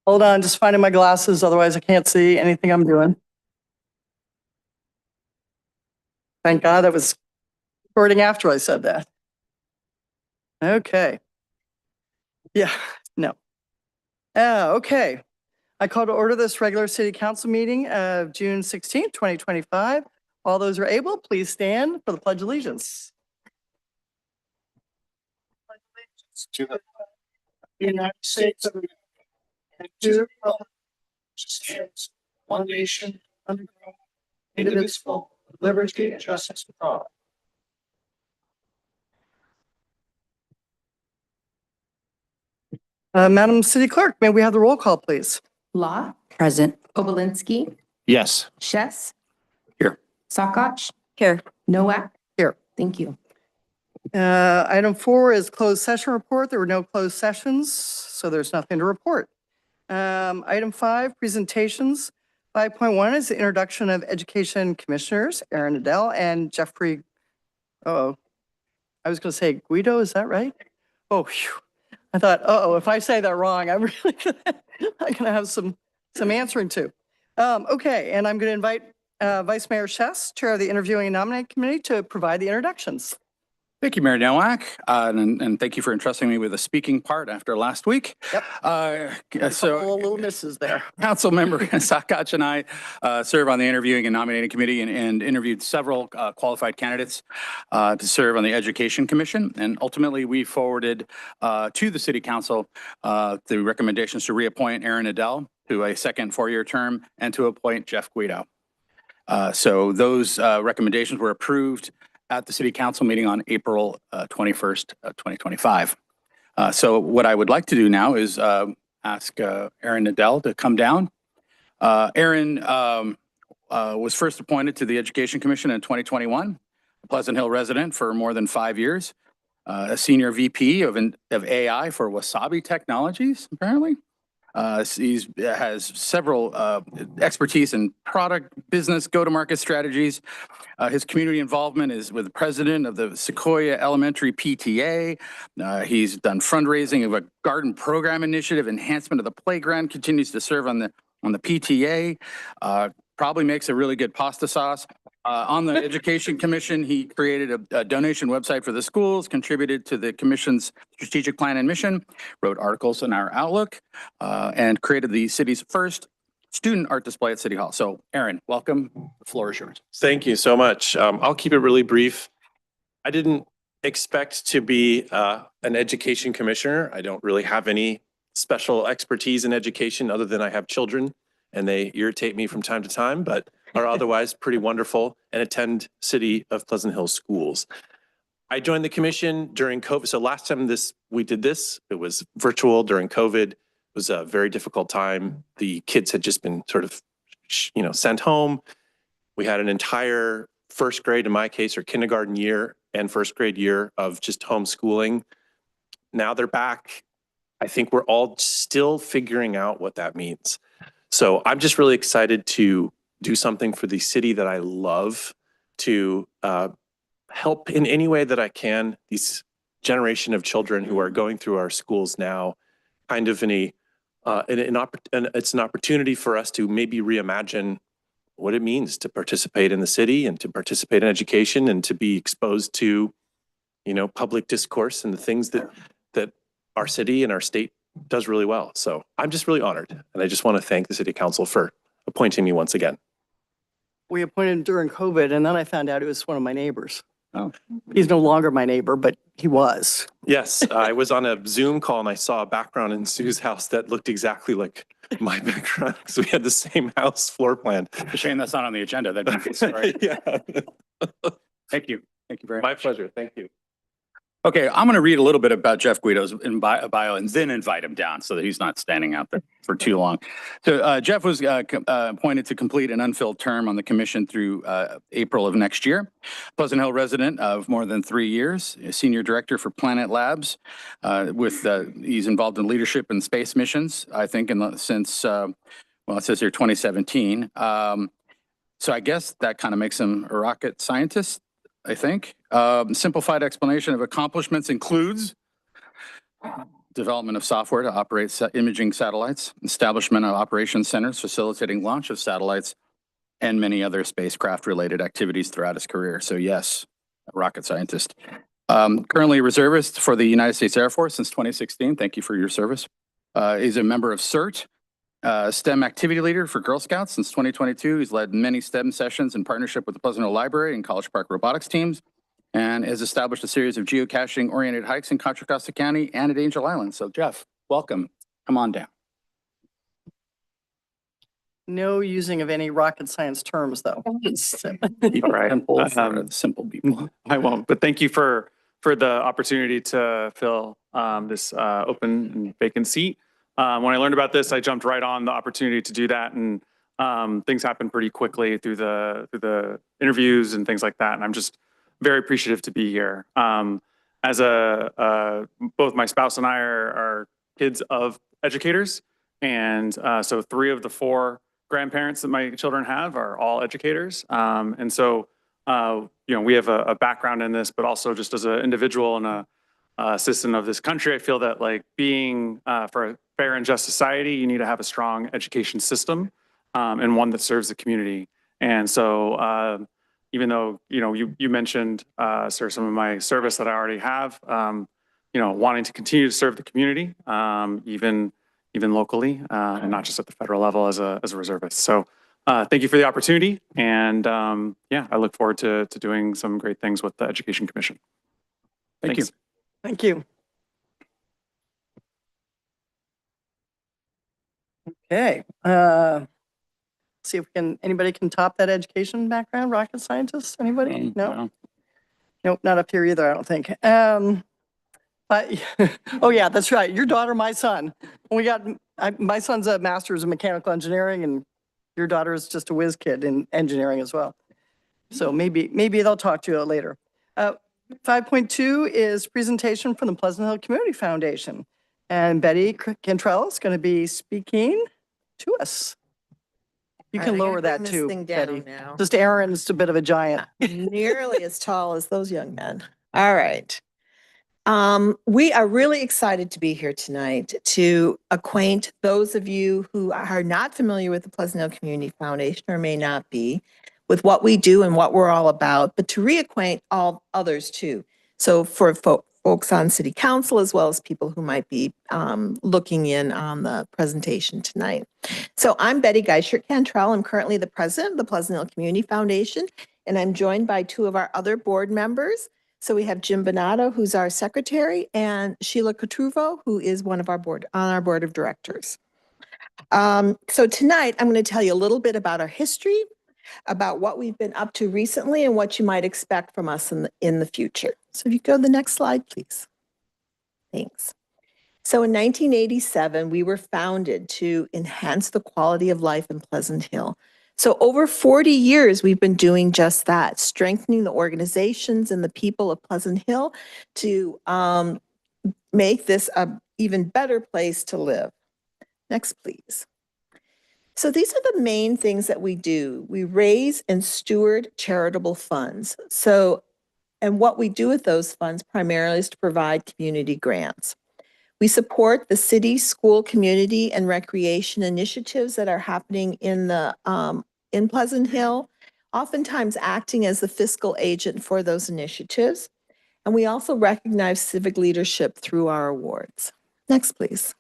Hold on, just finding my glasses, otherwise I can't see anything I'm doing. Thank God I was recording after I said that. Okay. Yeah, no. Okay. I call to order this regular city council meeting of June 16th, 2025. All those are able, please stand for the Pledge of Allegiance. To the United States of America and to the republic which stands one nation under God, indivisible, with liberty and justice for all. Madam City Clerk, may we have the roll call, please? Law, Present. Obolinski, Yes. Chess. Here. Sakach, Here. Nowak. Here. Thank you. Item 4 is closed session report. There were no closed sessions, so there's nothing to report. Item 5, presentations. 5.1 is the introduction of education commissioners, Aaron Adele and Jeffrey. I was going to say Guido, is that right? Oh, phew. I thought, if I say that wrong, I'm really gonna have some answering to. Okay, and I'm going to invite Vice Mayor Chess, Chair of the Interviewing and Nominating Committee, to provide the introductions. Thank you, Mayor Nowak, and thank you for entrusting me with the speaking part after last week. Yep. So Little misses there. Council member Sakach and I serve on the Interviewing and Nominating Committee and interviewed several qualified candidates to serve on the Education Commission. And ultimately, we forwarded to the City Council the recommendations to reappoint Aaron Adele to a second 4-year term and to appoint Jeff Guido. So those recommendations were approved at the City Council meeting on April 21st, 2025. So what I would like to do now is ask Aaron Adele to come down. Aaron was first appointed to the Education Commission in 2021, a Pleasant Hill resident for more than 5 years, a senior VP of AI for Wasabi Technologies, apparently. He has several expertise in product, business, go-to-market strategies. His community involvement is with the president of the Sequoia Elementary PTA. He's done fundraising of a garden program initiative, enhancement of the playground, continues to serve on the PTA. Probably makes a really good pasta sauce. On the Education Commission, he created a donation website for the schools, contributed to the Commission's strategic plan and mission, wrote articles in our Outlook, and created the city's first student art display at City Hall. So, Aaron, welcome. The floor is yours. Thank you so much. I'll keep it really brief. I didn't expect to be an education commissioner. I don't really have any special expertise in education other than I have children and they irritate me from time to time, but are otherwise pretty wonderful and attend City of Pleasant Hill schools. I joined the commission during COVID. So last time we did this, it was virtual during COVID. It was a very difficult time. The kids had just been sort of, sent home. We had an entire first grade, in my case, or kindergarten year and first grade year of just homeschooling. Now they're back. I think we're all still figuring out what that means. So I'm just really excited to do something for the city that I love, to help in any way that I can these generation of children who are going through our schools now, kind of it's an opportunity for us to maybe reimagine what it means to participate in the city and to participate in education and to be exposed to, public discourse and the things that our city and our state does really well. So I'm just really honored. And I just want to thank the City Council for appointing me once again. We appointed him during COVID, and then I found out he was one of my neighbors. Oh. He's no longer my neighbor, but he was. Yes, I was on a Zoom call and I saw a background in Sue's house that looked exactly like my background because we had the same house floor plan. It's a shame that's not on the agenda. That'd be a good story. Yeah. Thank you. Thank you very My much. pleasure. Thank you. Okay, I'm going to read a little bit about Jeff Guido's bio and then invite him down so that he's not standing out there for too long. So Jeff was appointed to complete an unfilled term on the commission through April of next year. Pleasant Hill resident of more than 3 years, a senior director for Planet Labs. He's involved in leadership and space missions, I think, since, it says here 2017. So I guess that kind of makes him a rocket scientist, I think. Simplified explanation of accomplishments includes development of software to operate imaging satellites, establishment of operations centers facilitating launch of satellites, and many other spacecraft-related activities throughout his career. So yes, a rocket scientist. Currently a reservist for the United States Air Force since 2016. Thank you for your service. He's a member of CERT, STEM activity leader for Girl Scouts since 2022. He's led many STEM sessions in partnership with the Pleasant Hill Library and College Park robotics teams, and has established a series of geocaching-oriented hikes in Contra Costa County and at Angel Island. So Jeff, welcome. Come on down. No using of any rocket science terms, though. So- Keep it right. simple for simple people. I won't, but thank you for the opportunity to fill this open and vacant seat. When I learned about this, I jumped right on the opportunity to do that, and things happened pretty quickly through the interviews and things like that. And I'm just very appreciative to be here. As both my spouse and I are kids of educators, and so 3 of the 4 grandparents that my children have are all educators. And so, we have a background in this, but also just as an individual and a citizen of this country, I feel that like being for a fair and just society, you need to have a strong education system and one that serves the community. And so, even though, you mentioned, sir, some of my service that I already have, wanting to continue to serve the community, even locally, and not just at the federal level as a reservist. So thank you for the opportunity. And I look forward to doing some great things with the Education Commission. Thank you. Thanks. Thank you. Okay. See if anybody can top that education background, rocket scientist, anybody? No? Well, Nope, not up here either, I don't think. But, oh yeah, that's right. Your daughter, my son. My son's a master's in mechanical engineering, and your daughter is just a whiz kid in engineering as well. So maybe they'll talk to you later. 5.2 is presentation from the Pleasant Hill Community Foundation. And Betty Cantrell is going to be speaking to us. You can lower that too, Betty. Now. Just Aaron's a bit of a giant. Nearly as tall as those young men. All right. We are really excited to be here tonight to acquaint those of you who are not familiar with the Pleasant Hill Community Foundation or may not be with what we do and what we're all about, but to reacquaint all others too. So for folks on City Council, as well as people who might be looking in on the presentation tonight. So I'm Betty Geishert-Cantrell. I'm currently the president of the Pleasant Hill Community Foundation, and I'm joined by 2 of our other board members. So we have Jim Bonato, who's our secretary, and Sheila Cotruvo, who is one of our on our board of directors. So tonight, I'm going to tell you a little bit about our history, about what we've been up to recently, and what you might expect from us in the future. So if you go to the next slide, please. Thanks. So in 1987, we were founded to enhance the quality of life in Pleasant Hill. So over 40 years, we've been doing just that, strengthening the organizations and the people of Pleasant Hill to make this an even better place to live. Next, please. So these are the main things that we do. We raise and steward charitable funds. And what we do with those funds primarily is to provide community grants. We support the city, school, community, and recreation initiatives that are happening in Pleasant Hill, oftentimes acting as the fiscal agent for those initiatives. And we also recognize civic leadership through our awards. Next, please.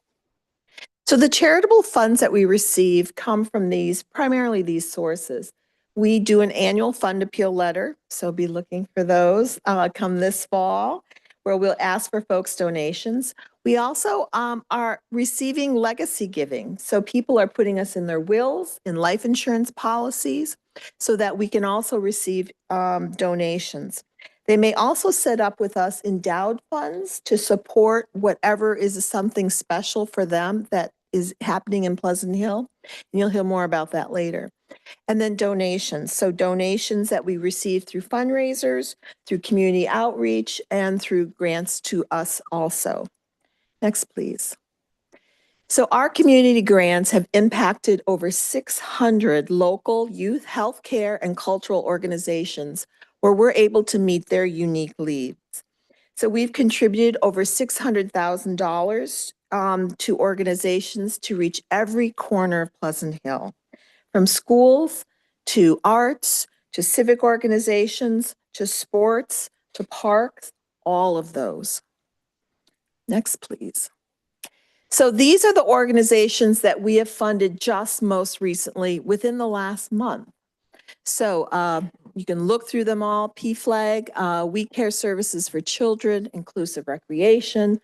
So the charitable funds that we receive come from primarily these sources. We do an annual fund appeal letter, so be looking for those come this fall, where we'll ask for folks' donations. We also are receiving legacy giving. So people are putting us in their wills, in life insurance policies, so that we can also receive donations. They may also set up with us endowed funds to support whatever is something special for them that is happening in Pleasant Hill. And you'll hear more about that later. And then donations. So donations that we receive through fundraisers, through community outreach, and through grants to us also. Next, please. So our community grants have impacted over 600 local youth healthcare and cultural organizations where we're able to meet their unique needs. So we've contributed over $600,000 to organizations to reach every corner of Pleasant Hill, from schools to arts, to civic organizations, to sports, to parks, all of those. Next, please. So these are the organizations that we have funded just most recently within the last month. So you can look through them all. PFLAG, We Care Services for Children, Inclusive Recreation,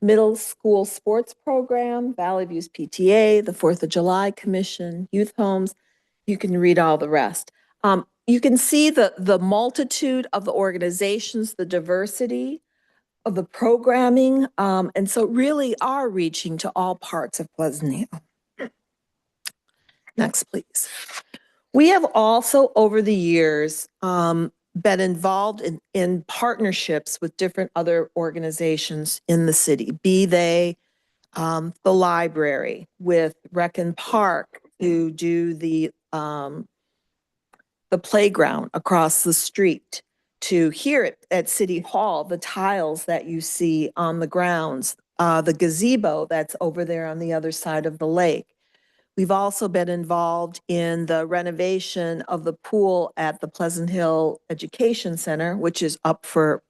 Middle School Sports Program, Valley Views PTA, the 4th of July Commission, Youth Homes. You can read all the rest. You can see the multitude of the organizations, the diversity of the programming, and so really are reaching to all parts of Pleasant Hill. Next, please. We have also, over the years, been involved in partnerships with different other organizations in the city, be they the library, with Rec and Park, who do the playground across the street, to here at City Hall, the tiles that you see on the grounds, the gazebo that's over there on the other side of the lake. We've also been involved in the renovation of the pool at the Pleasant Hill Education Center, which is up for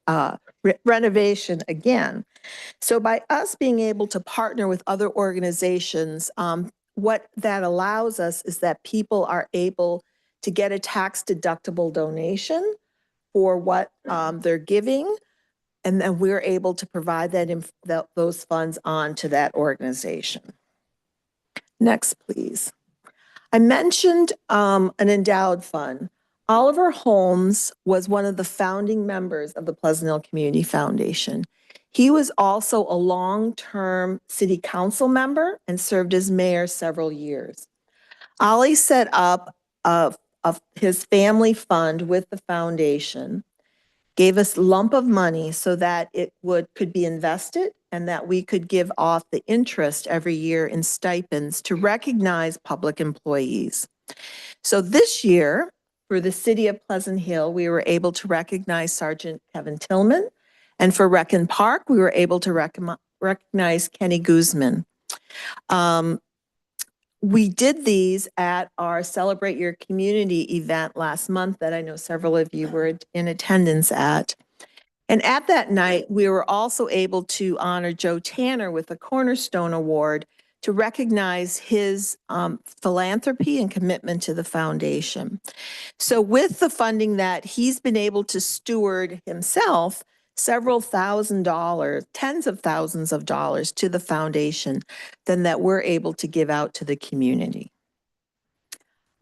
renovation again. So by us being able to partner with other organizations, what that allows us is that people are able to get a tax deductible donation for what they're giving, and then we're able to provide those funds on to that organization. Next, please. I mentioned an endowed fund. Oliver Holmes was one of the founding members of the Pleasant Hill Community Foundation. He was also a long-term city council member and served as mayor several years. Ollie set up his family fund with the foundation, gave us a lump of money so that it could be invested and that we could give off the interest every year in stipends to recognize public employees. So this year, for the city of Pleasant Hill, we were able to recognize Sergeant Kevin Tillman, and for Rec and Park, we were able to recognize Kenny Guzman. We did these at our Celebrate Your Community event last month that I know several of you were in attendance at. And at that night, we were also able to honor Joe Tanner with the Cornerstone Award to recognize his philanthropy and commitment to the foundation. So with the funding that he's been able to steward himself, several $1,000s, tens of thousands of dollars to the foundation, then that we're able to give out to the community.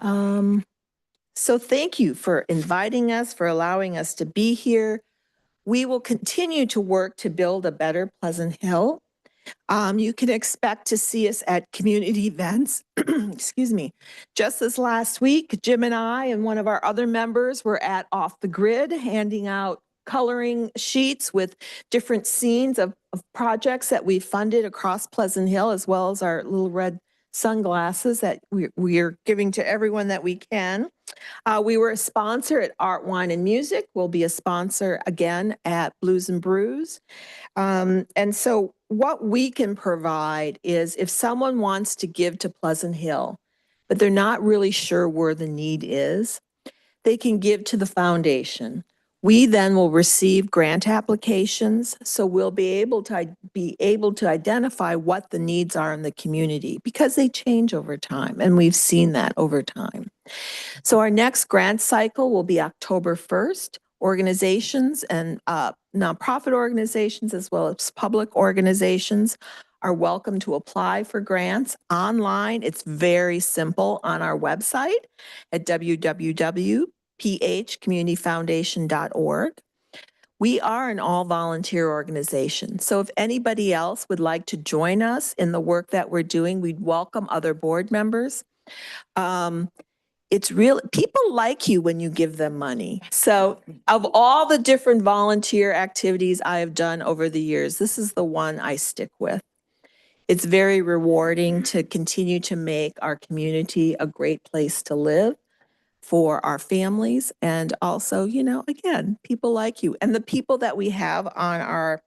So thank you for inviting us, for allowing us to be here. We will continue to work to build a better Pleasant Hill. You can expect to see us at community events. Excuse me. Just this last week, Jim and I and one of our other members were at Off the Grid, handing out coloring sheets with different scenes of projects that we funded across Pleasant Hill, as well as our little red sunglasses that we are giving to everyone that we can. We were a sponsor at Art, Wine, and Music. We'll be a sponsor again at Blues and Brews. And so what we can provide is if someone wants to give to Pleasant Hill, but they're not really sure where the need is, they can give to the foundation. We then will receive grant applications, so we'll be able to identify what the needs are in the community because they change over time, and we've seen that over time. So our next grant cycle will be October 1st. Organizations and nonprofit organizations as well as public organizations are welcome to apply for grants online. It's very simple on our website at www.phcommunityfoundation.org. We are an all-volunteer organization, so if anybody else would like to join us in the work that we're doing, we'd welcome other board members. It's real, people like you when you give them money. So of all the different volunteer activities I have done over the years, this is the one I stick with. It's very rewarding to continue to make our community a great place to live for our families and also, you know, again, people like you. And the people that we have on our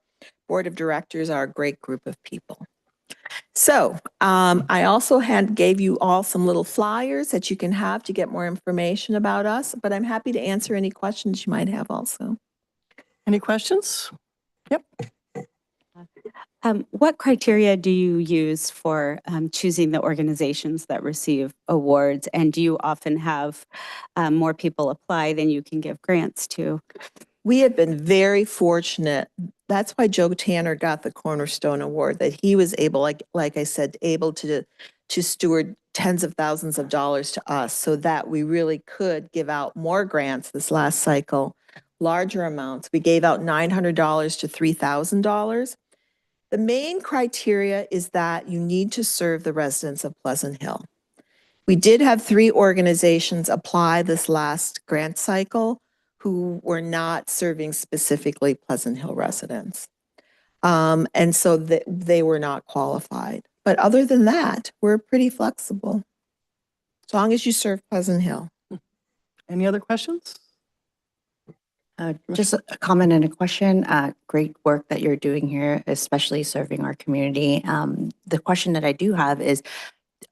board of directors are a great group of people. So I also gave you all some little flyers that you can have to get more information about us, but I'm happy to answer any questions you might have also. Any questions? What criteria do you use for choosing the organizations that receive awards? And do you often have more people apply than you can give grants to? We have been very fortunate. That's why Joe Tanner got the Cornerstone Award, that he was able, like I said, able to steward tens of thousands of dollars to us so that we really could give out more grants this last cycle, larger amounts. We gave out $900 to $3,000. The main criteria is that you need to serve the residents of Pleasant Hill. We did have 3 organizations apply this last grant cycle who were not serving specifically Pleasant Hill residents. And so they were not qualified. But other than that, we're pretty flexible, as long as you serve Pleasant Hill. Any other questions? Just a comment and a question. Great work that you're doing here, especially serving our community. The question that I do have is,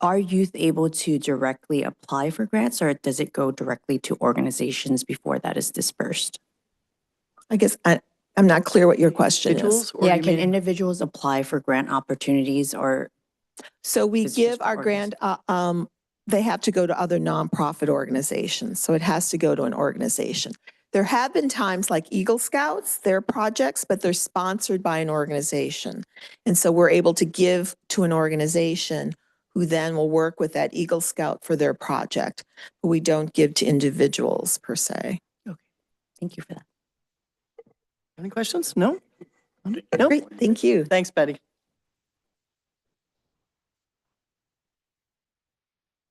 are youth able to directly apply for grants, or does it go directly to organizations before that is dispersed? I guess I'm not clear what your question is. Individuals, or Yeah, you can mean- individuals apply for grant opportunities, or So we It's give just our grant, they have to go to other nonprofit organizations. So it has to go to an organization. There have been times like Eagle Scouts, their projects, but they're sponsored by an organization. And so we're able to give to an organization who then will work with that Eagle Scout for their project. But we don't give to individuals per se. thank you for that. Any questions? No? No? Great, thank you. Thanks, Betty.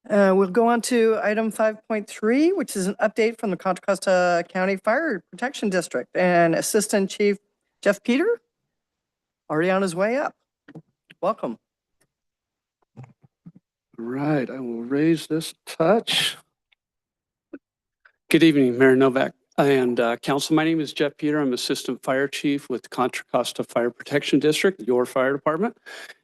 We'll go on to item 5.3, which is an update from the Contra Costa County Fire Protection District, and Assistant Chief Jeff Peter, already on his way up. Welcome. All right, I will raise this touch. Good evening, Mayor Novak and council. My name is Jeff Peter. I'm Assistant Fire Chief with Contra Costa Fire Protection District, your fire department.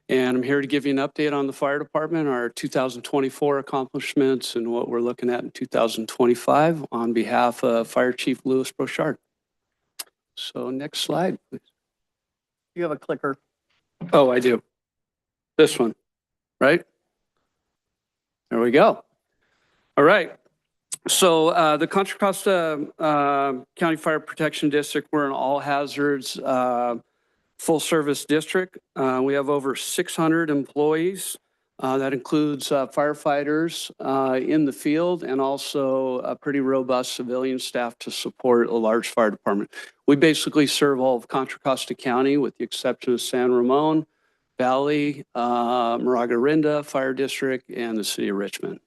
And I'm here to give you an update on the fire department, our 2024 accomplishments, and what we're looking at in 2025 on behalf of Fire Chief Louis Brochard. So next slide, please. You have a clicker. Oh, I do. This one, right? There we go. All right. So the Contra Costa County Fire Protection District, we're an all hazards full service district. We have over 600 employees. That includes firefighters in the field and also a pretty robust civilian staff to support a large fire department. We basically serve all of Contra Costa County with the exception of San Ramon Valley, Moraga Rinda Fire District, and the city of Richmond.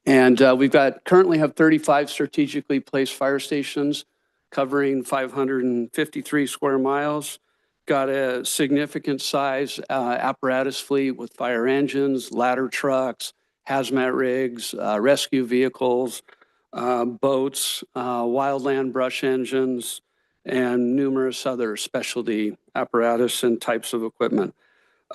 We've currently have 35 strategically placed fire stations covering 553 square miles. Got a significant size apparatus fleet with fire engines, ladder trucks, hazmat rigs, rescue vehicles, boats, wildland brush engines, and numerous other specialty apparatus and types of equipment.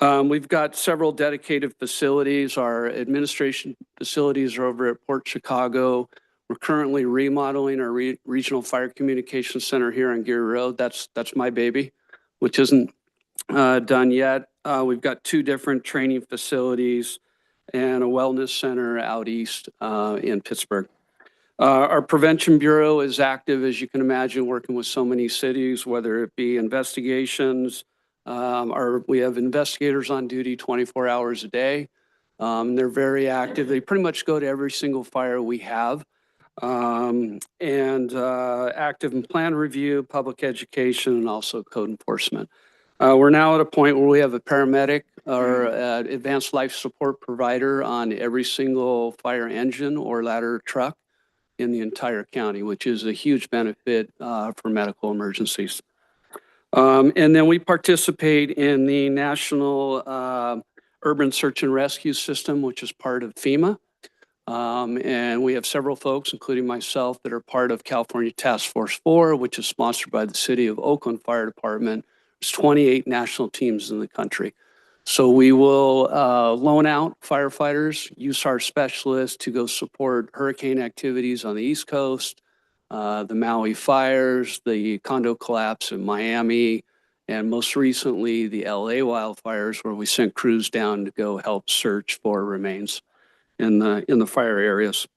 We've got several dedicated facilities. Our administration facilities are over at Port Chicago. We're currently remodeling our Regional Fire Communications Center here on Geary Road. That's my baby, which isn't done yet. We've got 2 different training facilities and a wellness center out east in Pittsburgh. Our Prevention Bureau is active, as you can imagine, working with so many cities, whether it be investigations. We have investigators on duty 24 hours a day. They're very active. They pretty much go to every single fire we have. Active in plan review, public education, and also code enforcement. We're now at a point where we have a paramedic or advanced life support provider on every single fire engine or ladder truck in the entire county, which is a huge benefit for medical emergencies. And then we participate in the National Urban Search and Rescue System, which is part of FEMA. And we have several folks, including myself, that are part of California Task Force 4, which is sponsored by the City of Oakland Fire Department. There's 28 national teams in the country. So we will loan out firefighters, use our specialists to go support hurricane activities on the East Coast, the Maui fires, the condo collapse in Miami, and most recently the LA wildfires, where we sent crews down to go help search for remains in the fire areas.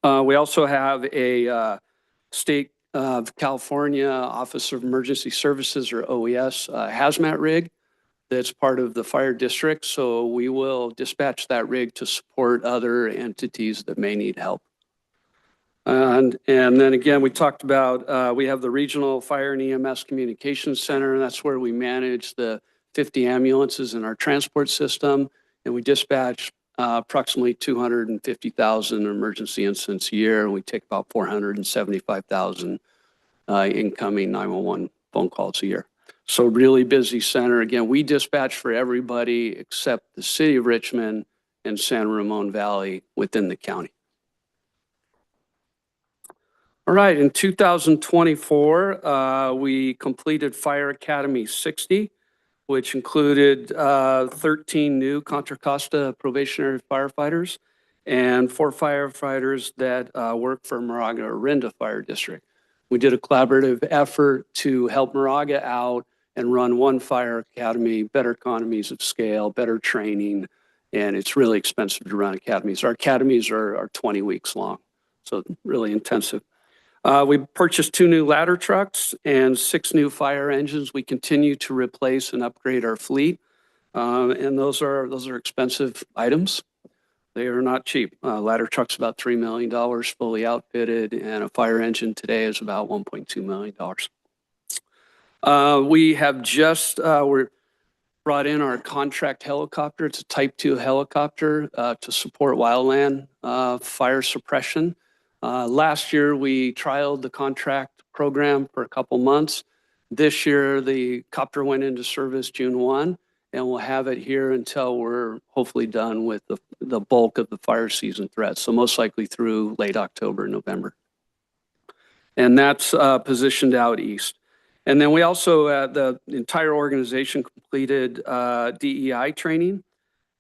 We also have a state of California Office of Emergency Services, or OES, hazmat rig that's part of the fire district. So we will dispatch that rig to support other entities that may need help. And then again, we talked about, we have the Regional Fire and EMS Communications Center, and that's where we manage the 50 ambulances in our transport system. And we dispatch approximately 250,000 emergency incidents a year. And we take about 475,000 incoming 911 phone calls a year. So really busy center. Again, we dispatch for everybody except the city of Richmond and San Ramon Valley within the county. All right, in 2024, we completed Fire Academy 60, which included 13 new Contra Costa probationary firefighters and 4 firefighters that work for Moraga Orinda Fire District. We did a collaborative effort to help Moraga out and run one fire academy, better economies of scale, better training, and it's really expensive to run academies. Our academies are 20 weeks long, so really intensive. We purchased 2 new ladder trucks and 6 new fire engines. We continue to replace and upgrade our fleet, and those are expensive items. They are not cheap. Ladder truck's about $3 million fully outfitted, and a fire engine today is about $1.2 million. We have just we're brought in our contract helicopter. It's a Type 2 helicopter to support wildland fire suppression. Last year, we trialed the contract program for a couple months. This year, the copter went into service June 1, and we'll have it here until we're hopefully done with the bulk of the fire season threats. So most likely through late October, November. And that's positioned out east. And then we also, the entire organization completed DEI training.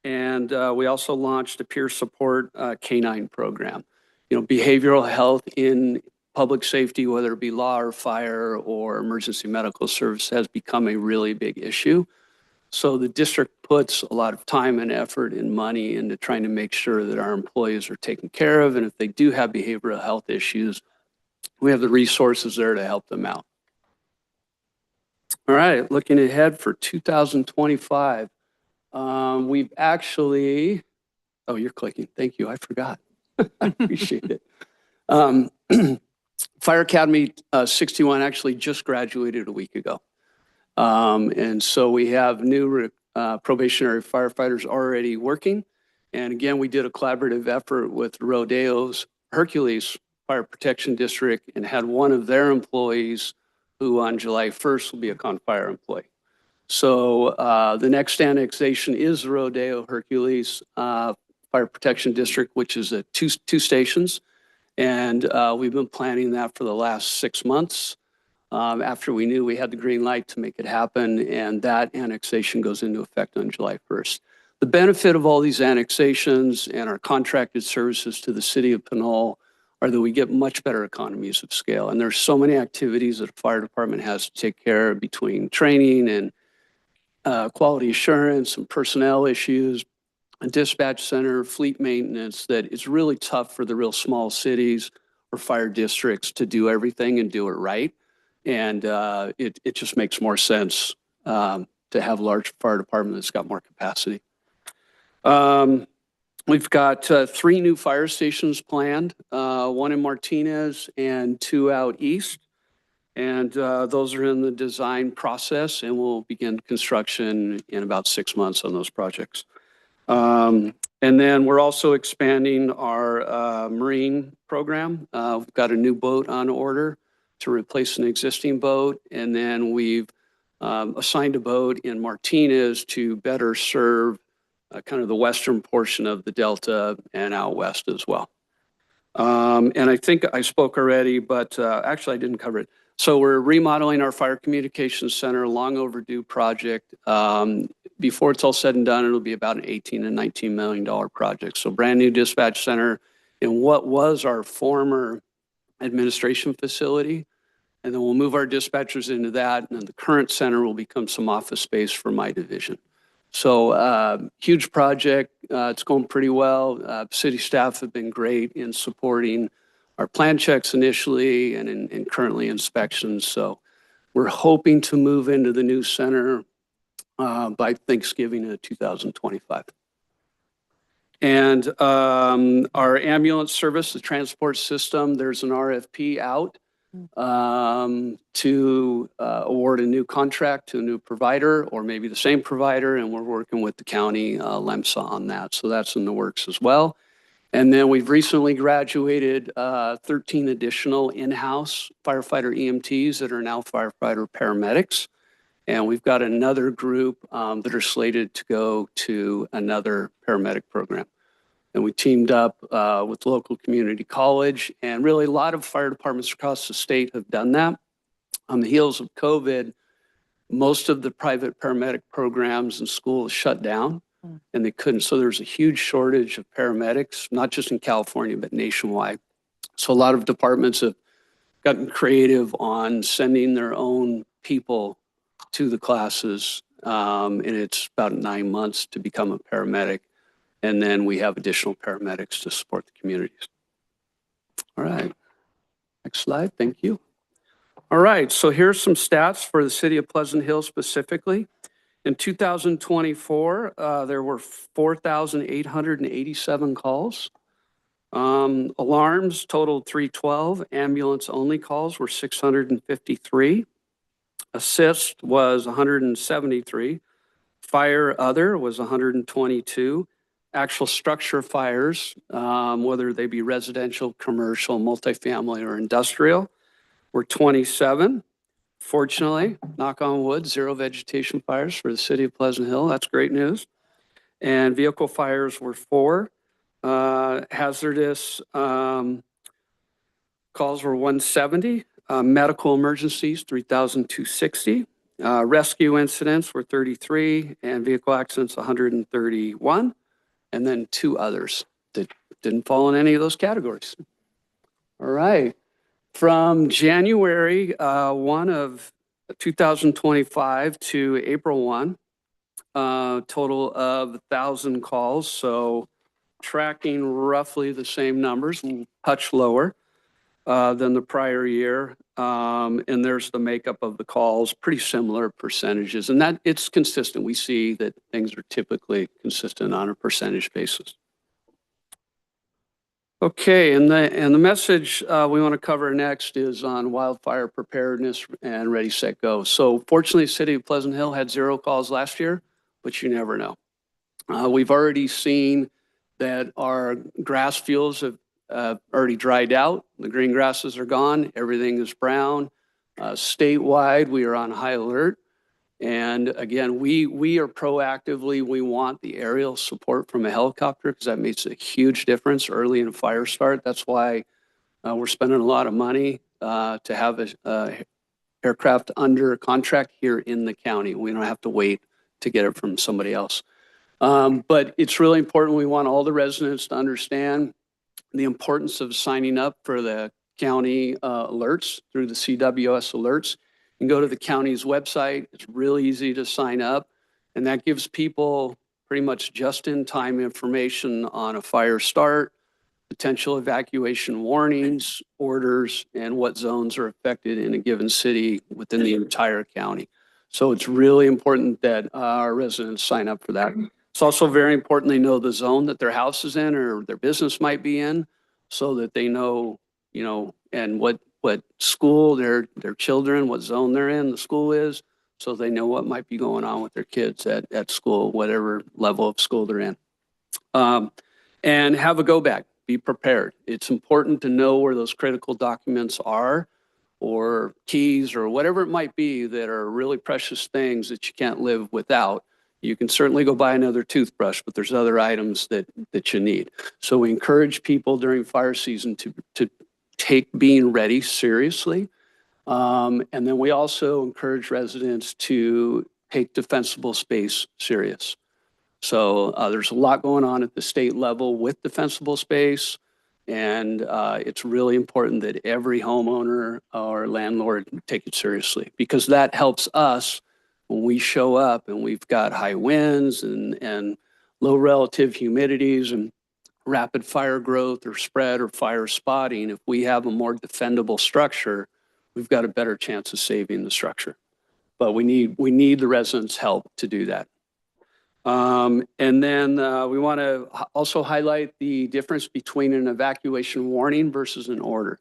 And we also launched a peer support canine program. You know, behavioral health in public safety, whether it be law or fire or emergency medical service, has become a really big issue. So the district puts a lot of time and effort and money into trying to make sure that our employees are taken care of. And if they do have behavioral health issues, we have the resources there to help them out. All right, looking ahead for 2025, we've actually, oh, you're clicking. Thank you. I forgot. I appreciate it. Fire Academy 61 actually just graduated a week ago. And so we have new probationary firefighters already working. And again, we did a collaborative effort with Rodeo's Hercules Fire Protection District and had one of their employees who on July 1st will be a Con Fire employee. So the next annexation is the Rodeo Hercules Fire Protection District, which is at two stations. And we've been planning that for the last 6 months after we knew we had the green light to make it happen. And that annexation goes into effect on July 1st. The benefit of all these annexations and our contracted services to the city of Pinole are that we get much better economies of scale. And there's so many activities that a fire department has to take care of between training and quality assurance and personnel issues, a dispatch center, fleet maintenance, that it's really tough for the real small cities or fire districts to do everything and do it right. And it just makes more sense to have a large fire department that's got more capacity. We've got 3 new fire stations planned, 1 in Martinez and 2 out east. And those are in the design process, and we'll begin construction in about 6 months on those projects. And then we're also expanding our marine program. We've got a new boat on order to replace an existing boat. And then we've assigned a boat in Martinez to better serve kind of the western portion of the Delta and out west as well. And I think I spoke already, but actually I didn't cover it. So we're remodeling our fire communications center, long overdue project. Before it's all said and done, it'll be about an $18 and $19 million project. So brand new dispatch center in what was our former administration facility. And then we'll move our dispatchers into that. And then the current center will become some office space for my division. So huge project. It's going pretty well. City staff have been great in supporting our plan checks initially and in currently inspections. So we're hoping to move into the new center by Thanksgiving of 2025. And our ambulance service, the transport system, there's an RFP out to award a new contract to a new provider or maybe the same provider. And we're working with the county LEMSA on that. So that's in the works as well. And then we've recently graduated 13 additional in-house firefighter EMTs that are now firefighter paramedics. And we've got another group that are slated to go to another paramedic program. And we teamed up with local community college, and really a lot of fire departments across the state have done that. On the heels of COVID, most of the private paramedic programs and schools shut down and they couldn't. So there's a huge shortage of paramedics, not just in California, but nationwide. So a lot of departments have gotten creative on sending their own people to the classes. And it's about 9 months to become a paramedic. And then we have additional paramedics to support the communities. All right, next slide, thank you. All right, so here's some stats for the city of Pleasant Hill specifically. In 2024, there were 4,887 calls. Alarms totaled 312. Ambulance only calls were 653. Assist was 173. Fire other was 122. Actual structure fires, whether they be residential, commercial, multifamily, or industrial, were 27. Fortunately, knock on wood, 0 vegetation fires for the city of Pleasant Hill. That's great news. And vehicle fires were 4. Hazardous calls were 170. Medical emergencies, 3,260. Rescue incidents were 33, and vehicle accidents, 131. And then 2 others that didn't fall in any of those categories. All right. From January 1 of 2025 to April 1, total of 1,000 calls. So tracking roughly the same numbers, a touch lower than the prior year. And there's the makeup of the calls, pretty similar percentages. And that it's consistent. We see that things are typically consistent on a percentage basis. Okay, and the message we want to cover next is on wildfire preparedness and ready, set, go. So fortunately, the city of Pleasant Hill had 0 calls last year, but you never know. We've already seen that our grass fields have already dried out. The green grasses are gone. Everything is brown. Statewide, we are on high alert. And again, we are proactively, we want the aerial support from a helicopter because that makes a huge difference early in a fire start. That's why we're spending a lot of money to have a aircraft under contract here in the county. We don't have to wait to get it from somebody else. But it's really important. We want all the residents to understand the importance of signing up for the county alerts through the CWS alerts. You can go to the county's website. It's really easy to sign up. And that gives people pretty much just-in-time information on a fire start, potential evacuation warnings, orders, and what zones are affected in a given city within the entire county. So it's really important that our residents sign up for that. It's also very important they know the zone that their house is in or their business might be in so that they know, you know, and what school their children, what zone they're in, the school is, so they know what might be going on with their kids at school, whatever level of school they're in. And have a go bag, be prepared. It's important to know where those critical documents are or keys or whatever it might be that are really precious things that you can't live without. You can certainly go buy another toothbrush, but there's other items that you need. So we encourage people during fire season to take being ready seriously. And then we also encourage residents to take defensible space serious. So there's a lot going on at the state level with defensible space. And it's really important that every homeowner or landlord take it seriously, because that helps us when we show up and we've got high winds and low relative humidities and rapid fire growth or spread or fire spotting. If we have a more defendable structure, we've got a better chance of saving the structure. But we need the residents' help to do that. And then we want to also highlight the difference between an evacuation warning versus an order.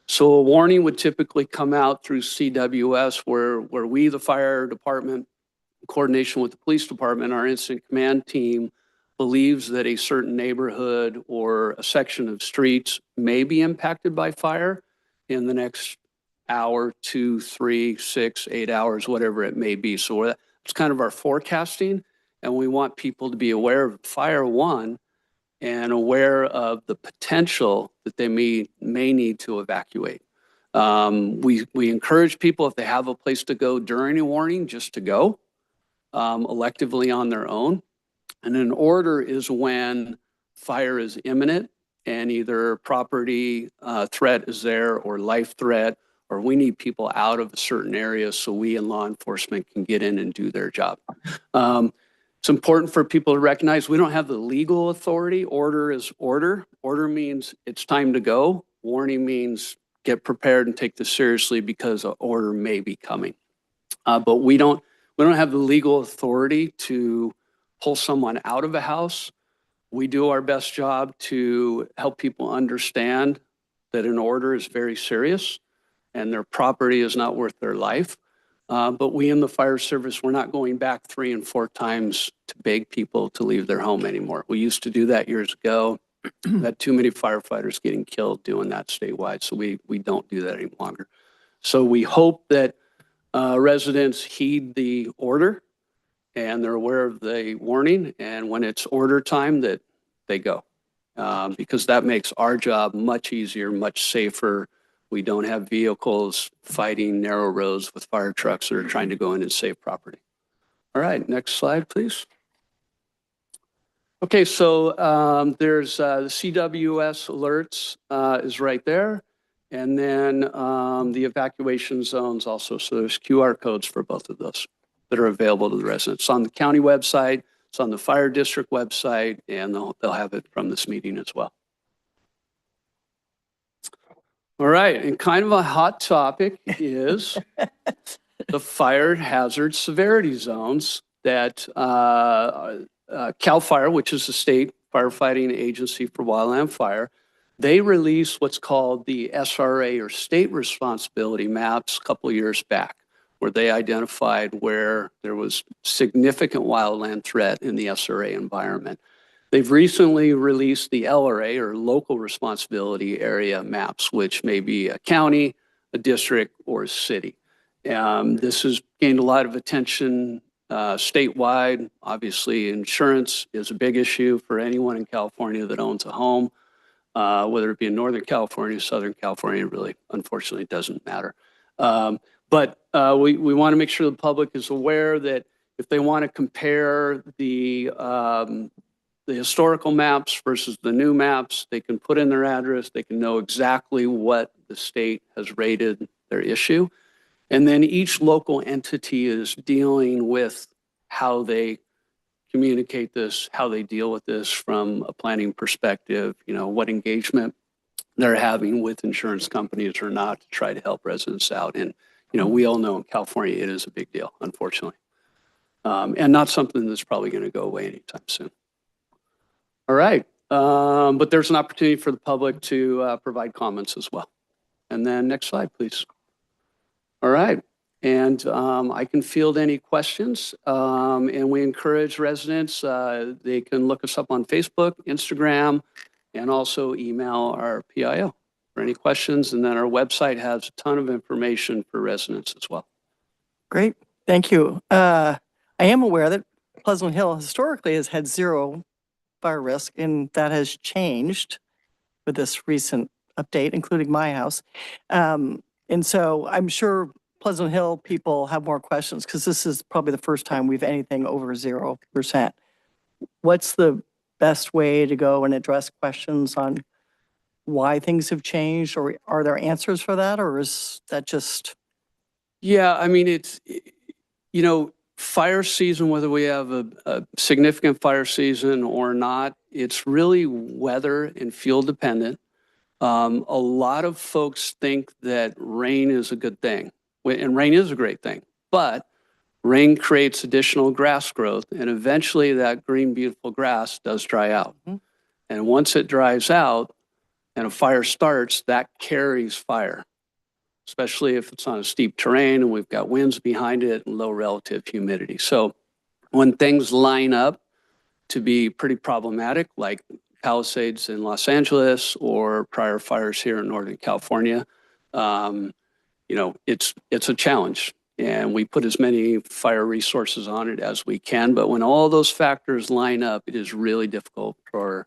So a warning would typically come out through CWS, where we, the fire department, in coordination with the police department, our incident command team, believes that a certain neighborhood or a section of streets may be impacted by fire in the next hour, 2, 3, 6, 8 hours, whatever it may be. So it's kind of our forecasting, and we want people to be aware of fire one and aware of the potential that they may need to evacuate. We encourage people, if they have a place to go during a warning, just to go electively on their own. And an order is when fire is imminent and either property threat is there or life threat, or we need people out of a certain area so we and law enforcement can get in and do their job. It's important for people to recognize we don't have the legal authority. Order is order. Order means it's time to go. Warning means get prepared and take this seriously because an order may be coming. But we don't have the legal authority to pull someone out of a house. We do our best job to help people understand that an order is very serious and their property is not worth their life. But we in the fire service, we're not going back 3 and 4 times to beg people to leave their home anymore. We used to do that years ago. Had too many firefighters getting killed doing that statewide, so we don't do that any longer. So we hope that residents heed the order and they're aware of the warning, and when it's order time that they go, because that makes our job much easier, much safer. We don't have vehicles fighting narrow roads with fire trucks that are trying to go in and save property. All right, next slide, please. Okay, so there's the CWS alerts is right there. And then the evacuation zones also. So there's QR codes for both of those that are available to the residents. It's on the county website, it's on the fire district website, and they'll have it from this meeting as well. All right, and kind of a hot topic is the fire hazard severity zones that CAL FIRE, which is the state firefighting agency for wildland fire, they released what's called the SRA or state responsibility maps a couple of years back, where they identified where there was significant wildland threat in the SRA environment. They've recently released the LRA or local responsibility area maps, which may be a county, a district, or a city. This has gained a lot of attention statewide. Obviously, insurance is a big issue for anyone in California that owns a home, whether it be in Northern California, Southern California, really, unfortunately, doesn't matter. But we want to make sure the public is aware that if they want to compare the historical maps versus the new maps, they can put in their address, they can know exactly what the state has rated their issue. And then each local entity is dealing with how they communicate this, how they deal with this from a planning perspective, what engagement they're having with insurance companies or not to try to help residents out. And, we all know in California, it is a big deal, unfortunately. And not something that's probably going to go away anytime soon. All right, but there's an opportunity for the public to provide comments as well. And then next slide, please. All right, and I can field any questions, and we encourage residents, they can look us up on Facebook, Instagram, and also email our PIO for any questions. And then our website has a ton of information for residents as well. Great, thank you. I am aware that Pleasant Hill historically has had zero fire risk, and that has changed with this recent update, including my house. And so I'm sure Pleasant Hill people have more questions because this is probably the first time we've anything over 0%. What's the best way to go and address questions on why things have changed, or are there answers for that, or is that just? Yeah, I mean, it's, you know, fire season, whether we have a significant fire season or not, it's really weather and fuel dependent. A lot of folks think that rain is a good thing, and rain is a great thing, but rain creates additional grass growth, and eventually that green, beautiful grass does dry out. And once it dries out and a fire starts, that carries fire, especially if it's on a steep terrain and we've got winds behind it and low relative humidity. So when things line up to be pretty problematic, like Palisades in Los Angeles or prior fires here in Northern California, you know, it's a challenge. And we put as many fire resources on it as we can. But when all those factors line up, it is really difficult for.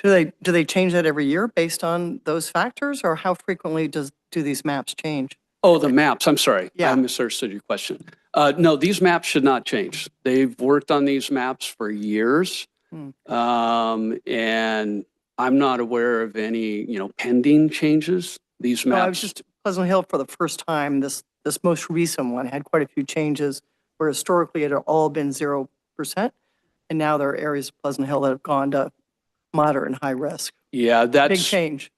Do they change that every year based on those factors, or how frequently do these maps change? Oh, the maps, I'm sorry. Yeah. I misunderstood your question. No, these maps should not change. They've worked on these maps for years. And I'm not aware of any, you know, pending changes. These No, I was maps. just Pleasant Hill for the first time. This most recent one had quite a few changes where historically it had all been 0%. And now there are areas of Pleasant Hill that have gone to moderate and high risk. Yeah, Big that's, change.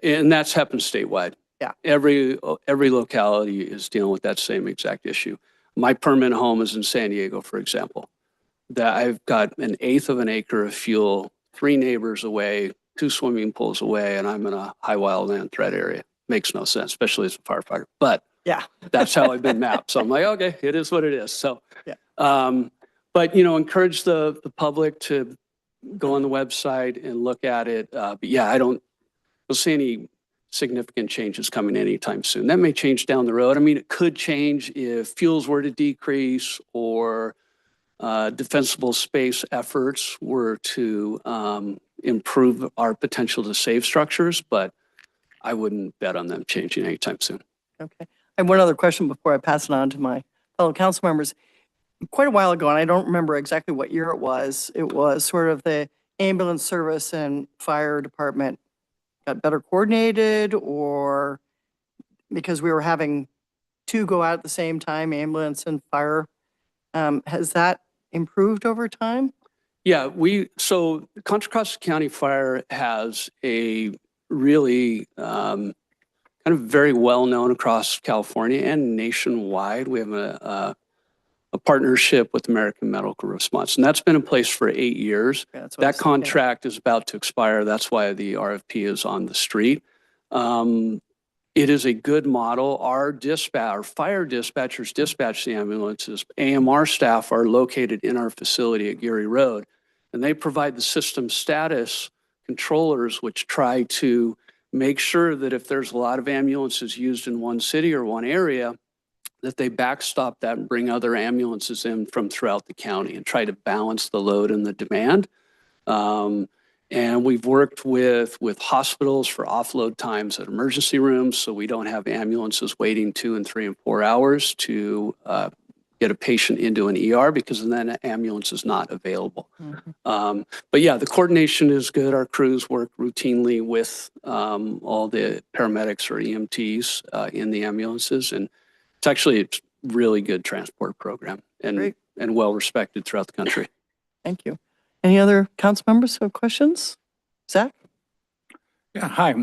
and that's happened statewide. Yeah. Every locality is dealing with that same exact issue. My permanent home is in San Diego, for example. That I've got 1/8 of an acre of fuel, 3 neighbors away, 2 swimming pools away, and I'm in a high wildland threat area. Makes no sense, especially as a firefighter. But Yeah. that's how I've been mapped. So I'm like, okay, it is what it is. So, Yeah. But, you know, encourage the public to go on the website and look at it. But yeah, I don't see any significant changes coming anytime soon. That may change down the road. I mean, it could change if fuels were to decrease or defensible space efforts were to improve our potential to save structures, but I wouldn't bet on them changing anytime soon. Okay. I have one other question before I pass it on to my fellow council members. Quite a while ago, and I don't remember exactly what year it was sort of the ambulance service and fire department got better coordinated, or because we were having 2 go out at the same time, ambulance and fire. Has that improved over time? Yeah, so Contra Costa County Fire has a really kind of very well known across California and nationwide. We have a partnership with American Medical Response, and that's been in place for 8 years. Yeah, that's what I was That thinking. contract is about to expire. That's why the RFP is on the street. It is a good model. Our fire dispatchers dispatch the ambulances. AMR staff are located in our facility at Geary Road, and they provide the system status controllers, which try to make sure that if there's a lot of ambulances used in one city or one area, that they backstop that and bring other ambulances in from throughout the county and try to balance the load and the demand. And we've worked with hospitals for offload times at emergency rooms, so we don't have ambulances waiting 2 and 3 and 4 hours to get a patient into an ER, because then an ambulance is not available. But yeah, the coordination is good. Our crews work routinely with all the paramedics or EMTs in the ambulances, and it's a really good transport program Great. and well respected throughout the country. Thank you. Any other council members who have questions? Zach? Yeah, hi.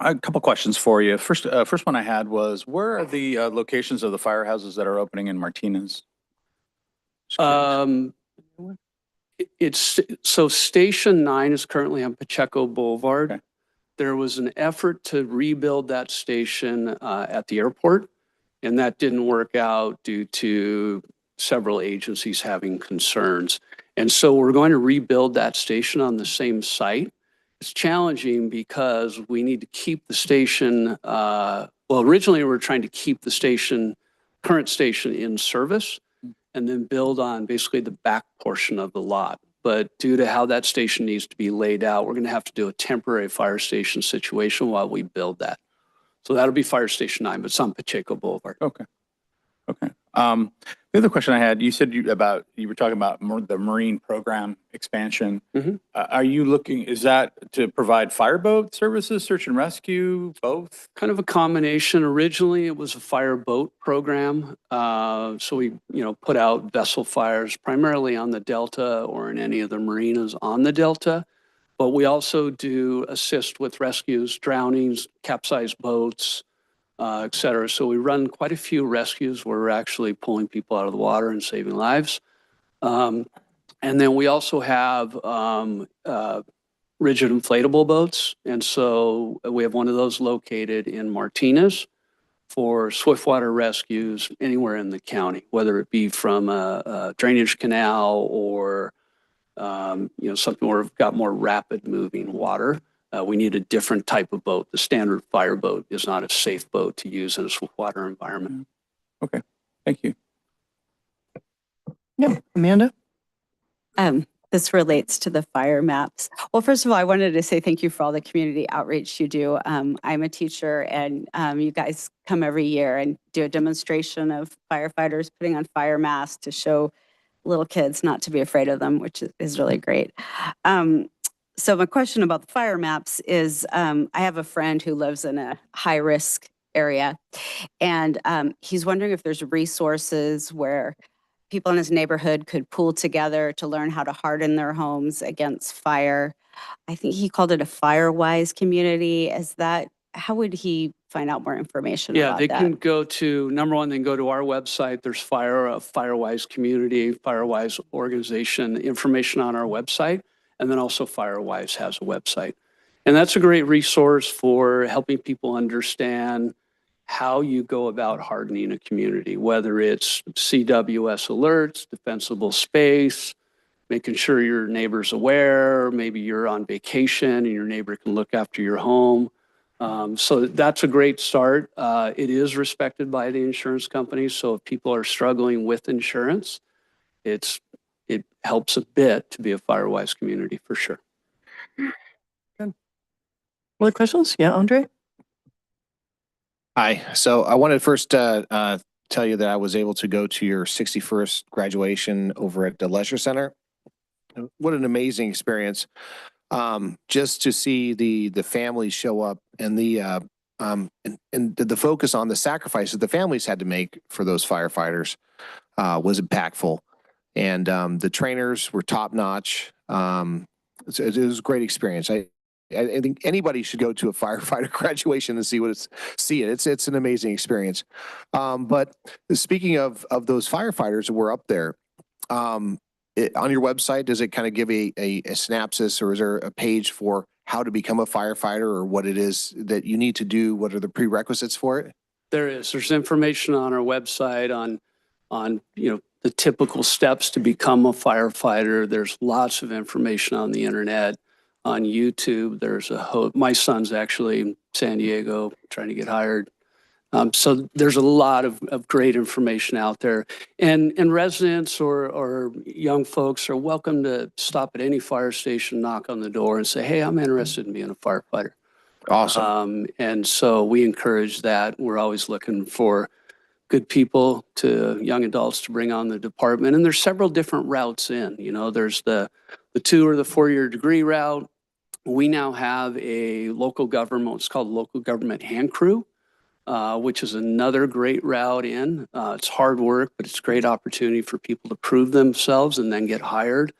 A couple questions for you. First one I had was, where are the locations of the firehouses that are opening in Martinez? Just curious. So Station 9 is currently on Pacheco Boulevard. Okay. There was an effort to rebuild that station at the airport, and that didn't work out due to several agencies having concerns. And so we're going to rebuild that station on the same site. It's challenging because we need to keep the station, well, originally we were trying to keep the current station in service. and then build on basically the back portion of the lot. But due to how that station needs to be laid out, we're going to have to do a temporary fire station situation while we build that. So that'll be Fire Station 9, but it's on Pacheco Boulevard. Okay. Okay. The other question I had, you said you were talking about the marine program expansion. Mhm. Are you looking, is that to provide fireboat services, search and rescue, both? Kind of a combination. Originally, it was a fireboat program. So we, put out vessel fires primarily on the Delta or in any of the marinas on the Delta. But we also do assist with rescues, drownings, capsized boats, et cetera. So we run quite a few rescues where we're actually pulling people out of the water and saving lives. And then we also have rigid inflatable boats. And so we have one of those located in Martinez for swiftwater rescues anywhere in the county, whether it be from a drainage canal or something where we've got more rapid moving water. We need a different type of boat. The standard fire boat is not a safe boat to use in a swiftwater environment. Okay. Thank you. Yeah, Amanda? This relates to the fire maps. Well, first of all, I wanted to say thank you for all the community outreach you do. I'm a teacher, and you guys come every year and do a demonstration of firefighters putting on fire masks to show little kids not to be afraid of them, which is really great. So my question about the fire maps is, I have a friend who lives in a high-risk area, and he's wondering if there's resources where people in his neighborhood could pool together to learn how to harden their homes against fire. I think he called it a FireWise community. How would he find out more information Yeah, about they that? can go to, number one, they can go to our website. There's FireWise community, FireWise organization information on our website. And then also FireWise has a website. And that's a great resource for helping people understand how you go about hardening a community, whether it's CWS alerts, defensible space, making sure your neighbor's aware, maybe you're on vacation and your neighbor can look after your home. So that's a great start. It is respected by the insurance companies. So if people are struggling with insurance, it helps a bit to be a FireWise community for sure. Other questions? Yeah, Andre? Hi. So I wanted to first tell you that I was able to go to your 61st graduation over at the Leisure Center. What an amazing experience. Just to see the families show up and the focus on the sacrifices the families had to make for those firefighters was impactful. And the trainers were top notch. It was a great experience. I think anybody should go to a firefighter graduation and see it. It's an amazing experience. But speaking of those firefighters who were up there, on your website, does it kind of give a synopsis, or is there a page for how to become a firefighter, or what it is that you need to do? What are the prerequisites for it? There's information on our website on the typical steps to become a firefighter. There's lots of information on the internet. On YouTube, my son's actually in San Diego trying to get hired. So there's a lot of great information out there. And residents or young folks are welcome to stop at any fire station, knock on the door and say, hey, I'm interested in being a firefighter. Awesome. And so we encourage that. We're always looking for good people young adults to bring on the department. And there's several different routes in. There's the 2 or the 4-year degree route. We now have a local government, it's called Local Government Hand Crew, which is another great route in. It's hard work, but it's a great opportunity for people to prove themselves and then get hired.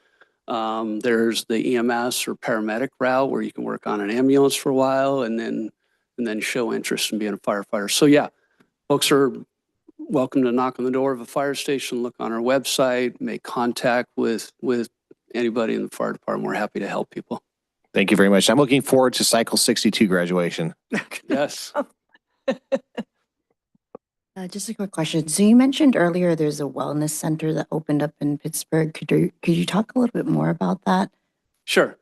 There's the EMS or paramedic route where you can work on an ambulance for a while and then show interest in being a firefighter. So yeah, folks are welcome to knock on the door of a fire station, look on our website, make contact with anybody in the fire department. We're happy to help people. Thank you very much. I'm looking forward to Cycle 62 graduation. Yes. Just a quick question. So you mentioned earlier there's a wellness center that opened up in Pittsburgh. Could you talk a little bit more about that? Sure.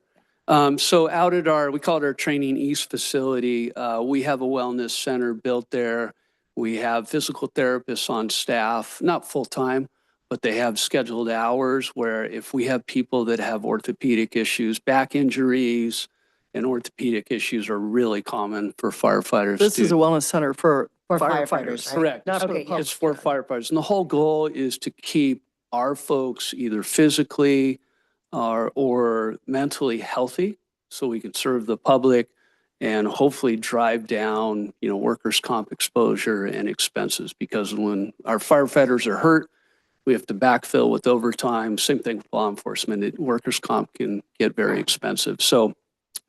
So out at we call it our Training East facility, we have a wellness center built there. We have physical therapists on staff, not full-time, but they have scheduled hours where if we have people that have orthopedic issues, back injuries, and orthopedic issues are really common for firefighters. This is to- a wellness center for For firefighters, firefighters, right? Correct. Not for the Okay, yeah. public. It's for firefighters. And the whole goal is to keep our folks either physically or mentally healthy so we can serve the public and hopefully drive down, workers' comp exposure and expenses. Because when our firefighters are hurt, we have to backfill with overtime. Same thing with law enforcement. Workers' comp can get very expensive. So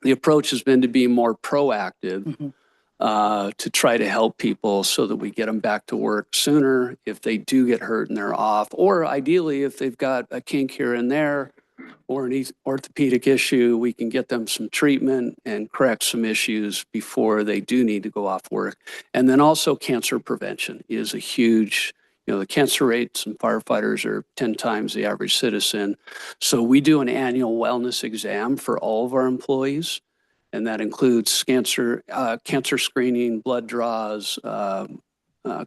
the approach has been to be more proactive to try to help people so that we get them back to work sooner if they do get hurt and they're off, or ideally if they've got a kink here and there or an orthopedic issue, we can get them some treatment and correct some issues before they do need to go off work. And then also cancer prevention is a huge, the cancer rates in firefighters are 10 times the average citizen. So we do an annual wellness exam for all of our employees. And that includes cancer screening, blood draws,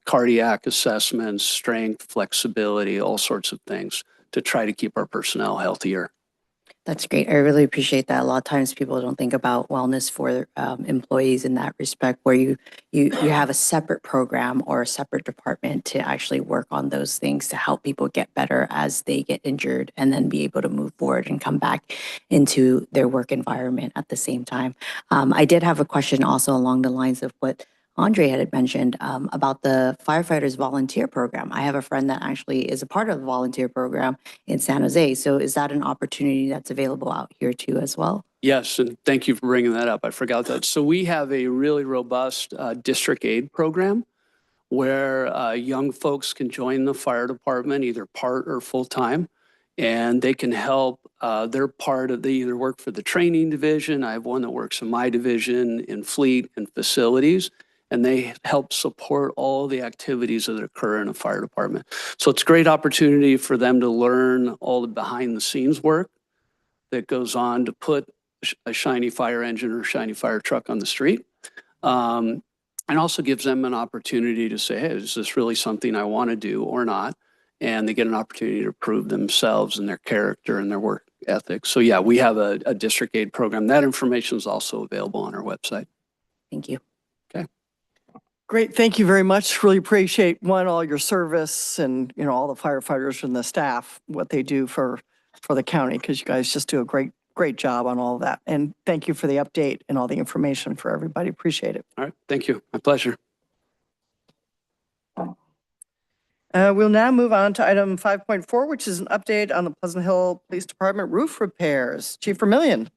cardiac assessments, strength, flexibility, all sorts of things to try to keep our personnel healthier. That's great. I really appreciate that. A lot of times people don't think about wellness for employees in that respect, where you have a separate program or a separate department to actually work on those things to help people get better as they get injured and then be able to move forward and come back into their work environment at the same time. I did have a question also along the lines of what Andre had mentioned about the firefighters volunteer program. I have a friend that actually is a part of the volunteer program in San Jose. So is that an opportunity that's available out here too as well? Yes, and thank you for bringing that up. I forgot that. So we have a really robust district aid program where young folks can join the fire department, either part or full-time, and they can help. They're part of, they either work for the training division. I have one that works in my division in fleet and facilities, and they help support all the activities that occur in a fire department. So it's a great opportunity for them to learn all the behind the scenes work that goes on to put a shiny fire engine or shiny fire truck on the street. And also gives them an opportunity to say, hey, is this really something I want to do or not? And they get an opportunity to prove themselves and their character and their work ethic. So yeah, we have a district aid program. That information is also available on our website. Thank you. Great, thank you very much. Really appreciate, all your service and, all the firefighters and the staff, what they do for the county, because you guys just do a great job on all of that. And thank you for the update and all the information for everybody. Appreciate it. All right, thank you. My pleasure. We'll now move on to item 5.4, which is an update on the Pleasant Hill Police Department roof repairs. Chief Vermillion.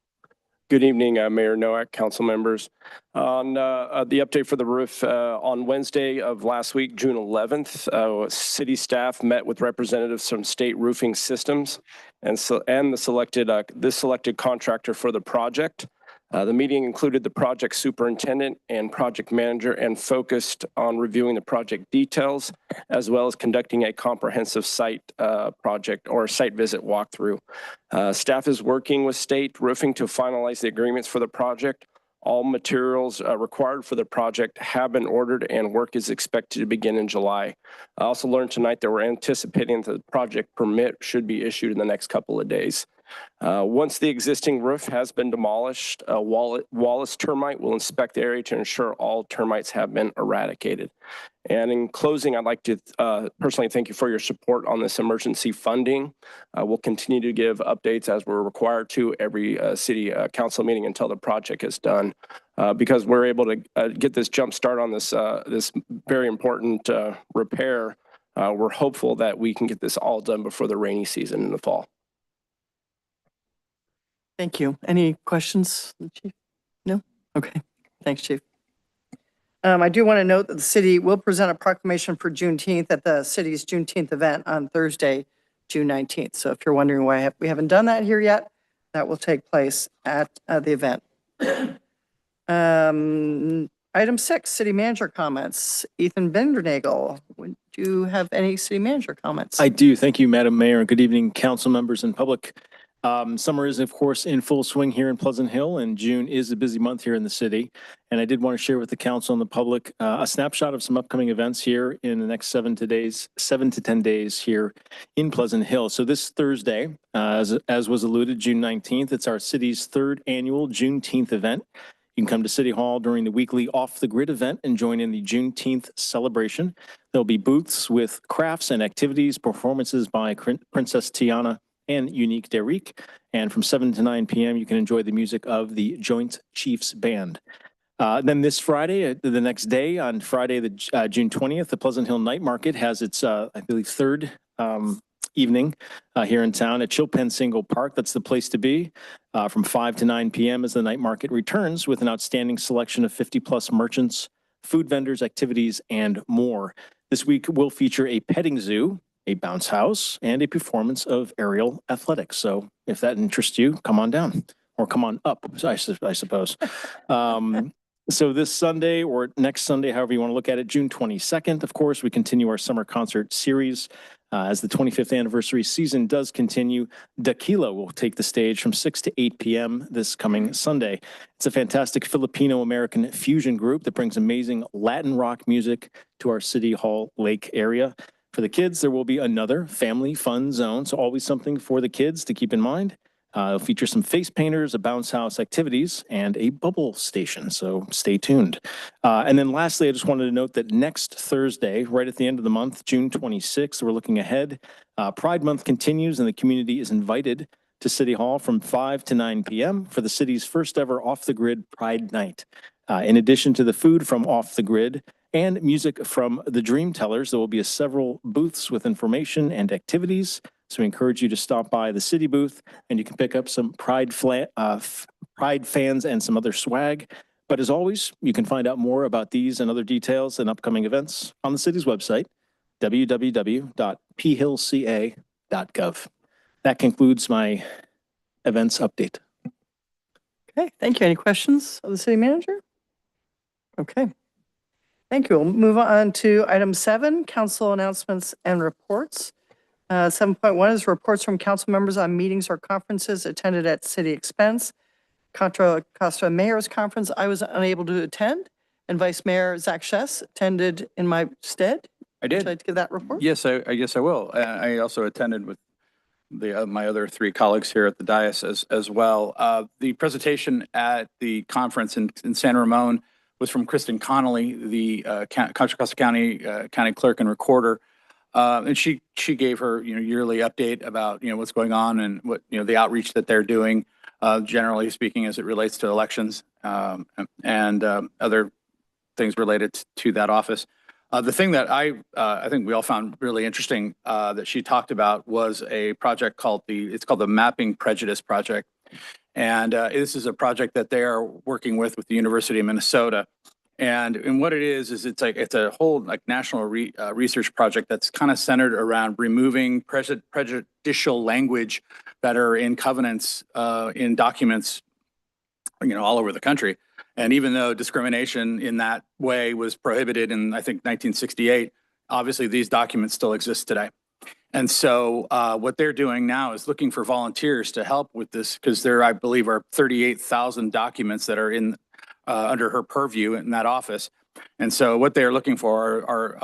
Good evening, Mayor Noack, council members. On the update for the roof, on Wednesday of last week, June 11th, city staff met with representatives from State Roofing Systems and the selected contractor for the project. The meeting included the project superintendent and project manager and focused on reviewing the project details, as well as conducting a comprehensive site project or site visit walkthrough. Staff is working with State Roofing to finalize the agreements for the project. All materials required for the project have been ordered and work is expected to begin in July. I also learned tonight that we're anticipating that the project permit should be issued in the next couple of days. Once the existing roof has been demolished, Wallace Termite will inspect the area to ensure all termites have been eradicated. And in closing, I'd like to personally thank you for your support on this emergency funding. We'll continue to give updates as we're required to every city council meeting until the project is done. Because we're able to get this jump start on this very important repair, we're hopeful that we can get this all done before the rainy season in the fall. Thank you. Any questions, Chief? No? Okay. Thanks, Chief. I do want to note that the city will present a proclamation for Juneteenth at the city's Juneteenth event on Thursday, June 19th. So if you're wondering why we haven't done that here yet, that will take place at the event. Item 6, city manager comments. Ethan Bindernagel, would you have any city manager comments? I do. Thank you, Madam Mayor, and good evening, council members and public. Summer is, of course, in full swing here in Pleasant Hill, and June is a busy month here in the city. And I did want to share with the council and the public a snapshot of some upcoming events here in the next 7 to 10 days here in Pleasant Hill. So this Thursday, as was alluded, June 19th, it's our city's 3rd annual Juneteenth event. You can come to City Hall during the weekly Off the Grid event and join in the Juneteenth celebration. There'll be booths with crafts and activities, performances by Princess Tiana and Unique Derrick. And from 7 to 9 p.m., you can enjoy the music of the Joint Chiefs Band. Then this Friday, the next day, on Friday, June 20th, the Pleasant Hill Night Market has its, I believe, 3rd evening here in town at Chilpen Single Park. That's the place to be from 5 to 9 p.m. as the night market returns with an outstanding selection of 50+ merchants, food vendors, activities, and more. This week will feature a petting zoo, a bounce house, and a performance of aerial athletics. So if that interests you, come on down or come on up, I suppose. So this Sunday or next Sunday, however you want to look at it, June 22nd, of course, we continue our summer concert series. As the 25th anniversary season does continue, Daquila will take the stage from 6 to 8 p.m. this coming Sunday. It's a fantastic Filipino-American fusion group that brings amazing Latin rock music to our City Hall Lake area. For the kids, there will be another family fun zone, so always something for the kids to keep in mind. It'll feature some face painters, a bounce house activities, and a bubble station, so stay tuned. And then lastly, I just wanted to note that next Thursday, right at the end of the month, June 26th, we're looking ahead. Pride Month continues, and the community is invited to City Hall from 5 to 9 p.m. for the city's first ever off-the-grid Pride Night. In addition to the food from Off the Grid and music from the Dream Tellers, there will be several booths with information and activities. So we encourage you to stop by the city booth and you can pick up some Pride fans and some other swag. But as always, you can find out more about these and other details and upcoming events on the city's website, www.phillca.gov. That concludes my events update. Okay, thank you. Any questions of the city manager? Okay. Thank you. We'll move on to item 7, council announcements and reports. 7.1 is reports from council members on meetings or conferences attended at city expense. Contra Costa Mayor's Conference, I was unable to attend, and Vice Mayor Zach Shess attended in my stead. I Would you did. like to give that report? Yes, I guess I will. I also attended with my other 3 colleagues here at the dais as well. The presentation at the conference in San Ramon was from Kristen Connolly, the Contra Costa County County Clerk and Recorder. And she gave her, yearly update about, what's going on and what, the outreach that they're doing, generally speaking, as it relates to elections, and other things related to that office. The thing that I think we all found really interesting, that she talked about was a project called it's called the Mapping Prejudice Project. And this is a project that they are working with the University of Minnesota. And what it is it's a whole national research project that's kind of centered around removing prejudicial language that are in covenants, in documents, all over the country. And even though discrimination in that way was prohibited in, I think, 1968, obviously these documents still exist today. And so what they're doing now is looking for volunteers to help with this, because there, I believe, are 38,000 documents that are in under her purview in that office. And so what they're looking for are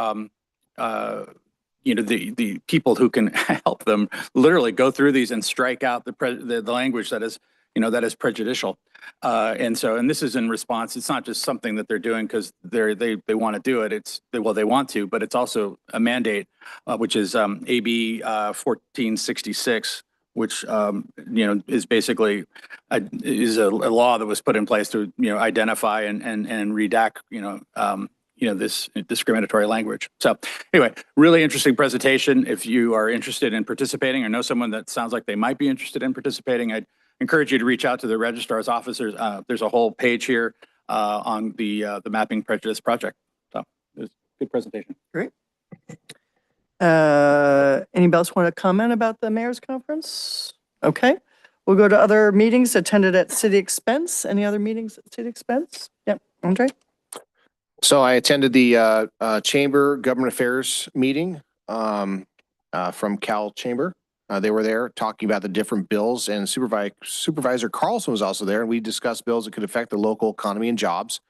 the people who can help them literally go through these and strike out the language that is, that is prejudicial. And this is in response. It's not just something that they're doing because they want to do it. They want to, but it's also a mandate, which is AB 1466, which is basically is a law that was put in place to identify and redact this discriminatory language. So anyway, really interesting presentation. If you are interested in participating or know someone that sounds like they might be interested in participating, I'd encourage you to reach out to the registrar's officers. There's a whole page here on the Mapping Prejudice Project. So it was a good presentation. Great. Anybody else want to comment about the mayor's conference? Okay. We'll go to other meetings attended at city expense. Any other meetings at city expense? Yep. Andre? So I attended the Chamber Government Affairs meeting from Cal Chamber. They were there talking about the different bills, and Supervisor Carlson was also there, and we discussed bills that could affect the local economy and jobs.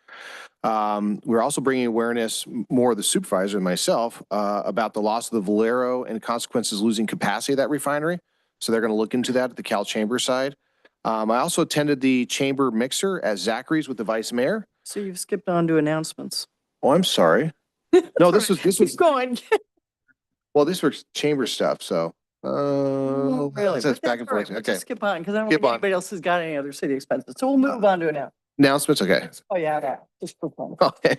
We're also bringing awareness, more of the supervisor and myself, about the loss of the Valero and consequences losing capacity of that refinery. So they're going to look into that at the Cal Chamber side. I also attended the chamber mixer at Zachary's with the vice mayor. So you've skipped on to announcements. Oh, I'm sorry. No, this was, Keep going. well, this was chamber stuff, so. Really? That's But back and all right, forth. we'll Okay. just skip on because I don't Skip think on. anybody else has got any other city expenses. So we'll move on to it now. Announcements, okay. Oh, yeah, yeah. Just for fun. Okay.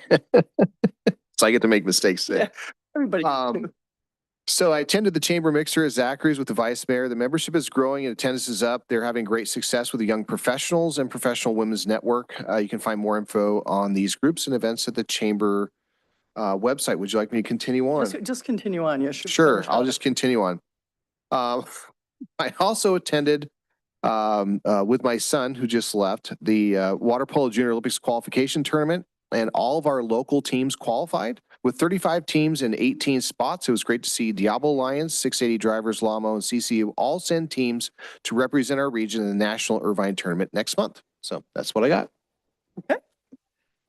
So I get to make mistakes today. Yeah. Everybody. gets to. So I attended the chamber mixer at Zachary's with the vice mayor. The membership is growing and attendance is up. They're having great success with the young professionals and professional women's network. You can find more info on these groups and events at the chamber website. Would you like me to continue on? Just continue on. Yeah, Sure, finish I'll up. just continue on. I also attended with my son, who just left, the Water Polo Junior Olympics qualification tournament, and all of our local teams qualified. With 35 teams and 18 spots, it was great to see Diablo Lions, 680 Drivers, Lamo, and CCU all send teams to represent our region in the National Irvine Tournament next month. So that's what I got.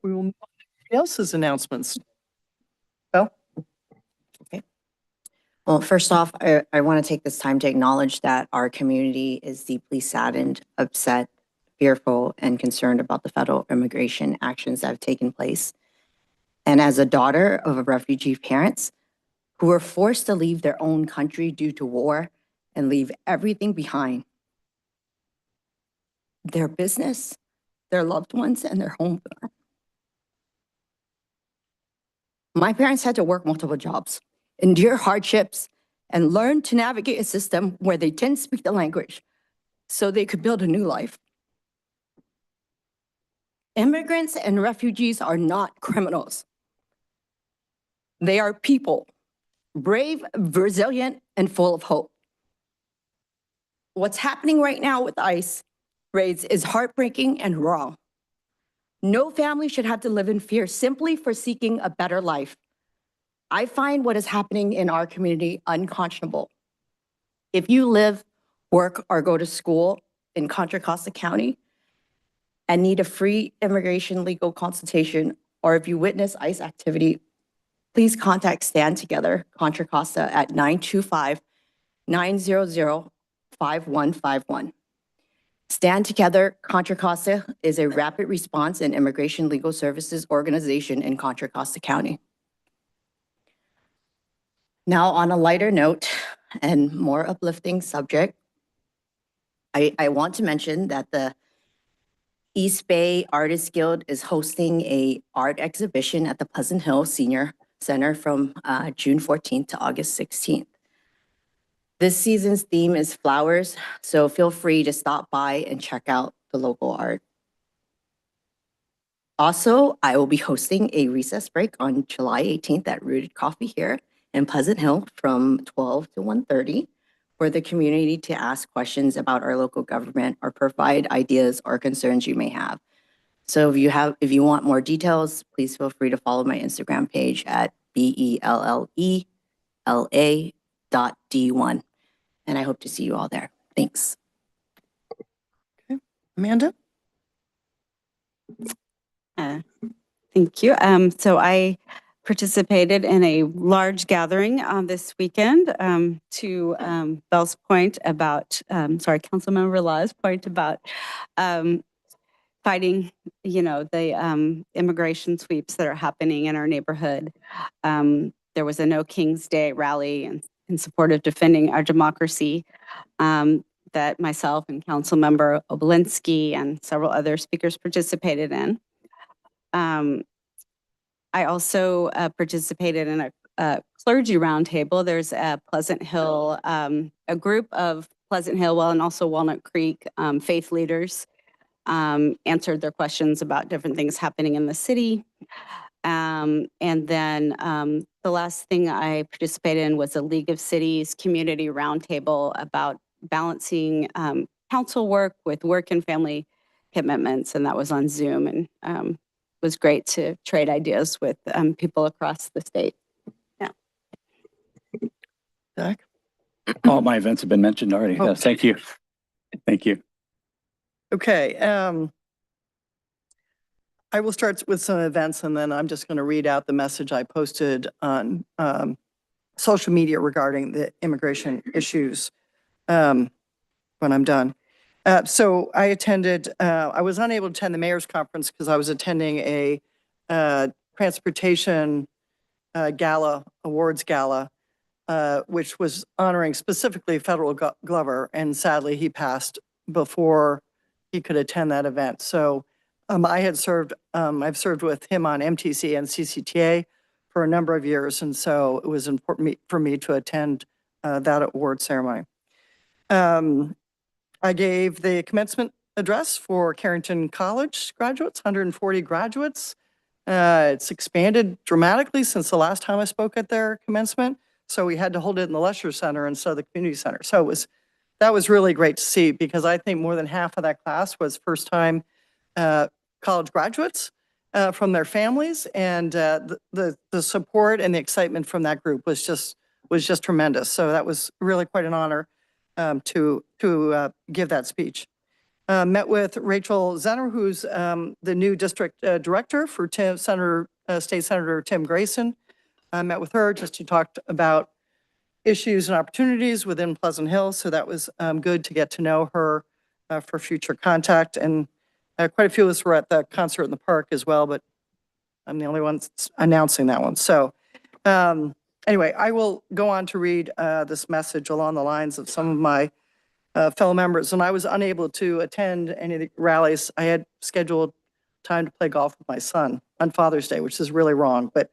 We will move on to anybody else's announcements. Well, Well, first off, I want to take this time to acknowledge that our community is deeply saddened, upset, fearful, and concerned about the federal immigration actions that have taken place. And as a daughter of refugee parents who were forced to leave their own country due to war and leave everything behind, their business, their loved ones, and their home. My parents had to work multiple jobs, endure hardships, and learn to navigate a system where they didn't speak the language so they could build a new life. Immigrants and refugees are not criminals. They are people, brave, resilient, and full of hope. What's happening right now with ICE raids is heartbreaking and wrong. No family should have to live in fear simply for seeking a better life. I find what is happening in our community unconscionable. If you live, work, or go to school in Contra Costa County and need a free immigration legal consultation, or if you witness ICE activity, please contact Stand Together Contra Costa at 925-900-5151. Stand Together Contra Costa is a rapid response and immigration legal services organization in Contra Costa County. Now, on a lighter note and more uplifting subject, I want to mention that the East Bay Artists Guild is hosting a art exhibition at the Pleasant Hill Senior Center from June 14th to August 16th. This season's theme is flowers, so feel free to stop by and check out the local art. Also, I will be hosting a recess break on July 18th at Rooted Coffee here in Pleasant Hill from 12 to 1:30 for the community to ask questions about our local government or provide ideas or concerns you may have. So if you want more details, please feel free to follow my Instagram page at BELLELA.D1. And I hope to see you all there. Thanks. Amanda? Thank you. So I participated in a large gathering this weekend to Bell's point about, Councilmember Law's point about fighting, the immigration sweeps that are happening in our neighborhood. There was a No King's Day rally in support of defending our democracy that myself and Councilmember Obolinski and several other speakers participated in. I also participated in a clergy roundtable. There's a Pleasant Hill, a group of Pleasant Hill, and also Walnut Creek faith leaders answered their questions about different things happening in the city. And then the last thing I participated in was a League of Cities community roundtable about balancing council work with work and family commitments. And that was on Zoom, and it was great to trade ideas with people across the state. Yeah. Zach? All my events have been mentioned already. Oh. Yes, thank you. Thank you. Okay, I will start with some events and then I'm just going to read out the message I posted on social media regarding the immigration issues when I'm done. So I attended, I was unable to attend the mayor's conference because I was attending a transportation gala, awards gala, which was honoring specifically Federal Glover, and sadly he passed before he could attend that event. So I had served, I've served with him on MTC and CCTA for a number of years, and so it was important for me to attend that award ceremony. I gave the commencement address for Carrington College graduates, 140 graduates. It's expanded dramatically since the last time I spoke at their commencement. So we had to hold it in the Lesher Center instead of the community center. So that was really great to see because I think more than half of that class was first time college graduates from their families, and the support and the excitement from that group was just tremendous. So that was really quite an honor to give that speech. Met with Rachel Zenner, who's the new district director for State Senator Tim Grayson. I met with her just to talk about issues and opportunities within Pleasant Hill. So that was good to get to know her for future contact. And quite a few of us were at the concert in the park as well, but I'm the only one announcing that one. So anyway, I will go on to read this message along the lines of some of my fellow members. And I was unable to attend any of the rallies. I had scheduled time to play golf with my son on Father's Day, which is really wrong. But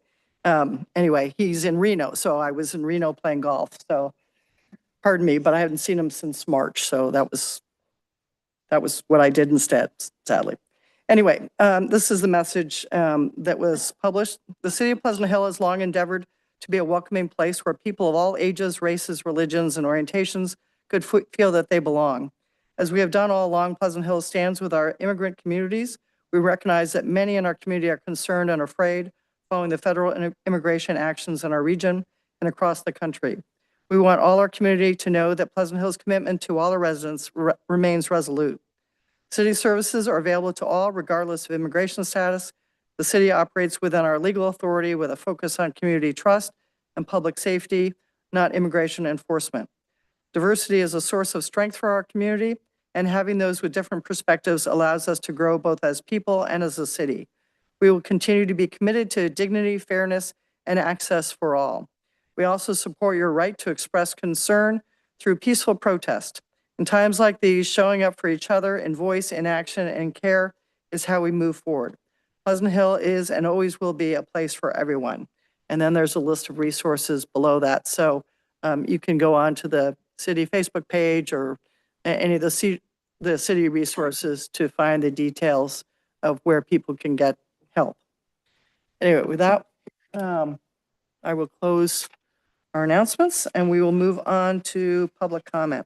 anyway, he's in Reno. So I was in Reno playing golf. So pardon me, but I haven't seen him since March. So that was what I did instead, sadly. Anyway, this is the message that was published. The city of Pleasant Hill has long endeavored to be a welcoming place where people of all ages, races, religions, and orientations could feel that they belong. As we have done all along, Pleasant Hill stands with our immigrant communities. We recognize that many in our community are concerned and afraid following the federal immigration actions in our region and across the country. We want all our community to know that Pleasant Hill's commitment to all our residents remains resolute. City services are available to all regardless of immigration status. The city operates within our legal authority with a focus on community trust and public safety, not immigration enforcement. Diversity is a source of strength for our community, and having those with different perspectives allows us to grow both as people and as a city. We will continue to be committed to dignity, fairness, and access for all. We also support your right to express concern through peaceful protest. In times like these, showing up for each other in voice, in action, and care is how we move forward. Pleasant Hill is and always will be a place for everyone. And then there's a list of resources below that. So you can go on to the city Facebook page or any of the city resources to find the details of where people can get help. Anyway, with that, I will close our announcements and we will move on to public comment.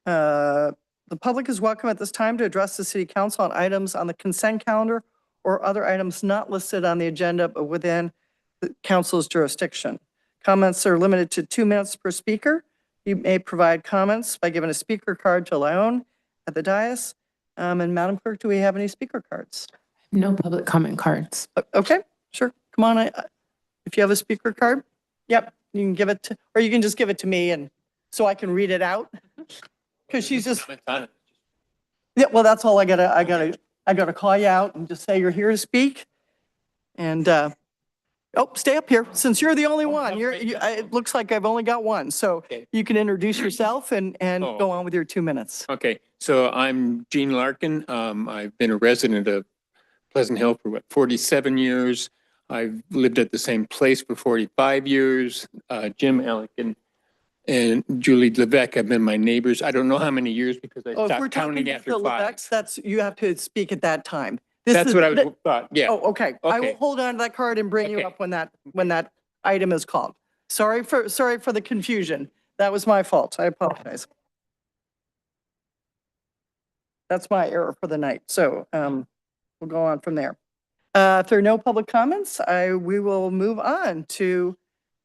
The public is welcome at this time to address the city council on items on the consent calendar or other items not listed on the agenda but within the council's jurisdiction. Comments are limited to 2 minutes per speaker. You may provide comments by giving a speaker card to Leon at the dais. And Madam Clerk, do we have any speaker cards? No public comment cards. Okay, sure. Come on. If you have a speaker card, yep, you can give it to, or you can just give it to me and so I can read it out. Because she's just, yeah, well, that's all I gotta call you out and just say you're here to speak. And, oh, stay up here. Since you're the only one, it looks like I've only got one. So you can introduce yourself and go on with your 2 minutes. Okay, so I'm Gene Larkin. I've been a resident of Pleasant Hill for 47 years. I've lived at the same place for 45 years. Jim Ellikin and Julie Levesque have been my neighbors. I don't know how many years because I If we're stopped talking counting about after the 5. Levesques, you have to speak at that time. That's what I was thought, yeah. Oh, okay. I will Okay. hold on to that card and bring you Okay. up when that item is called. Sorry for the confusion. That was my fault. I apologize. That's my error for the night. So we'll go on from there. If there are no public comments, we will move on to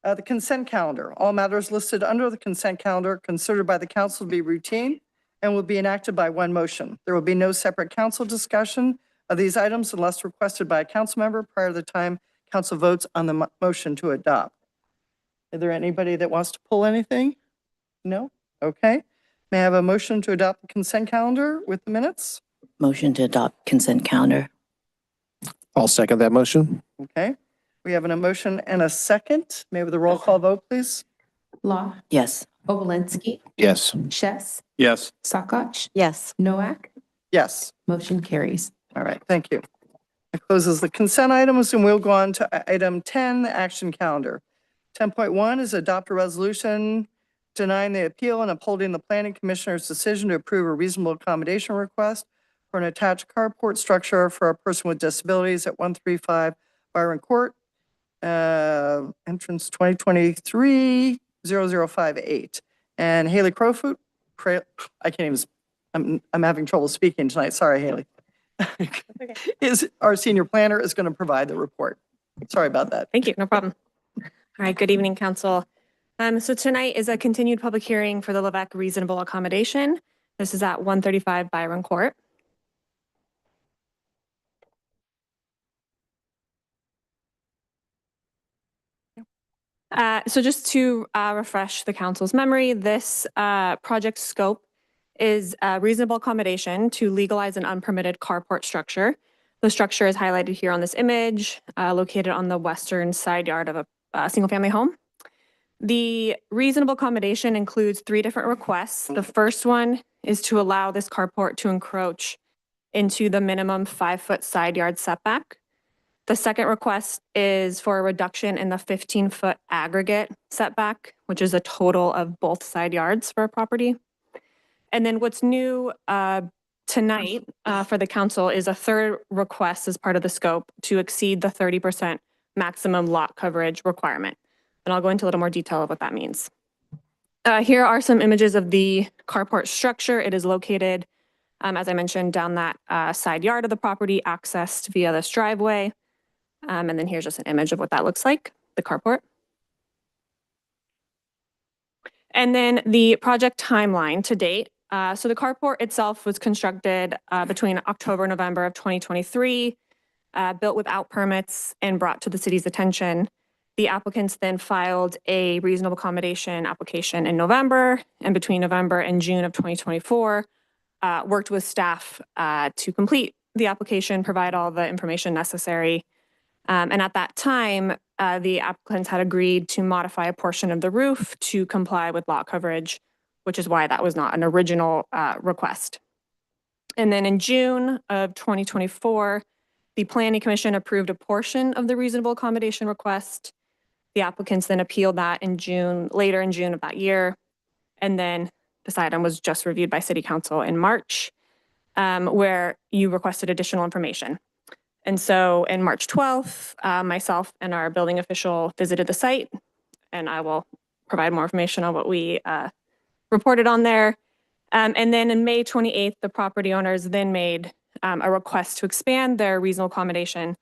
The consent calendar. All matters listed under the consent calendar considered by the council to be routine and will be enacted by one motion. There will be no separate council discussion of these items unless requested by a council member prior to the time council votes on the motion to adopt. Is there anybody that wants to pull anything? No? Okay. May I have a motion to adopt the consent calendar with the minutes? Motion to adopt consent calendar. I'll second that motion. Okay. We have an emotion and a second. May I have the roll call vote, please? Law, Yes. Obolensky, Yes. Chess, Yes. Sakach, Yes. Noack, Yes. motion carries. All right, thank you. That closes the consent items, and we'll go on to item 10, the action calendar. 10.1 is adopt a resolution denying the appeal and upholding the planning commissioner's decision to approve a reasonable accommodation request for an attached carport structure for a person with disabilities at 135 Byron Court, entrance 2023-0058. And Haley Crowfoot, I can't even, I'm having trouble speaking tonight. Sorry, Haley. Is our senior planner is going to provide the report. Sorry about that. Thank you, no problem. All right, good evening, council. So tonight is a continued public hearing for the Levesque reasonable accommodation. This is at 135 Byron Court. So just to refresh the council's memory, this project scope is a reasonable accommodation to legalize an unpermitted carport structure. The structure is highlighted here on this image, located on the western side yard of a single-family home. The reasonable accommodation includes 3 different requests. The first one is to allow this carport to encroach into the minimum 5-foot side yard setback. The second request is for a reduction in the 15-foot aggregate setback, which is a total of both side yards for a property. And then what's new tonight for the council is a third request as part of the scope to exceed the 30% maximum lot coverage requirement. And I'll go into a little more detail of what that means. Here are some images of the carport structure. It is located, as I mentioned, down that side yard of the property, accessed via this driveway. And then here's just an image of what that looks like, the carport. And then the project timeline to date. So the carport itself was constructed between October and November of 2023, built without permits and brought to the city's attention. The applicants then filed a reasonable accommodation application in November, and between November and June of 2024, worked with staff to complete the application, provide all the information necessary. And at that time, the applicants had agreed to modify a portion of the roof to comply with lot coverage, which is why that was not an original request. And then in June of 2024, the Planning Commission approved a portion of the reasonable accommodation request. The applicants then appealed that in June, later in June of that year. And then this item was just reviewed by City Council in March, where you requested additional information. And so in March 12th, myself and our building official visited the site, and I will provide more information on what we reported on there. And then in May 28th, the property owners then made a request to expand their reasonable accommodation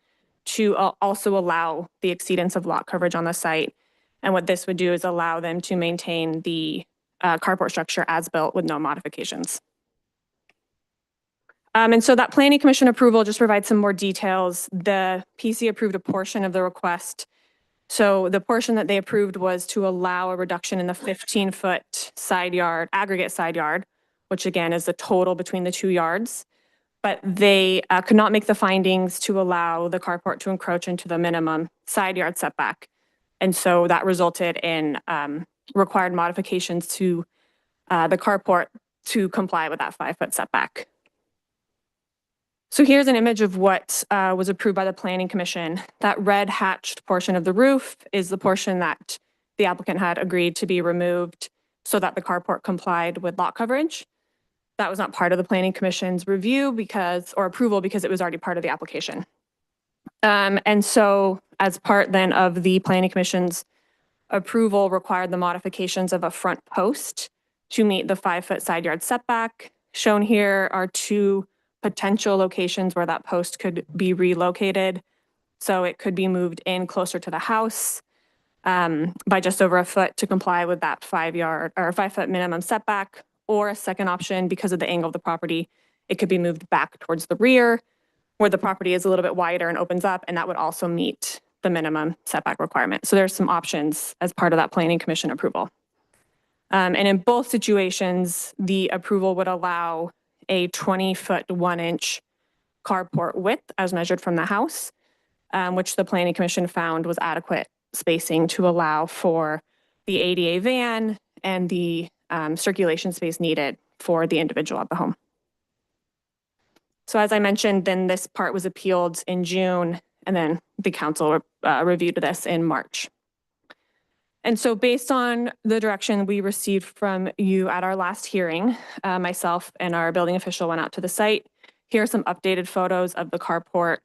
to also allow the exceedance of lot coverage on the site. And what this would do is allow them to maintain the carport structure as built with no modifications. And so that Planning Commission approval just provides some more details. The PC approved a portion of the request. So the portion that they approved was to allow a reduction in the 15-foot side yard, aggregate side yard, which again is the total between the 2 yards. But they could not make the findings to allow the carport to encroach into the minimum side yard setback. And so that resulted in required modifications to the carport to comply with that 5-foot setback. So here's an image of what was approved by the Planning Commission. That red hatched portion of the roof is the portion that the applicant had agreed to be removed so that the carport complied with lot coverage. That was not part of the Planning Commission's review or approval because it was already part of the application. And so as part then of the Planning Commission's approval required the modifications of a front post to meet the 5-foot side yard setback. Shown here are 2 potential locations where that post could be relocated. So it could be moved in closer to the house. by just over a foot to comply with that 5-yard or 5-foot minimum setback. Or a second option, because of the angle of the property, it could be moved back towards the rear where the property is a little bit wider and opens up, and that would also meet the minimum setback requirement. So there's some options as part of that planning commission approval. And in both situations, the approval would allow a 20-foot 1-inch carport width as measured from the house, which the planning commission found was adequate spacing to allow for the ADA van and the circulation space needed for the individual at the home. So as I mentioned, then this part was appealed in June, and then the council reviewed this in March. And so based on the direction we received from you at our last hearing, myself and our building official went out to the site. Here are some updated photos of the carport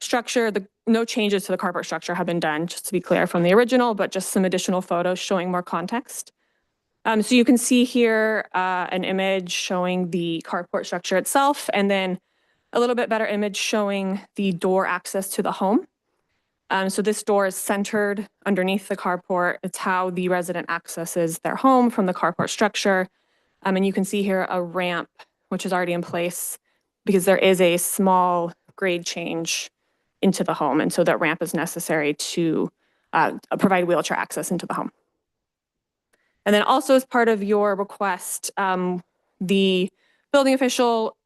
structure. No changes to the carport structure have been done, just to be clear, from the original, but just some additional photos showing more context. So you can see here an image showing the carport structure itself, and then a little bit better image showing the door access to the home. So this door is centered underneath the carport. It's how the resident accesses their home from the carport structure. And you can see here a ramp, which is already in place because there is a small grade change into the home. And so that ramp is necessary to provide wheelchair access into the home. And then also as part of your request, the building official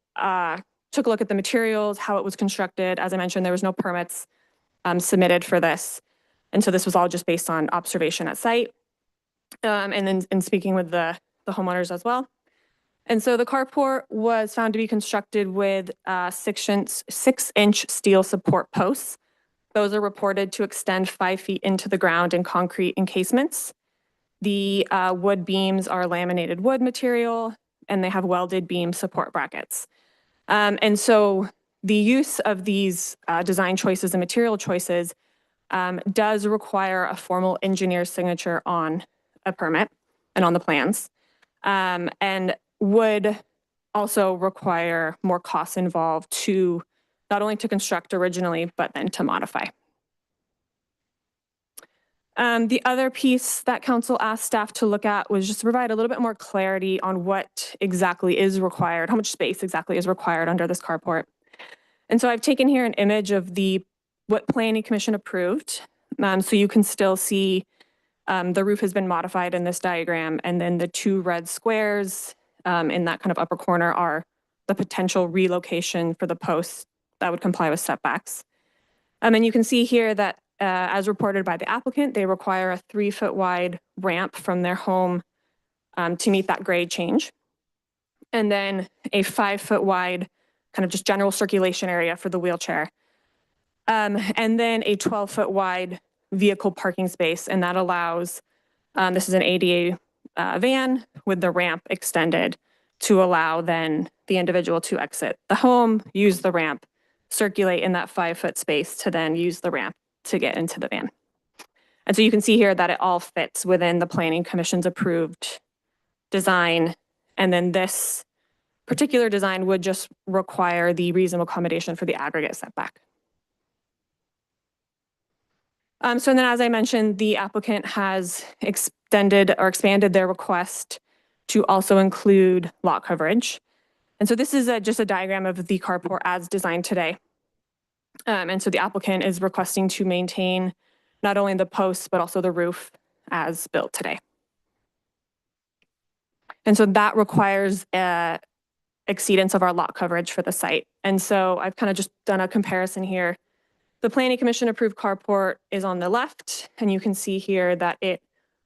took a look at the materials, how it was constructed. As I mentioned, there was no permits submitted for this. And so this was all just based on observation at site. And then in speaking with the homeowners as well. And so the carport was found to be constructed with 6-inch steel support posts. Those are reported to extend 5 feet into the ground in concrete encasements. The wood beams are laminated wood material, and they have welded beam support brackets. And so the use of these design choices and material choices does require a formal engineer's signature on a permit and on the plans, and would also require more costs involved to not only to construct originally, but then to modify. The other piece that council asked staff to look at was just to provide a little bit more clarity on what exactly is required, how much space exactly is required under this carport. And so I've taken here an image of what planning commission approved. So you can still see the roof has been modified in this diagram, and then the 2 red squares in that kind of upper corner are the potential relocation for the posts that would comply with setbacks. And you can see here that as reported by the applicant, they require a 3-foot wide ramp from their home to meet that grade change. And then a 5-foot wide kind of just general circulation area for the wheelchair. And then a 12-foot wide vehicle parking space. And that allows, this is an ADA van with the ramp extended to allow then the individual to exit the home, use the ramp, circulate in that 5-foot space to then use the ramp to get into the van. And so you can see here that it all fits within the planning commission's approved design. And then this particular design would just require the reasonable accommodation for the aggregate setback. So then, as I mentioned, the applicant has extended or expanded their request to also include lot coverage. And so this is just a diagram of the carport as designed today. And so the applicant is requesting to maintain not only the posts, but also the roof as built today. And so that requires exceedance of our lot coverage for the site. And so I've kind of just done a comparison here. The planning commission approved carport is on the left, and you can see here that it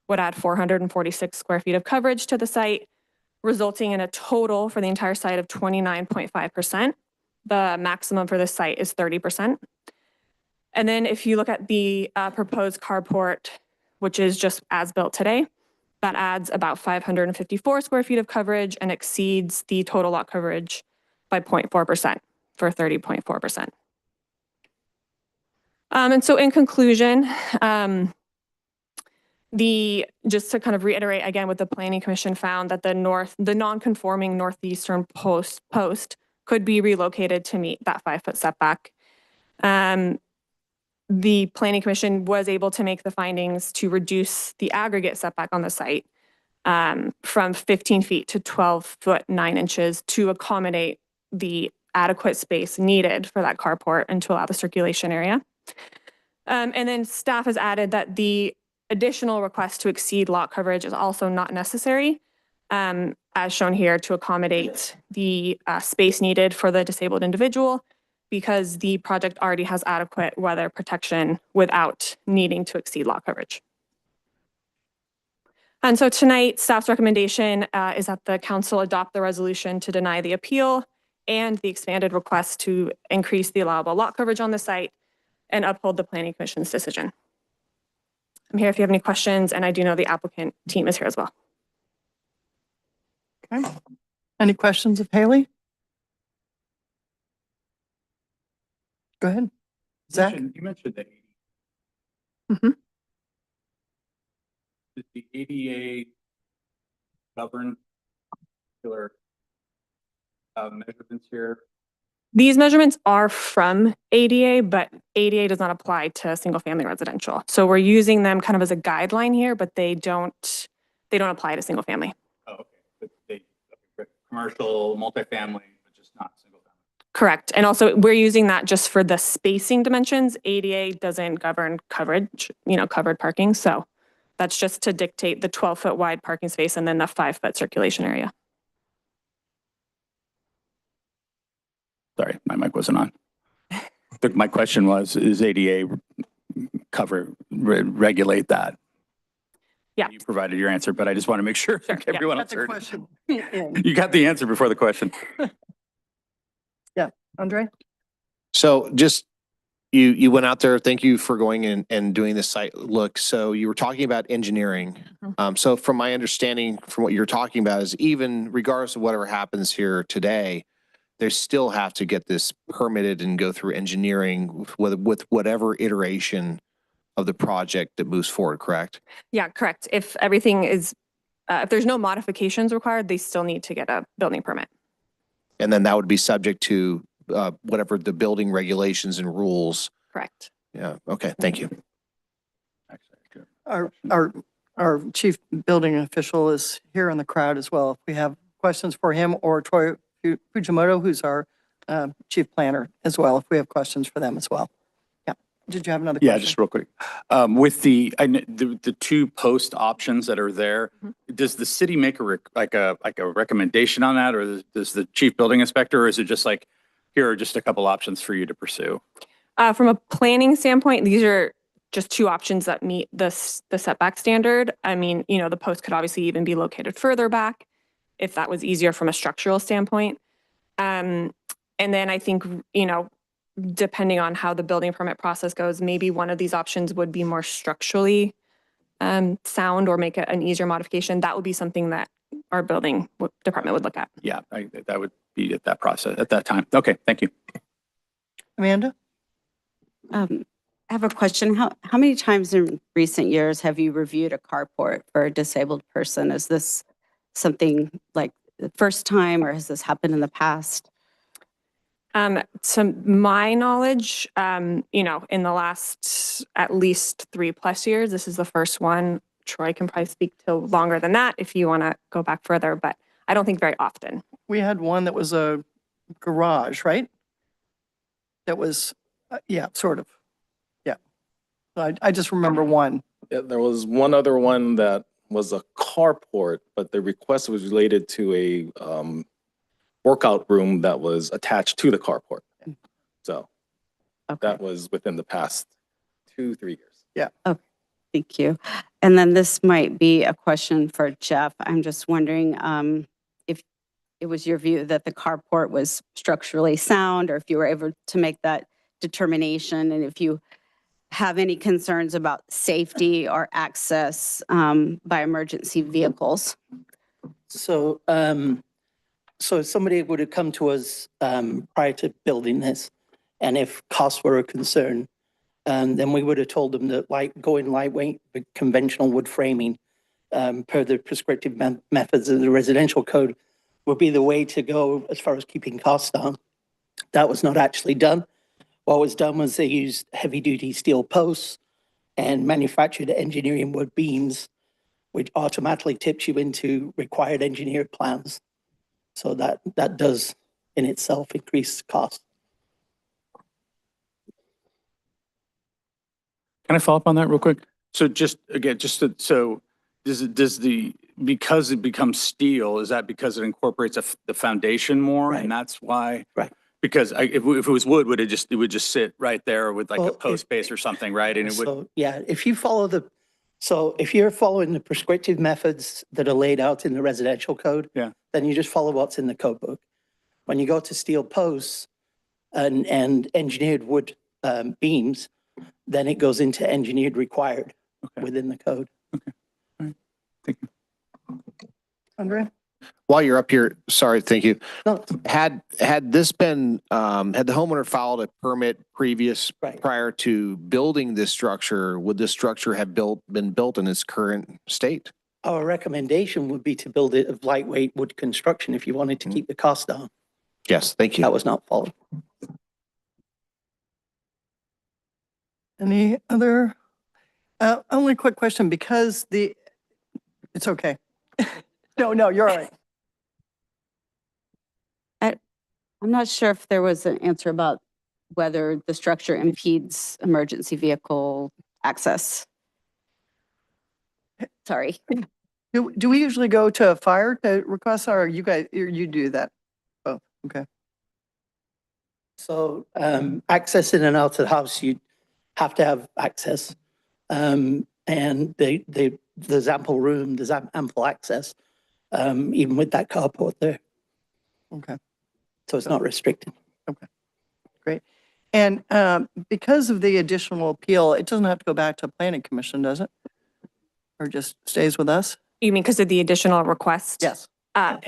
would add 446 square feet of coverage to the site, resulting in a total for the entire site of 29.5%. The maximum for this site is 30%. And then if you look at the proposed carport, which is just as built today, that adds about 554 square feet of coverage and exceeds the total lot coverage by 0.4% for 30.4%. And so in conclusion, just to kind of reiterate again what the planning commission found, that the non-conforming northeastern post could be relocated to meet that 5-foot setback. the Planning Commission was able to make the findings to reduce the aggregate setback on the site from 15 feet to 12 foot 9 inches to accommodate the adequate space needed for that carport and to allow the circulation area. And then staff has added that the additional request to exceed lot coverage is also not necessary, as shown here, to accommodate the space needed for the disabled individual, because the project already has adequate weather protection without needing to exceed lot coverage. And so tonight, staff's recommendation is that the council adopt the resolution to deny the appeal and the expanded request to increase the allowable lot coverage on the site and uphold the Planning Commission's decision. I'm here if you have any questions, and I do know the applicant team is here as well. Okay. Any questions of Haley? Go ahead. Zach? You mentioned the Mhm. Does the ADA govern particular measurements here? These measurements are from ADA, but ADA does not apply to single-family residential. So we're using them kind of as a guideline here, but they don't apply to single-family. Oh, okay. But commercial, multifamily, but just not single family. Correct. And also we're using that just for the spacing dimensions. ADA doesn't govern coverage, covered parking. So that's just to dictate the 12-foot wide parking space and then the 5-foot circulation area. Sorry, my mic wasn't on. My question was, is ADA regulate that? Yeah. You provided your answer, but I just want to make sure Sure, yeah. everyone else That's a heard. question. You got the answer before the question. Yeah, Andre? So just, you went out there, thank you for going in and doing the site look. So you were talking about engineering. So from my understanding, from what you're talking about is even regardless of whatever happens here today, they still have to get this permitted and go through engineering with whatever iteration of the project that moves forward, correct? Yeah, correct. If everything is, if there's no modifications required, they still need to get a building permit. And then that would be subject to whatever the building regulations and rules. Correct. Yeah, okay, thank you. Our chief building official is here in the crowd as well. If we have questions for him or Troy Fujimoto, who's our chief planner as well, if we have questions for them as well. Yeah. Did you have another question? Yeah, just real quick. With the two post options that are there, does the city make a recommendation on that, or does the chief building inspector, or is it just like, here are just a couple options for you to pursue? From a planning standpoint, these are just two options that meet the setback standard. I mean, the post could obviously even be located further back if that was easier from a structural standpoint. And then I think, depending on how the building permit process goes, maybe one of these options would be more structurally sound or make it an easier modification. That would be something that our building department would look at. Yeah, that would be at that time. Okay, thank you. Amanda? I have a question. How many times in recent years have you reviewed a carport for a disabled person? Is this something like the first time, or has this happened in the past? To my knowledge, in the last at least 3+ years, this is the first one. Troy can probably speak to longer than that if you want to go back further, but I don't think very often. We had one that was a garage, right? That was, yeah, sort of. Yeah. I just remember one. Yeah, there was one other one that was a carport, but the request was related to a workout room that was attached to the carport. So that was within the past 2-3 years. Yeah. Okay, thank you. And then this might be a question for Jeff. I'm just wondering if it was your view that the carport was structurally sound, or if you were able to make that determination, and if you have any concerns about safety or access by emergency vehicles. So, so somebody would have come to us prior to building this, and if costs were a concern, then we would have told them that going lightweight with conventional wood framing per the prescriptive methods of the residential code would be the way to go as far as keeping costs down. That was not actually done. what was done was they used heavy-duty steel posts and manufactured engineering wood beams, which automatically tips you into required engineered plans. So that does in itself increase cost. Can I follow up on that real quick? So just, again, so because it becomes steel, is that because it incorporates the foundation more? Right. And that's why? Right. Because if it was wood, it would just sit right there with like a Well, post base or something, right? And it would, So, yeah, if you follow if you're following the prescriptive methods that are laid out in the residential code, Yeah. then you just follow what's in the code book. When you go to steel posts and engineered wood beams, then it goes into engineered required within the code. thank you. Andrea? While you're up here, sorry, thank you. No, Had this been, had the homeowner filed a permit Right. prior to building this structure, would this structure have been built in its current state? our recommendation would be to build it of lightweight wood construction if you wanted to keep the cost down. Yes, thank you. That was not followed. Any other? Only quick question, because it's okay. No, you're all right. I'm not sure if there was an answer about whether the structure impedes emergency vehicle access. Sorry. Do we usually go to fire to request, or you guys, you do that? Oh, okay. So access in and out of the house, you have to have access. And there's ample room, there's ample access, even with that carport there. Okay. So it's not restricted. Great. And because of the additional appeal, it doesn't have to go back to planning commission, does it? Or just stays with us? You mean because of the additional request? Yes.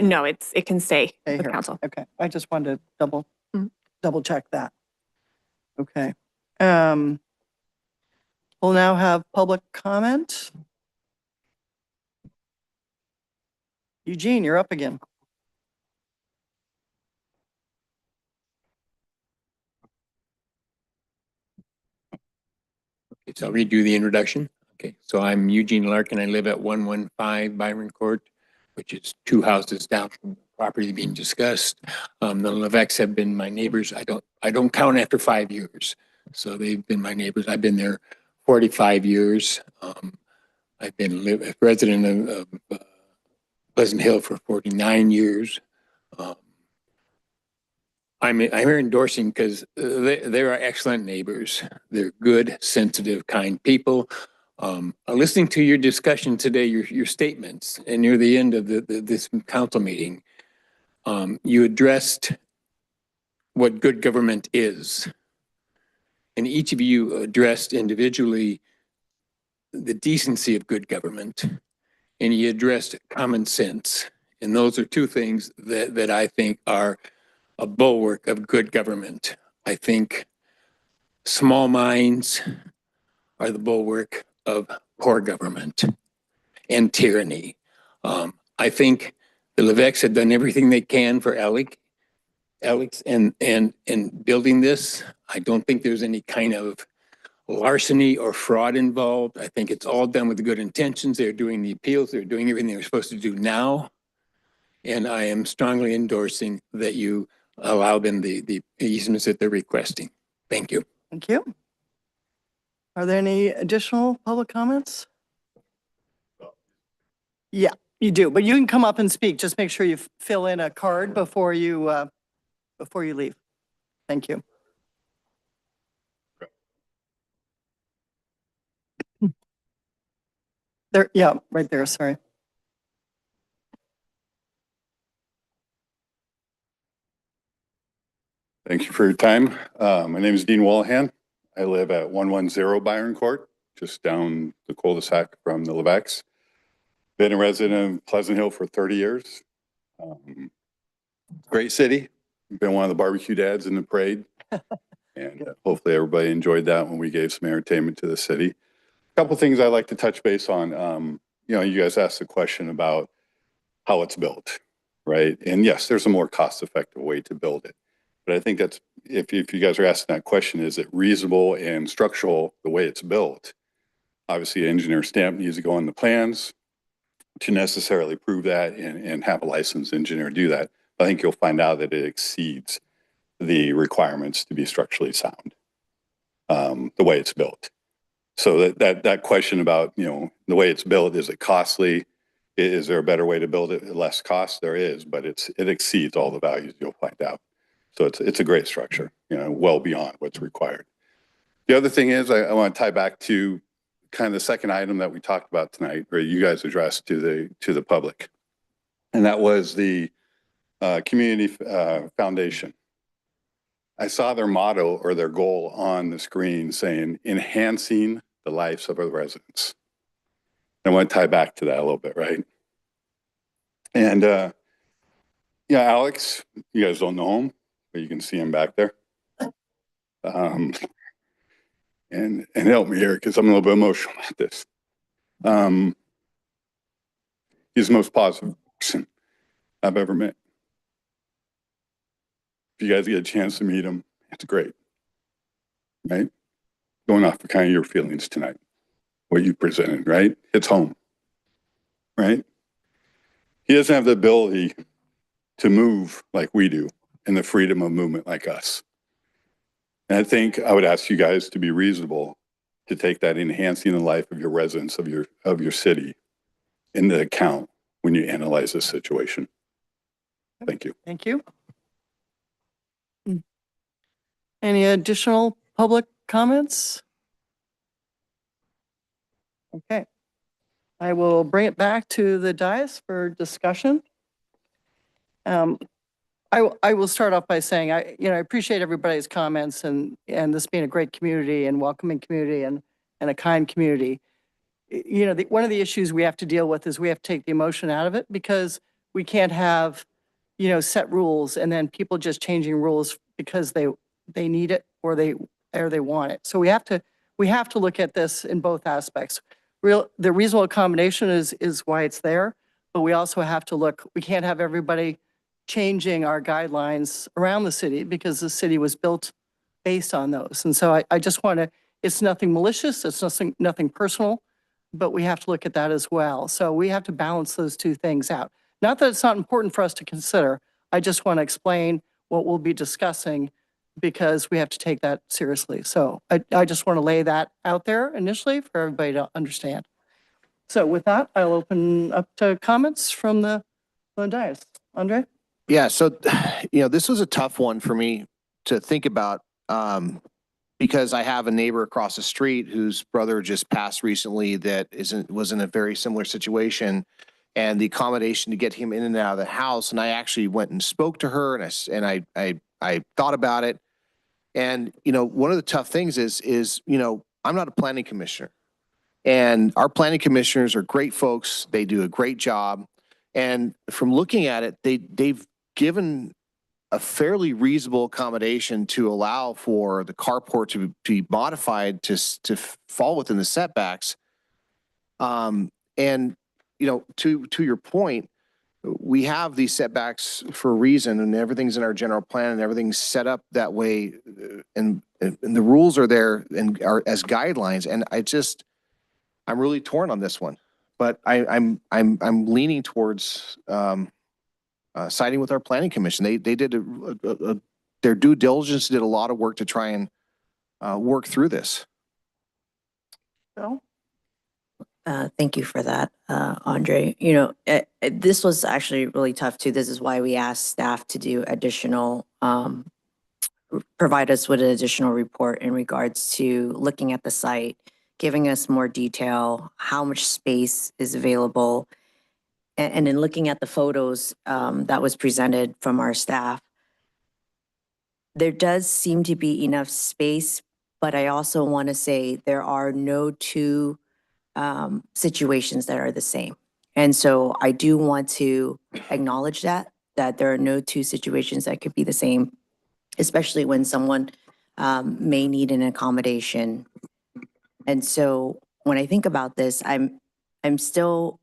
No, it can stay Stay with here. council. Okay, I just wanted to double check that. Okay. We'll now have public comment. Eugene, you're up again. So I'll redo the introduction. Okay, so I'm Eugene Larkin. I live at 115 Byron Court, which is 2 houses down from the property being discussed. The Levesques have been my neighbors. I don't count after 5 years. So they've been my neighbors. I've been there 45 years. I've been a resident of Pleasant Hill for 49 years. I'm here endorsing because they are excellent neighbors. They're good, sensitive, kind people. Listening to your discussion today, your statements, and near the end of this council meeting, you addressed what good government is. And each of you addressed individually the decency of good government, and you addressed common sense. And those are 2 things that I think are a bulwark of good government. I think small minds are the bulwark of poor government and tyranny. I think the Levesques have done everything they can for Alex and building this. I don't think there's any kind of larceny or fraud involved. I think it's all done with good intentions. They're doing the appeals. They're doing everything they're supposed to do now. And I am strongly endorsing that you allow them the easements that they're requesting. Thank you. Thank you. Are there any additional public comments? Yeah, you do, but you can come up and speak. Just make sure you fill in a card before you leave. Thank you. There, yeah, right there, sorry. Thank you for your time. My name is Dean Wallahan. I live at 110 Byron Court, just down the cul-de-sac from the Levesques. Been a resident of Pleasant Hill for 30 years. Great city. Been one of the barbecue dads in the parade. And hopefully everybody enjoyed that when we gave some entertainment to the city. A couple things I'd like to touch base on. You guys asked the question about how it's built, right? And yes, there's a more cost-effective way to build it. But I think that's, if you guys are asking that question, is it reasonable and structural the way it's built? Obviously, engineer stamp needs to go on the plans to necessarily prove that and have a licensed engineer do that. I think you'll find out that it exceeds the requirements to be structurally sound, the way it's built. So that question about, you know, the way it's built, is it costly? Is there a better way to build it at less cost? There is, but it exceeds all the values you'll find out. So it's a great structure, you know, well beyond what's required. The other thing is, I want to tie back to kind of the second item that we talked about tonight, or you guys addressed to the public. And that was the community foundation. I saw their motto or their goal on the screen saying, enhancing the lives of our residents. I want to tie back to that a little bit, right? And yeah, Alex, you guys don't know him, but you can see him back there. And help me here, because I'm a little bit emotional about this. He's the most positive person I've ever met. If you guys get a chance to meet him, it's great, right? Going off of kind of your feelings tonight, what you presented, right? It's home, right? He doesn't have the ability to move like we do and the freedom of movement like us. And I think I would ask you guys to be reasonable, to take that enhancing the life of your residents of your city into account when you analyze this situation. Thank you. Thank you. Any additional public comments? Okay. I will bring it back to the dais for discussion. I will start off by saying, I appreciate everybody's comments and this being a great community and welcoming community and a kind community. You know, one of the issues we have to deal with is we have to take the emotion out of it, because we can't have, you know, set rules and then people just changing rules because they need it or they want it. So we have to look at this in both aspects. The reasonable accommodation is why it's there, but we also have to look, we can't have everybody changing our guidelines around the city because the city was built based on those. And so I just want to, it's nothing malicious, it's nothing personal, but we have to look at that as well. So we have to balance those two things out. Not that it's not important for us to consider. I just want to explain what we'll be discussing because we have to take that seriously. So I just want to lay that out there initially for everybody to understand. So with that, I'll open up to comments from the dais. Andre? Yeah, so, you know, this was a tough one for me to think about because I have a neighbor across the street whose brother just passed recently that was in a very similar situation, and the accommodation to get him in and out of the house. And I actually went and spoke to her, and I thought about it. And, you know, one of the tough things is, you know, I'm not a planning commissioner, and our planning commissioners are great folks. They do a great job. And from looking at it, they've given a fairly reasonable accommodation to allow for the carport to be modified to fall within the setbacks. And, you know, to your point, we have these setbacks for a reason, and everything's in our general plan and everything's set up that way. And the rules are there and are as guidelines. And I'm really torn on this one, but I'm leaning towards, siding with our planning commission. They did their due diligence, did a lot of work to try and work through this. Bill? Thank you for that, Andre. You know, this was actually really tough too. This is why we asked staff to do additional, provide us with an additional report in regards to looking at the site, giving us more detail, how much space is available. And in looking at the photos that was presented from our staff, there does seem to be enough space, but I also want to say there are no two situations that are the same. And so I do want to acknowledge that there are no two situations that could be the same, especially when someone may need an accommodation. And so when I think about this, I'm still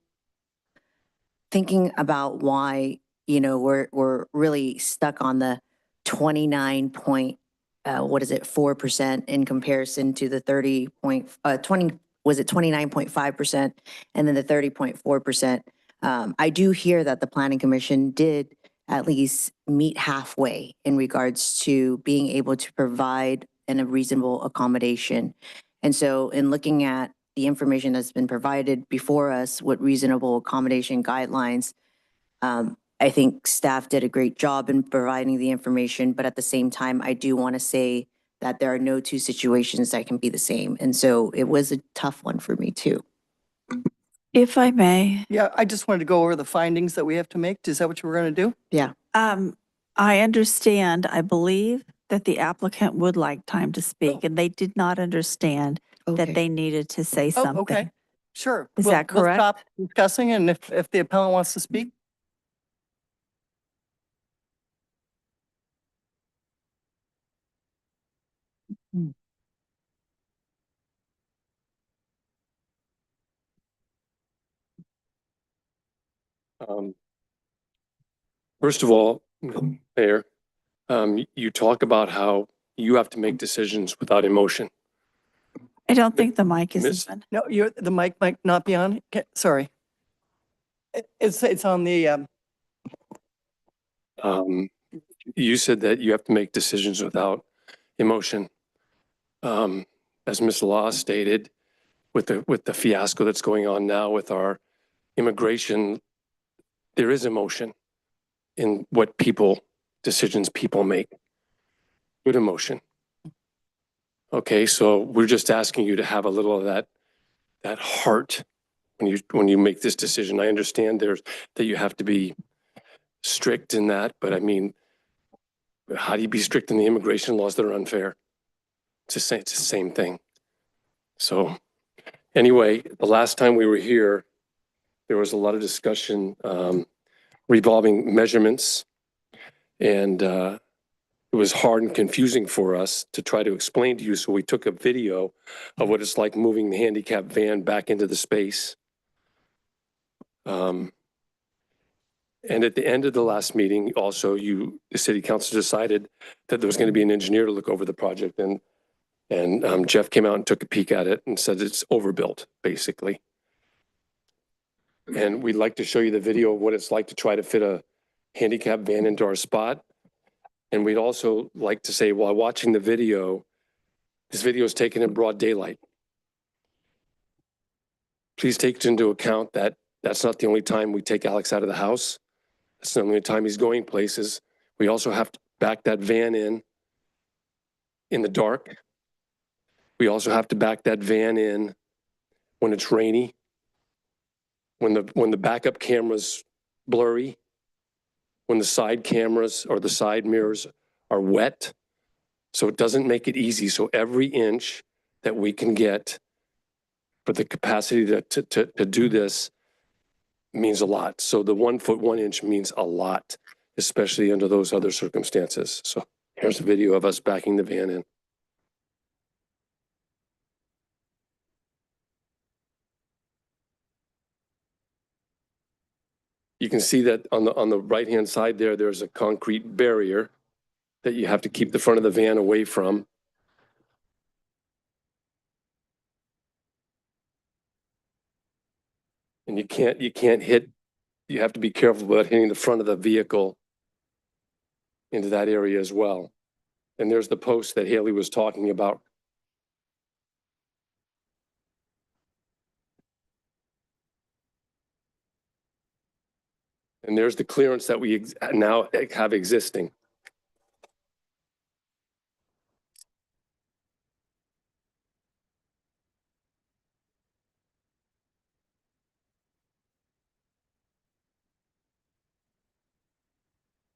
thinking about why, you know, we're really stuck on the 29 point, what is it, 4% in comparison to the 20 was it 29.5% and then the 30.4%. I do hear that the Planning Commission did at least meet halfway in regards to being able to provide a reasonable accommodation. And so in looking at the information that's been provided before us with reasonable accommodation guidelines, I think staff did a great job in providing the information, but at the same time, I do want to say that there are no two situations that can be the same. And so it was a tough one for me too. If I may, Yeah, I just wanted to go over the findings that we have to make. Is that what you were going to do? Yeah. I understand, I believe that the applicant would like time to speak and they did not understand Okay. that they needed to say Oh, something. okay. Sure. Is We'll- that correct? We'll stop discussing, and if the appellant wants to speak. First of all, Mayor, you talk about how you have to make decisions without emotion. I don't think the mic is Miss- on. No, the mic might not be on. Sorry. It's on the, You said that you have to make decisions without emotion. As Ms. Law stated, with the fiasco that's going on now with our immigration, there is emotion in what decisions people make. Good emotion. Okay, so we're just asking you to have a little of that heart when you make this decision. I understand that you have to be strict in that, but I mean, how do you be strict in the immigration laws that are unfair? It's the same thing. So anyway, the last time we were here, there was a lot of discussion revolving measurements, and it was hard and confusing for us to try to explain to you. So we took a video of what it's like moving the handicap van back into the space. And at the end of the last meeting, also, the city council decided that there was going to be an engineer to look over the project, and Jeff came out and took a peek at it and said it's overbuilt, basically. And we'd like to show you the video of what it's like to try to fit a handicap van into our spot. And we'd also like to say, while watching the video, this video is taken in broad daylight. Please take into account that that's not the only time we take Alex out of the house. That's the only time he's going places. We also have to back that van in the dark. We also have to back that van in when it's rainy, when the backup camera's blurry, when the side cameras or the side mirrors are wet. So it doesn't make it easy. So every inch that we can get for the capacity to do this means a lot. So the 1 foot 1 inch means a lot, especially under those other circumstances. So here's a video of us backing the van in. You can see that on the right-hand side there's a concrete barrier that you have to keep the front of the van away from. And you can't hit, you have to be careful about hitting the front of the vehicle into that area as well. And there's the post that Haley was talking about. And there's the clearance that we now have existing.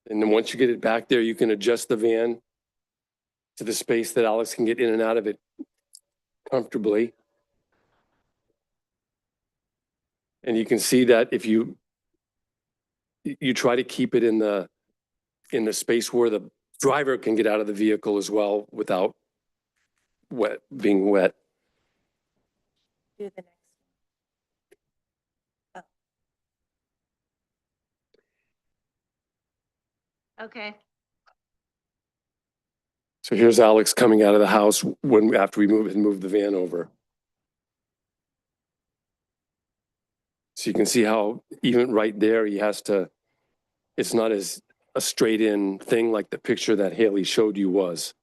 And then once you get it back there, you can adjust the van to the space that Alex can get in and out of it comfortably. And you can see that if you try to keep it in the space where the driver can get out of the vehicle as well without being wet. Do the next. Okay. So here's Alex coming out of the house after we moved the van over. So you can see how even right there, it's not as a straight in thing like the picture that Haley showed you was.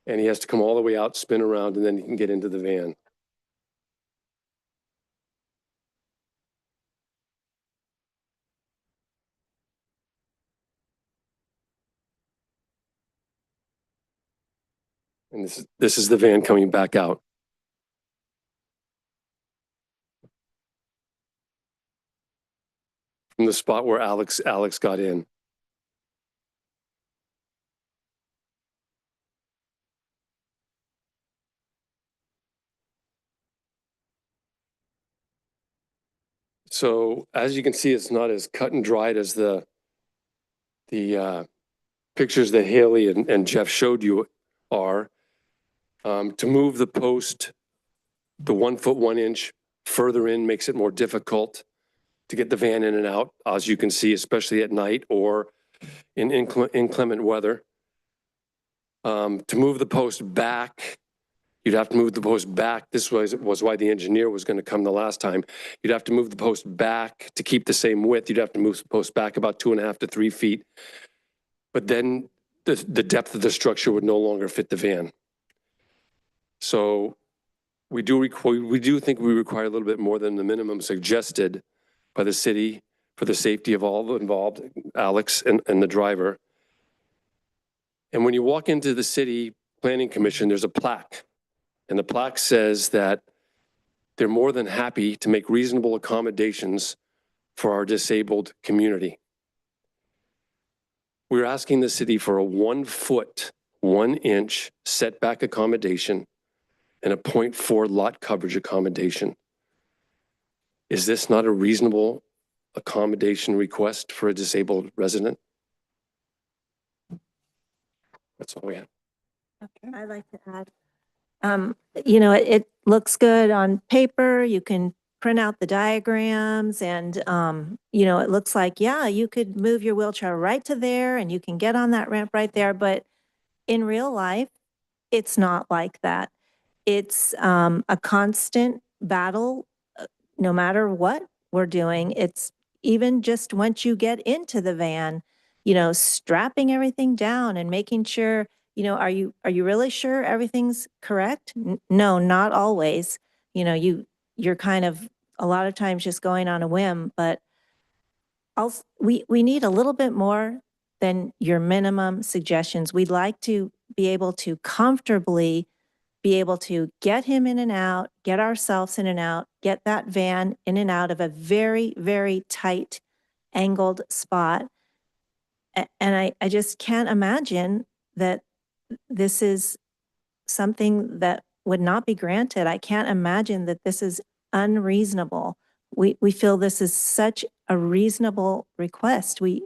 And he has to come all the way out, spin around, and then he can get into the van. And this is the van coming back out. From the spot where Alex got in. So as you can see, it's not as cut and dried as the pictures that Haley and Jeff showed you are. To move the post, the 1 foot 1 inch further in makes it more difficult to get the van in and out, as you can see, especially at night or in inclement weather. To move the post back, you'd have to move the post back. This was why the engineer was going to come the last time. You'd have to move the post back to keep the same width. You'd have to move the post back about 2.5 to 3 feet. But then the depth of the structure would no longer fit the van. So we do think we require a little bit more than the minimum suggested by the city for the safety of all involved, Alex and the driver. And when you walk into the city planning commission, there's a plaque. And the plaque says that they're more than happy to make reasonable accommodations for our disabled community. We're asking the city for a 1 foot, 1 inch setback accommodation and a 0.4 lot coverage accommodation. Is this not a reasonable accommodation request for a disabled resident? That's all we have. I'd like to add, you know, it looks good on paper. You can print out the diagrams and, you know, it looks like, yeah, you could move your wheelchair right to there and you can get on that ramp right there. But in real life, it's not like that. It's a constant battle, no matter what we're doing. It's even just once you get into the van, you know, strapping everything down and making sure, you know, are you really sure everything's correct? No, not always. You know, you're kind of a lot of times just going on a whim, but also we need a little bit more than your minimum suggestions. We'd like to be able to comfortably be able to get him in and out, get ourselves in and out, get that van in and out of a very, very tight angled spot. And I just can't imagine that this is something that would not be granted. I can't imagine that this is unreasonable. We feel this is such a reasonable request. We're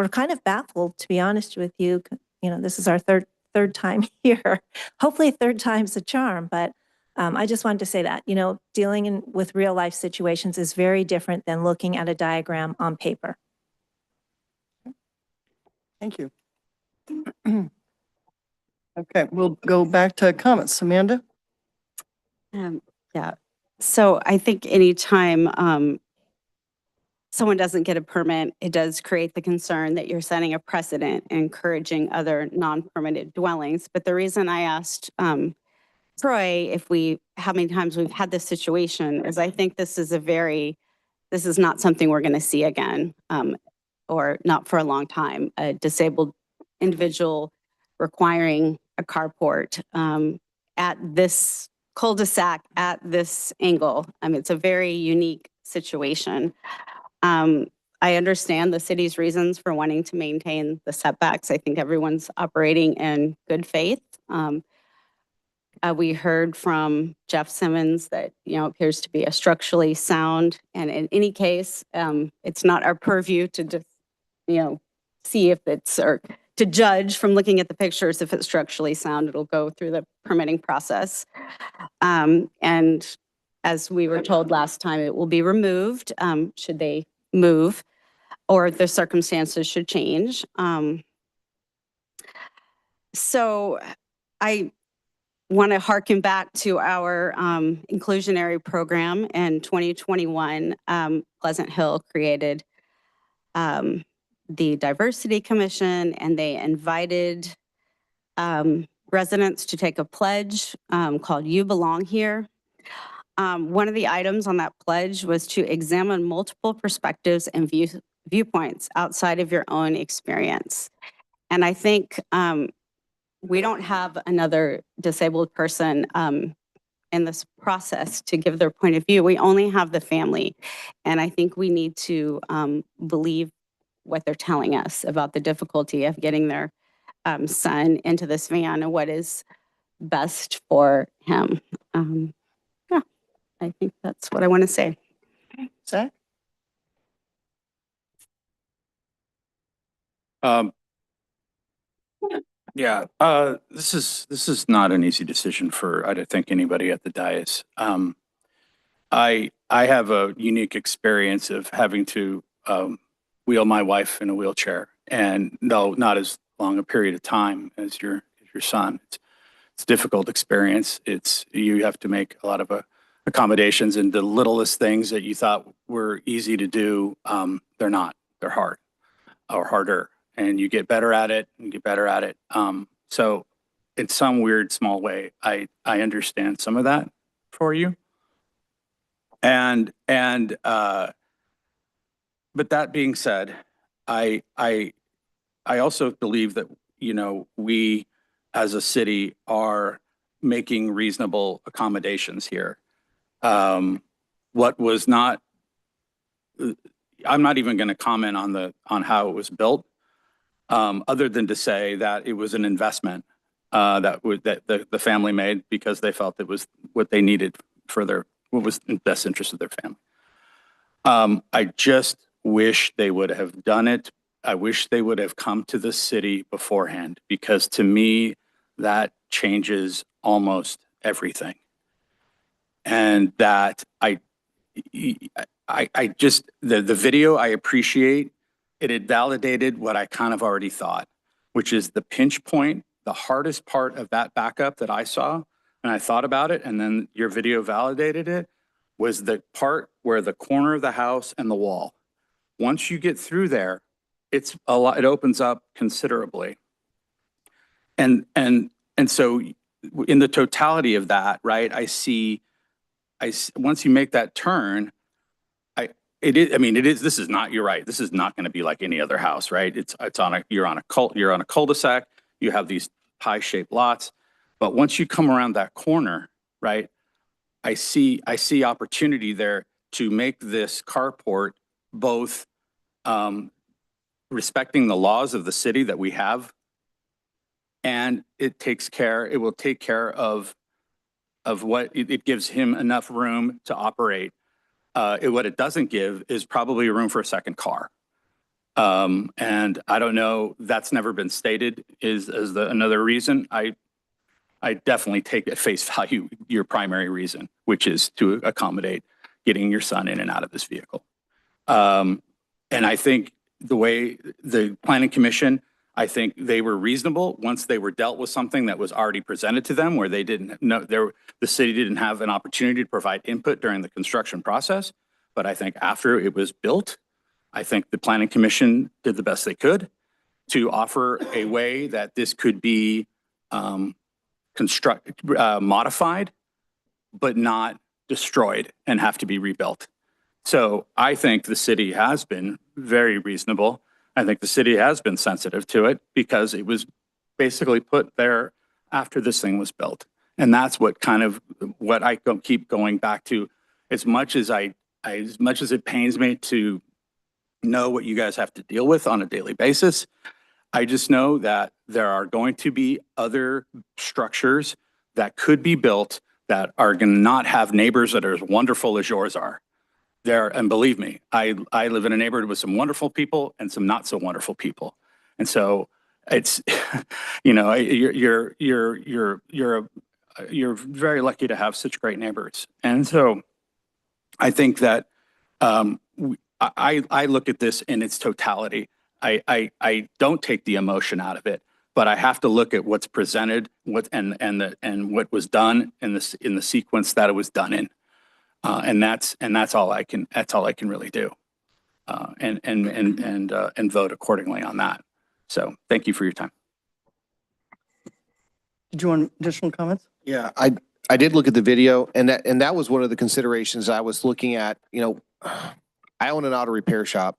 kind of baffled, to be honest with you. You know, this is our third time here. Hopefully third time's a charm, but I just wanted to say that, you know, dealing with real life situations is very different than looking at a diagram on paper. Thank you. Okay, we'll go back to comments. Amanda? Yeah. So I think anytime someone doesn't get a permit, it does create the concern that you're setting a precedent, encouraging other non-permitted dwellings. But the reason I asked Troy how many times we've had this situation is I think this is not something we're going to see again, or not for a long time. A disabled individual requiring a carport at this cul-de-sac at this angle. I mean, it's a very unique situation. I understand the city's reasons for wanting to maintain the setbacks. I think everyone's operating in good faith. We heard from Jeff Simmons that, you know, appears to be a structurally sound. And in any case, it's not our purview to just, you know, see if it's, or to judge from looking at the pictures if it's structurally sound. It'll go through the permitting process. And as we were told last time, it will be removed should they move or the circumstances should change. So I want to harken back to our inclusionary program in 2021. Pleasant Hill created the Diversity Commission, and they invited residents to take a pledge called You Belong Here. One of the items on that pledge was to examine multiple perspectives and viewpoints outside of your own experience. And I think we don't have another disabled person in this process to give their point of view. We only have the family. And I think we need to believe what they're telling us about the difficulty of getting their son into this van and what is best for him. Yeah, I think that's what I want to say. Zach? Yeah, this is not an easy decision for, I don't think, anybody at the dais. I have a unique experience of having to wheel my wife in a wheelchair, and no, not as long a period of time as your son. It's a difficult experience. You have to make a lot of accommodations, and the littlest things that you thought were easy to do, they're not. They're hard or harder. And you get better at it and get better at it. So in some weird small way, I understand some of that for you. But that being said, I also believe that, we as a city are making reasonable accommodations here. What was not, I'm not even going to comment on how it was built. Other than to say that it was an investment that the family made because they felt it was what they needed for what was in the best interest of their family. I just wish they would have done it. I wish they would have come to the city beforehand, because to me, that changes almost everything. And that I just, the video I appreciate. It had validated what I kind of already thought, which is the pinch point, the hardest part of that backup that I saw, and I thought about it, and then your video validated it, was the part where the corner of the house and the wall. Once you get through there, it's a lot, it opens up considerably. And so in the totality of that, right, once you make that turn, this is not, you're right. This is not going to be like any other house, right? You're on a cul-de-sac. You have these pie-shaped lots, but once you come around that corner, right, I see opportunity there to make this carport both respecting the laws of the city that we have, and it will take care of what it gives him enough room to operate. What it doesn't give is probably room for a second car. And I don't know, that's never been stated as another reason. I definitely take at face value your primary reason, which is to accommodate getting your son in and out of this vehicle. And I think the way the Planning Commission, I think they were reasonable once they were dealt with something that was already presented to them, where they didn't know, the city didn't have an opportunity to provide input during the construction process. But I think after it was built, I think the Planning Commission did the best they could to offer a way that this could be modified, but not destroyed and have to be rebuilt. So I think the city has been very reasonable. I think the city has been sensitive to it because it was basically put there after this thing was built. And that's what I keep going back to. As much as it pains me to know what you guys have to deal with on a daily basis, I just know that there are going to be other structures that could be built that are going to not have neighbors that are as wonderful as yours are. And believe me, I live in a neighborhood with some wonderful people and some not so wonderful people. And so it's, you're very lucky to have such great neighbors. And so I think that I look at this in its totality. I don't take the emotion out of it, but I have to look at what's presented, and what was done in the sequence that it was done in. And that's all I can really do. And vote accordingly on that. So thank you for your time. Did you want additional comments? Yeah, I did look at the video, and that was one of the considerations I was looking at. You know, I own an auto repair shop,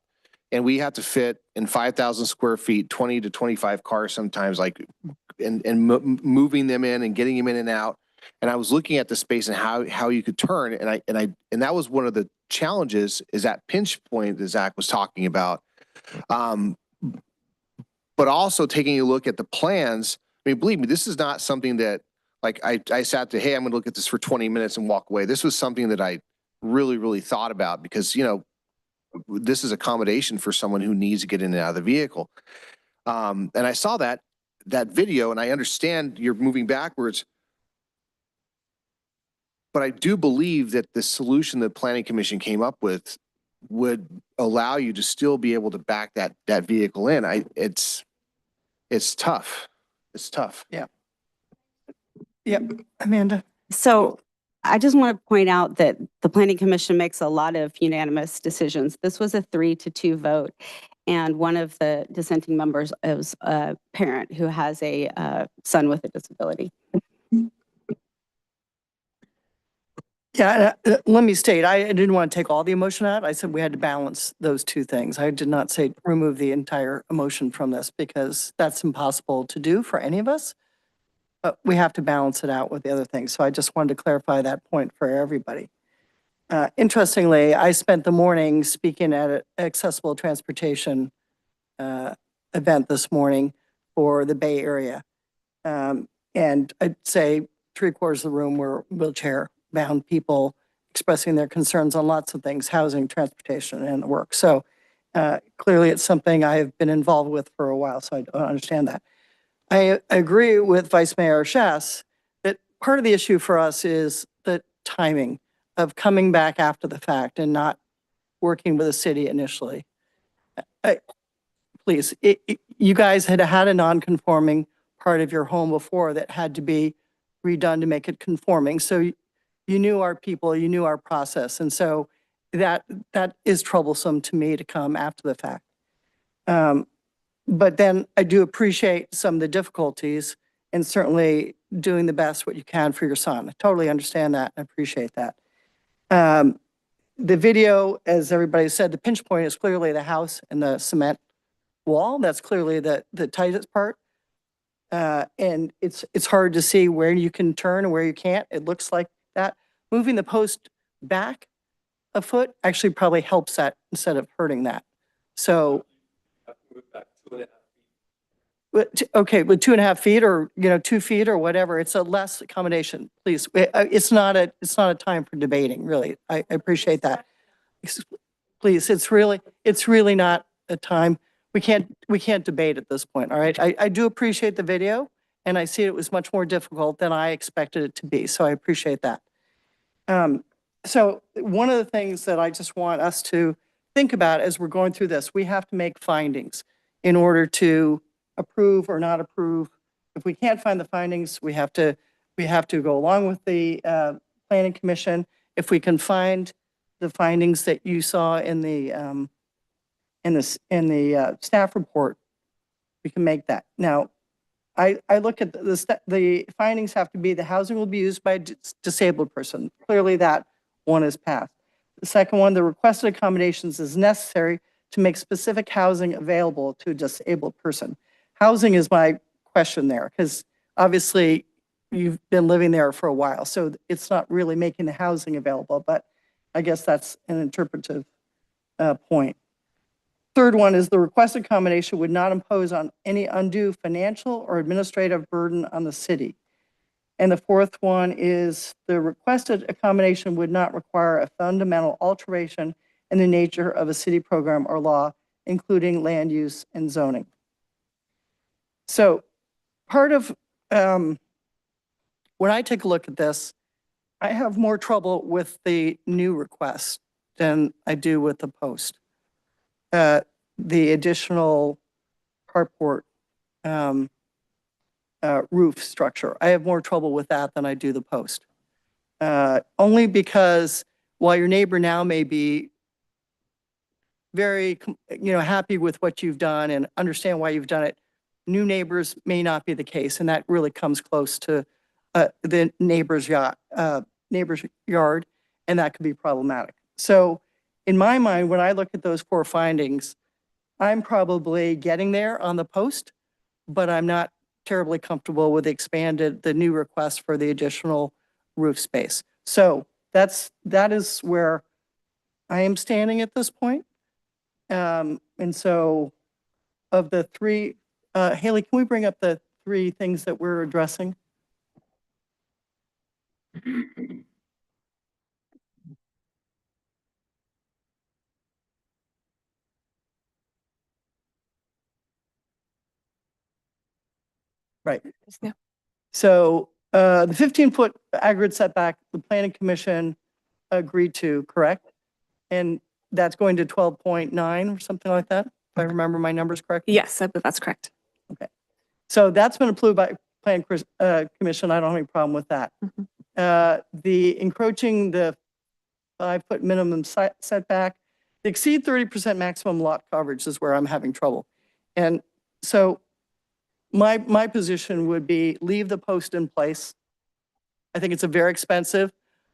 and we have to fit in 5,000 square feet, 20 to 25 cars sometimes, like, and moving them in and getting them in and out. And I was looking at the space and how you could turn, and that was one of the challenges, is that pinch point that Zach was talking about. But also taking a look at the plans. I mean, believe me, this is not something that, like, I sat there, hey, I'm going to look at this for 20 minutes and walk away. This was something that I really, really thought about, because, you know, this is accommodation for someone who needs to get in and out of the vehicle. And I saw that video, and I understand you're moving backwards. But I do believe that the solution the Planning Commission came up with would allow you to still be able to back that vehicle in. It's tough. It's tough. Yeah. Yep. Amanda? So I just want to point out that the Planning Commission makes a lot of unanimous decisions. This was a 3-2 vote. And one of the dissenting members is a parent who has a son with a disability. Yeah, let me state, I didn't want to take all the emotion out. I said we had to balance those two things. I did not say remove the entire emotion from this, because that's impossible to do for any of us. But we have to balance it out with the other things. So I just wanted to clarify that point for everybody. Interestingly, I spent the morning speaking at an accessible transportation event this morning for the Bay Area. And I'd say 3/4 of the room were wheelchair-bound people expressing their concerns on lots of things: housing, transportation, and work. So clearly it's something I have been involved with for a while, so I understand that. I agree with Vice Mayor Schass that part of the issue for us is the timing of coming back after the fact and not working with the city initially. Please, you guys had a non-conforming part of your home before that had to be redone to make it conforming. So you knew our people, you knew our process. And so that is troublesome to me to come after the fact. But then I do appreciate some of the difficulties, and certainly doing the best what you can for your son. I totally understand that and appreciate that. The video, as everybody said, the pinch point is clearly the house and the cement wall. That's clearly the tightest part. And it's hard to see where you can turn and where you can't. It looks like that. Moving the post back a foot actually probably helps that instead of hurting that. So, okay, with 2.5 feet, or 2 feet or whatever, it's a less accommodation. Please, it's not a time for debating. Really, I appreciate that. Please, it's really not a time. We can't debate at this point. All right, I do appreciate the video, and I see it was much more difficult than I expected it to be. So I appreciate that. So one of the things that I just want us to think about as we're going through this, we have to make findings in order to approve or not approve. If we can't find the findings, we have to go along with the Planning Commission. If we can find the findings that you saw in the staff report, we can make that. Now, I look at the findings have to be the housing will be used by a disabled person. Clearly that one is passed. The second one, the requested accommodations is necessary to make specific housing available to a disabled person. Housing is my question there, because obviously you've been living there for a while, so it's not really making the housing available, but I guess that's an interpretive point. Third one is the requested accommodation would not impose on any undue financial or administrative burden on the city. And the fourth one is the requested accommodation would not require a fundamental alteration in the nature of a city program or law, including land use and zoning. So part of, when I take a look at this, I have more trouble with the new request than I do with the post. The additional carport roof structure. I have more trouble with that than I do the post. Only because while your neighbor now may be very, happy with what you've done and understand why you've done it, new neighbors may not be the case, and that really comes close to the neighbor's yard, and that could be problematic. So in my mind, when I look at those 4 findings, I'm probably getting there on the post, but I'm not terribly comfortable with the new request for the additional roof space. So that is where I am standing at this point. And so of the 3, Haley, can we bring up the 3 things that we're addressing? Right. Yeah. So the 15-foot aggregate setback, the planning commission agreed to, correct? And that's going to 12.9 or something like that, if I remember my numbers correctly? Yes, I believe that's correct. Okay. So that's been approved by planning commission. I don't have any problem with that. The encroaching the 5-foot minimum setback, the exceed 30% maximum lot coverage is where I'm having trouble. And so my position would be leave the post in place. I think it's a very expensive.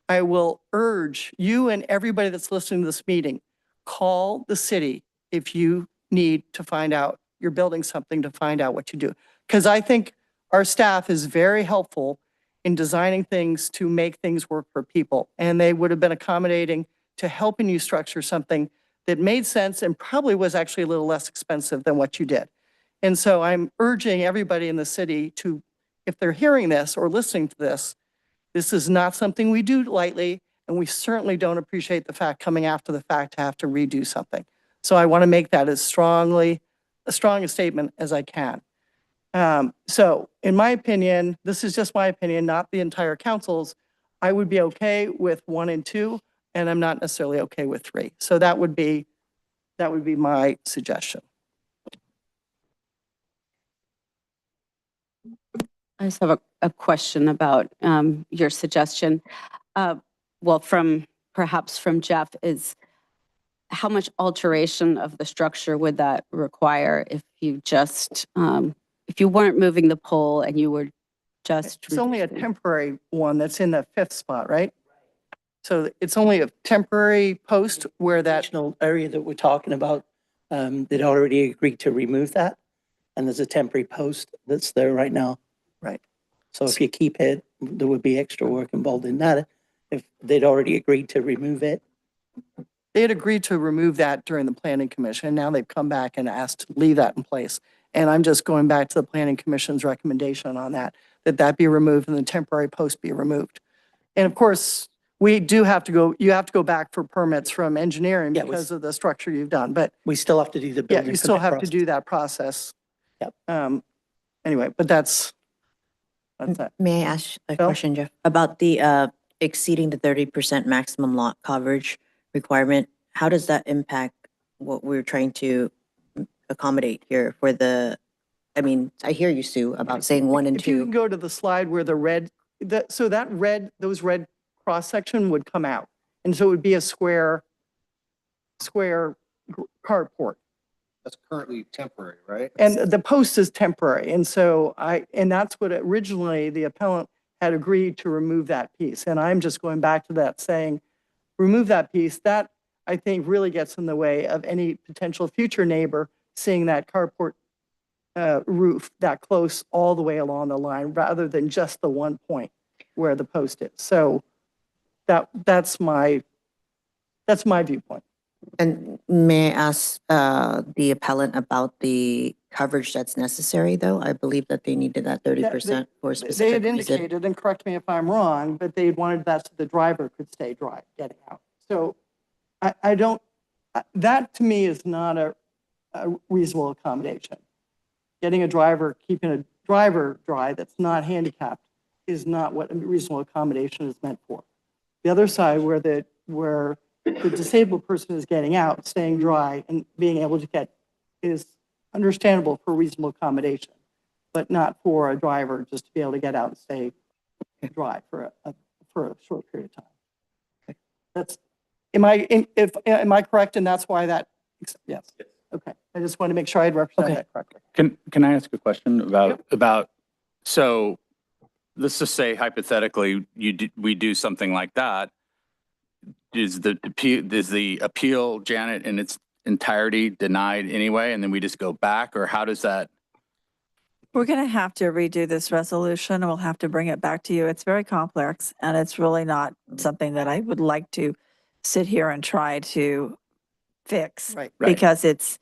I will urge you and everybody that's listening to this meeting, call the city if you need to find out, you're building something to find out what you do. Because I think our staff is very helpful in designing things to make things work for people. And they would have been accommodating to helping you structure something that made sense and probably was actually a little less expensive than what you did. And so I'm urging everybody in the city to, if they're hearing this or listening to this, this is not something we do lightly, and we certainly don't appreciate the fact coming after the fact to have to redo something. So I want to make that as strong a statement as I can. So in my opinion, this is just my opinion, not the entire council's, I would be okay with 1 and 2, and I'm not necessarily okay with 3. So that would be my suggestion. I just have a question about your suggestion. Well, perhaps from Jeff, is how much alteration of the structure would that require if you just, if you weren't moving the pole and you were just. It's only a temporary one that's in the 5th spot, right? So it's only a temporary post where that. Additional area that we're talking about, they'd already agreed to remove that. And there's a temporary post that's there right now. Right. So if you keep it, there would be extra work involved in that. If they'd already agreed to remove it. They had agreed to remove that during the planning commission. Now they've come back and asked to leave that in place. And I'm just going back to the planning commission's recommendation on that be removed and the temporary post be removed. And of course, we do have to go, you have to go back for permits from engineering because of the structure you've done, but. We still have to do the building. Yeah, you still permit have to process. do that process. Yep. Anyway, but that's that. May I ask a Bill? question, Jeff? About the exceeding the 30% maximum lot coverage requirement, how does that impact what we're trying to accommodate here for the, I mean, I hear you, Sue, about saying 1 and If you can 2. go to the slide where the red, those red cross section would come out. And so it would be a square carport. That's currently temporary, right? And the post is temporary. And so and that's what originally the appellant had agreed to remove that piece. And I'm just going back to that saying, remove that piece. That I think really gets in the way of any potential future neighbor seeing that carport roof that close all the way along the line rather than just the one point where the post is. So that's my viewpoint. And may I ask the appellant about the coverage that's necessary, though? I believe that they needed that 30% for a They specific had reason. indicated, and correct me if I'm wrong, but they wanted that so the driver could stay dry getting out. So I don't, that to me is not a reasonable accommodation. Getting a driver, keeping a driver dry that's not handicapped is not what a reasonable accommodation is meant for. The other side where the disabled person is getting out, staying dry and being able to get is understandable for reasonable accommodation. but not for a driver just to be able to get out and stay dry for a short period of time. That's, am I correct? And that's why that, yes. Okay. I just want to make sure I represent that correctly. Can I ask a question about, so let's just say hypothetically, we do something like that. Is the appeal, Janet, in its entirety denied anyway, and then we just go back, or how does that? We're going to have to redo this resolution and we'll have to bring it back to you. It's very complex and it's really not something that I would like to sit here and try to fix. Right. Because it's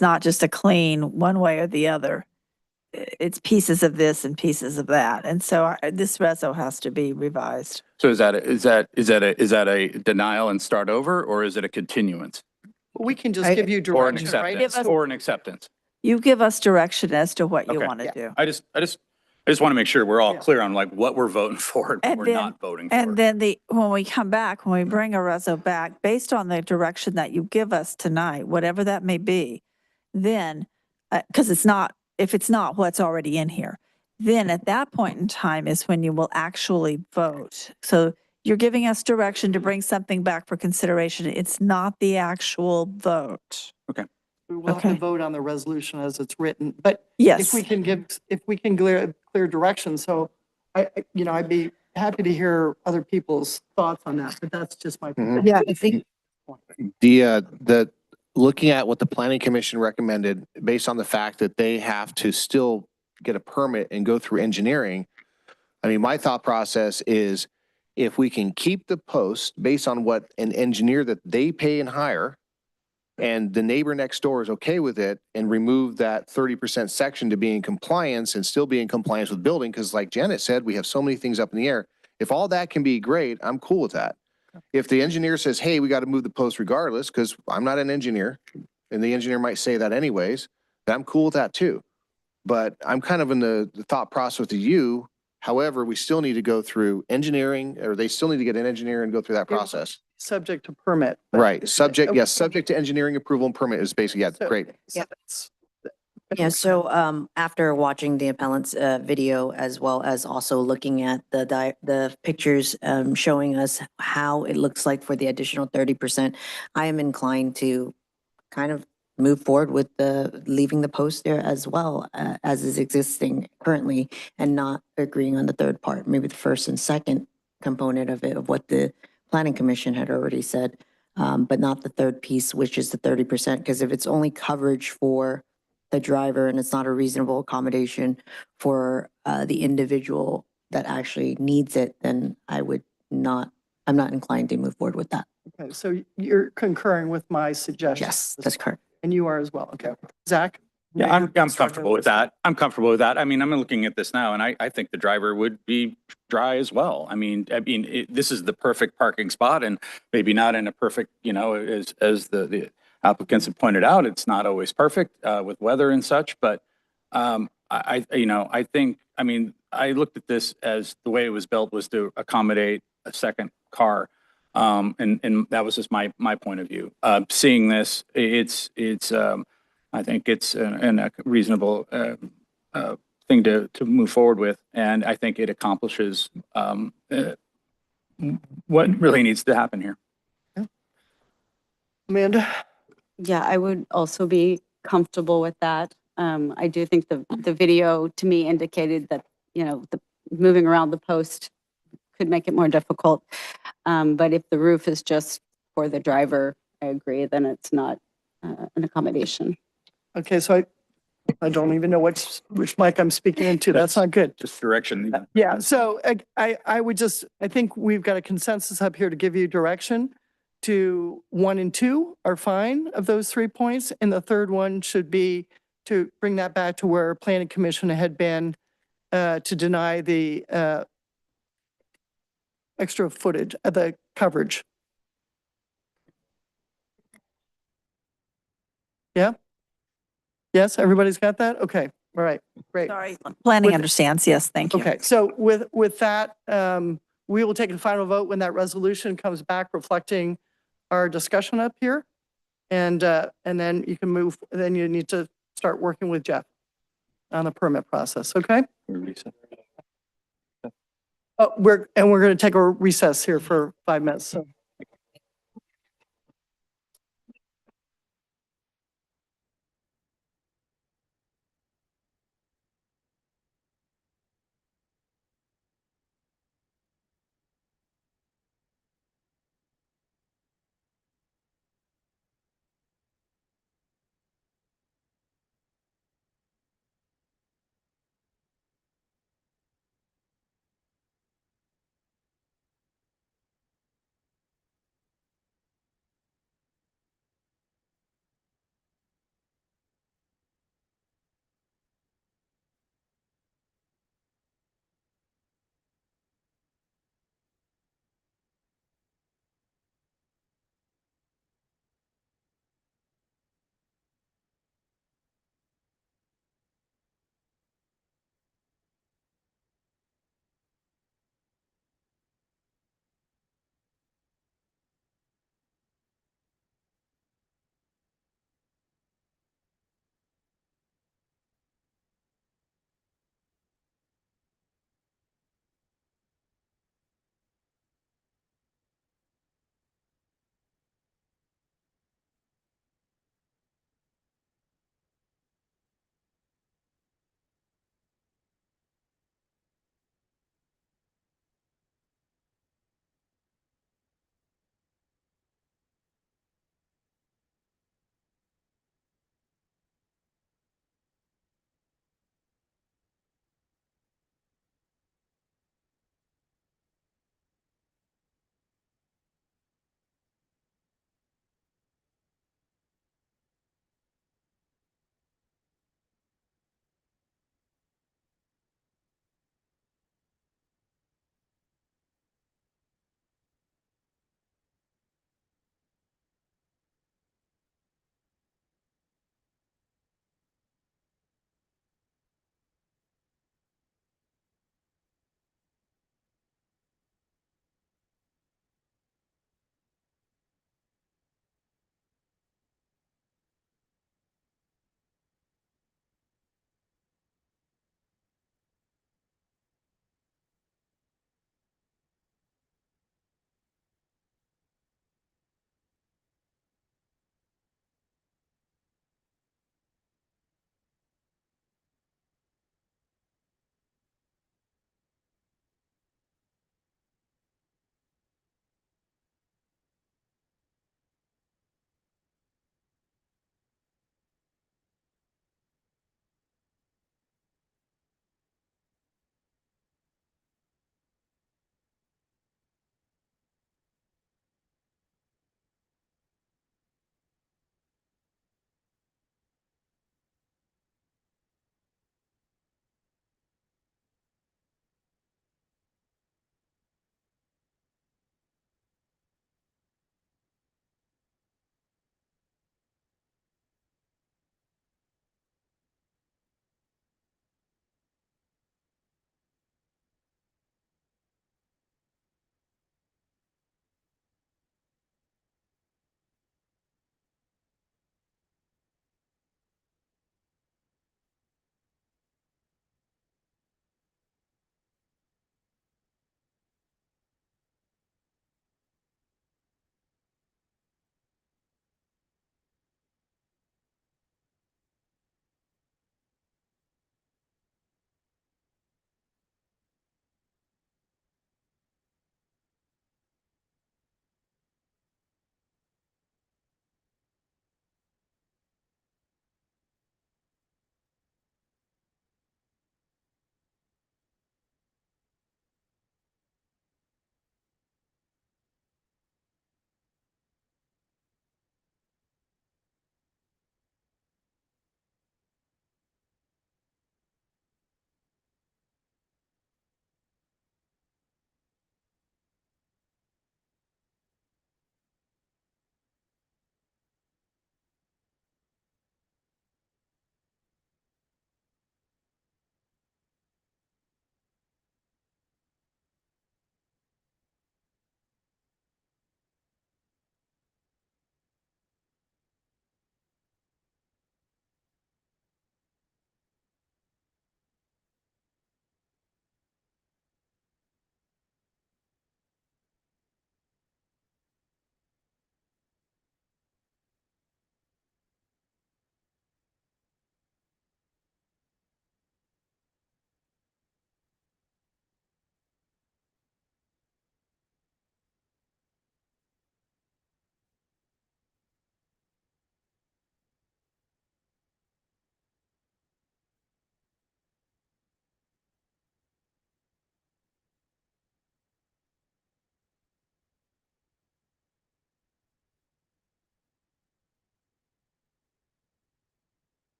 not just a clean one way or the other. It's pieces of this and pieces of that. And so this reso has to be revised. So is that a denial and start over, or is it a continuance? We can just give you Or an direction, right? acceptance, or an acceptance? You give us direction as to what you Okay. want to do. I just want to make sure we're all clear on like what we're voting for and what And we're then- not voting for. And then when we come back, when we bring a reso back, based on the direction that you give us tonight, whatever that may be, then, because if it's not what's already in here, then at that point in time is when you will actually vote. So you're giving us direction to bring something back for consideration. It's not the actual vote. We will have to Okay. vote on the resolution as it's written, but Yes. if we can clear direction, so I'd be happy to hear other people's thoughts on that, but that's just my. Yeah, I think The looking at what the planning commission recommended, based on the fact that they have to still get a permit and go through engineering. I mean, my thought process is if we can keep the post based on what an engineer that they pay and hire, and the neighbor next door is okay with it, and remove that 30% section to be in compliance and still be in compliance with building, because like Janet said, we have so many things up in the air. If all that can be great, I'm cool with that. If the engineer says, hey, we got to move the post regardless, because I'm not an engineer, and the engineer might say that anyways, then I'm cool with that too. But I'm kind of in the thought process with you. However, we still need to go through engineering, or they still need to get an engineer and go through that process. Subject to permit. but- Right, subject, Okay. yes, subject to engineering approval and permit is basically, yeah, So- great. so that's- Yeah, so after watching the appellant's video, as well as also looking at the pictures showing us how it looks like for the additional 30%, I am inclined to kind of move forward with leaving the post there as well, as is existing currently, and not agreeing on the third part, maybe the first and second component of it, of what the planning commission had already said, but not the third piece, which is the 30%, because if it's only coverage for the driver and it's not a reasonable accommodation for the individual that actually needs it, then I'm not inclined to move forward with that. Okay, so you're concurring with my suggestion? Yes, that's correct. And you are as well, okay. Zach? Yeah, I'm comfortable with that. I'm comfortable with that. I mean, I'm looking at this now and I think the driver would be dry as well. I mean, this is the perfect parking spot, and maybe not in a perfect, as the applicants have pointed out, it's not always perfect with weather and such, but I think, I looked at this as the way it was built was to accommodate a second car. And that was just my point of view. Seeing this, I think it's a reasonable thing to move forward with, and I think it accomplishes what really needs to happen here. Amanda? Yeah, I would also be comfortable with that. I do think the video to me indicated that, the moving around the post could make it more difficult. But if the roof is just for the driver, I agree, then it's not an accommodation. Okay, so I don't even know which mic I'm speaking into. That's not good. Just direction. Yeah, so I think we've got a consensus up here to give you direction to 1 and 2 are fine of those 3 points. And the third one should be to bring that back to where planning commission had been to deny the extra footage, the coverage. Yeah? Yes, everybody's got that? Okay, all right, great. Sorry, planning With- understands. Yes, thank you. Okay, so with that, we will take a final vote when that resolution comes back reflecting our discussion up here. And then you can move, then you need to start working with Jeff. on the permit process, okay? We're going to take a recess here for 5 minutes, so.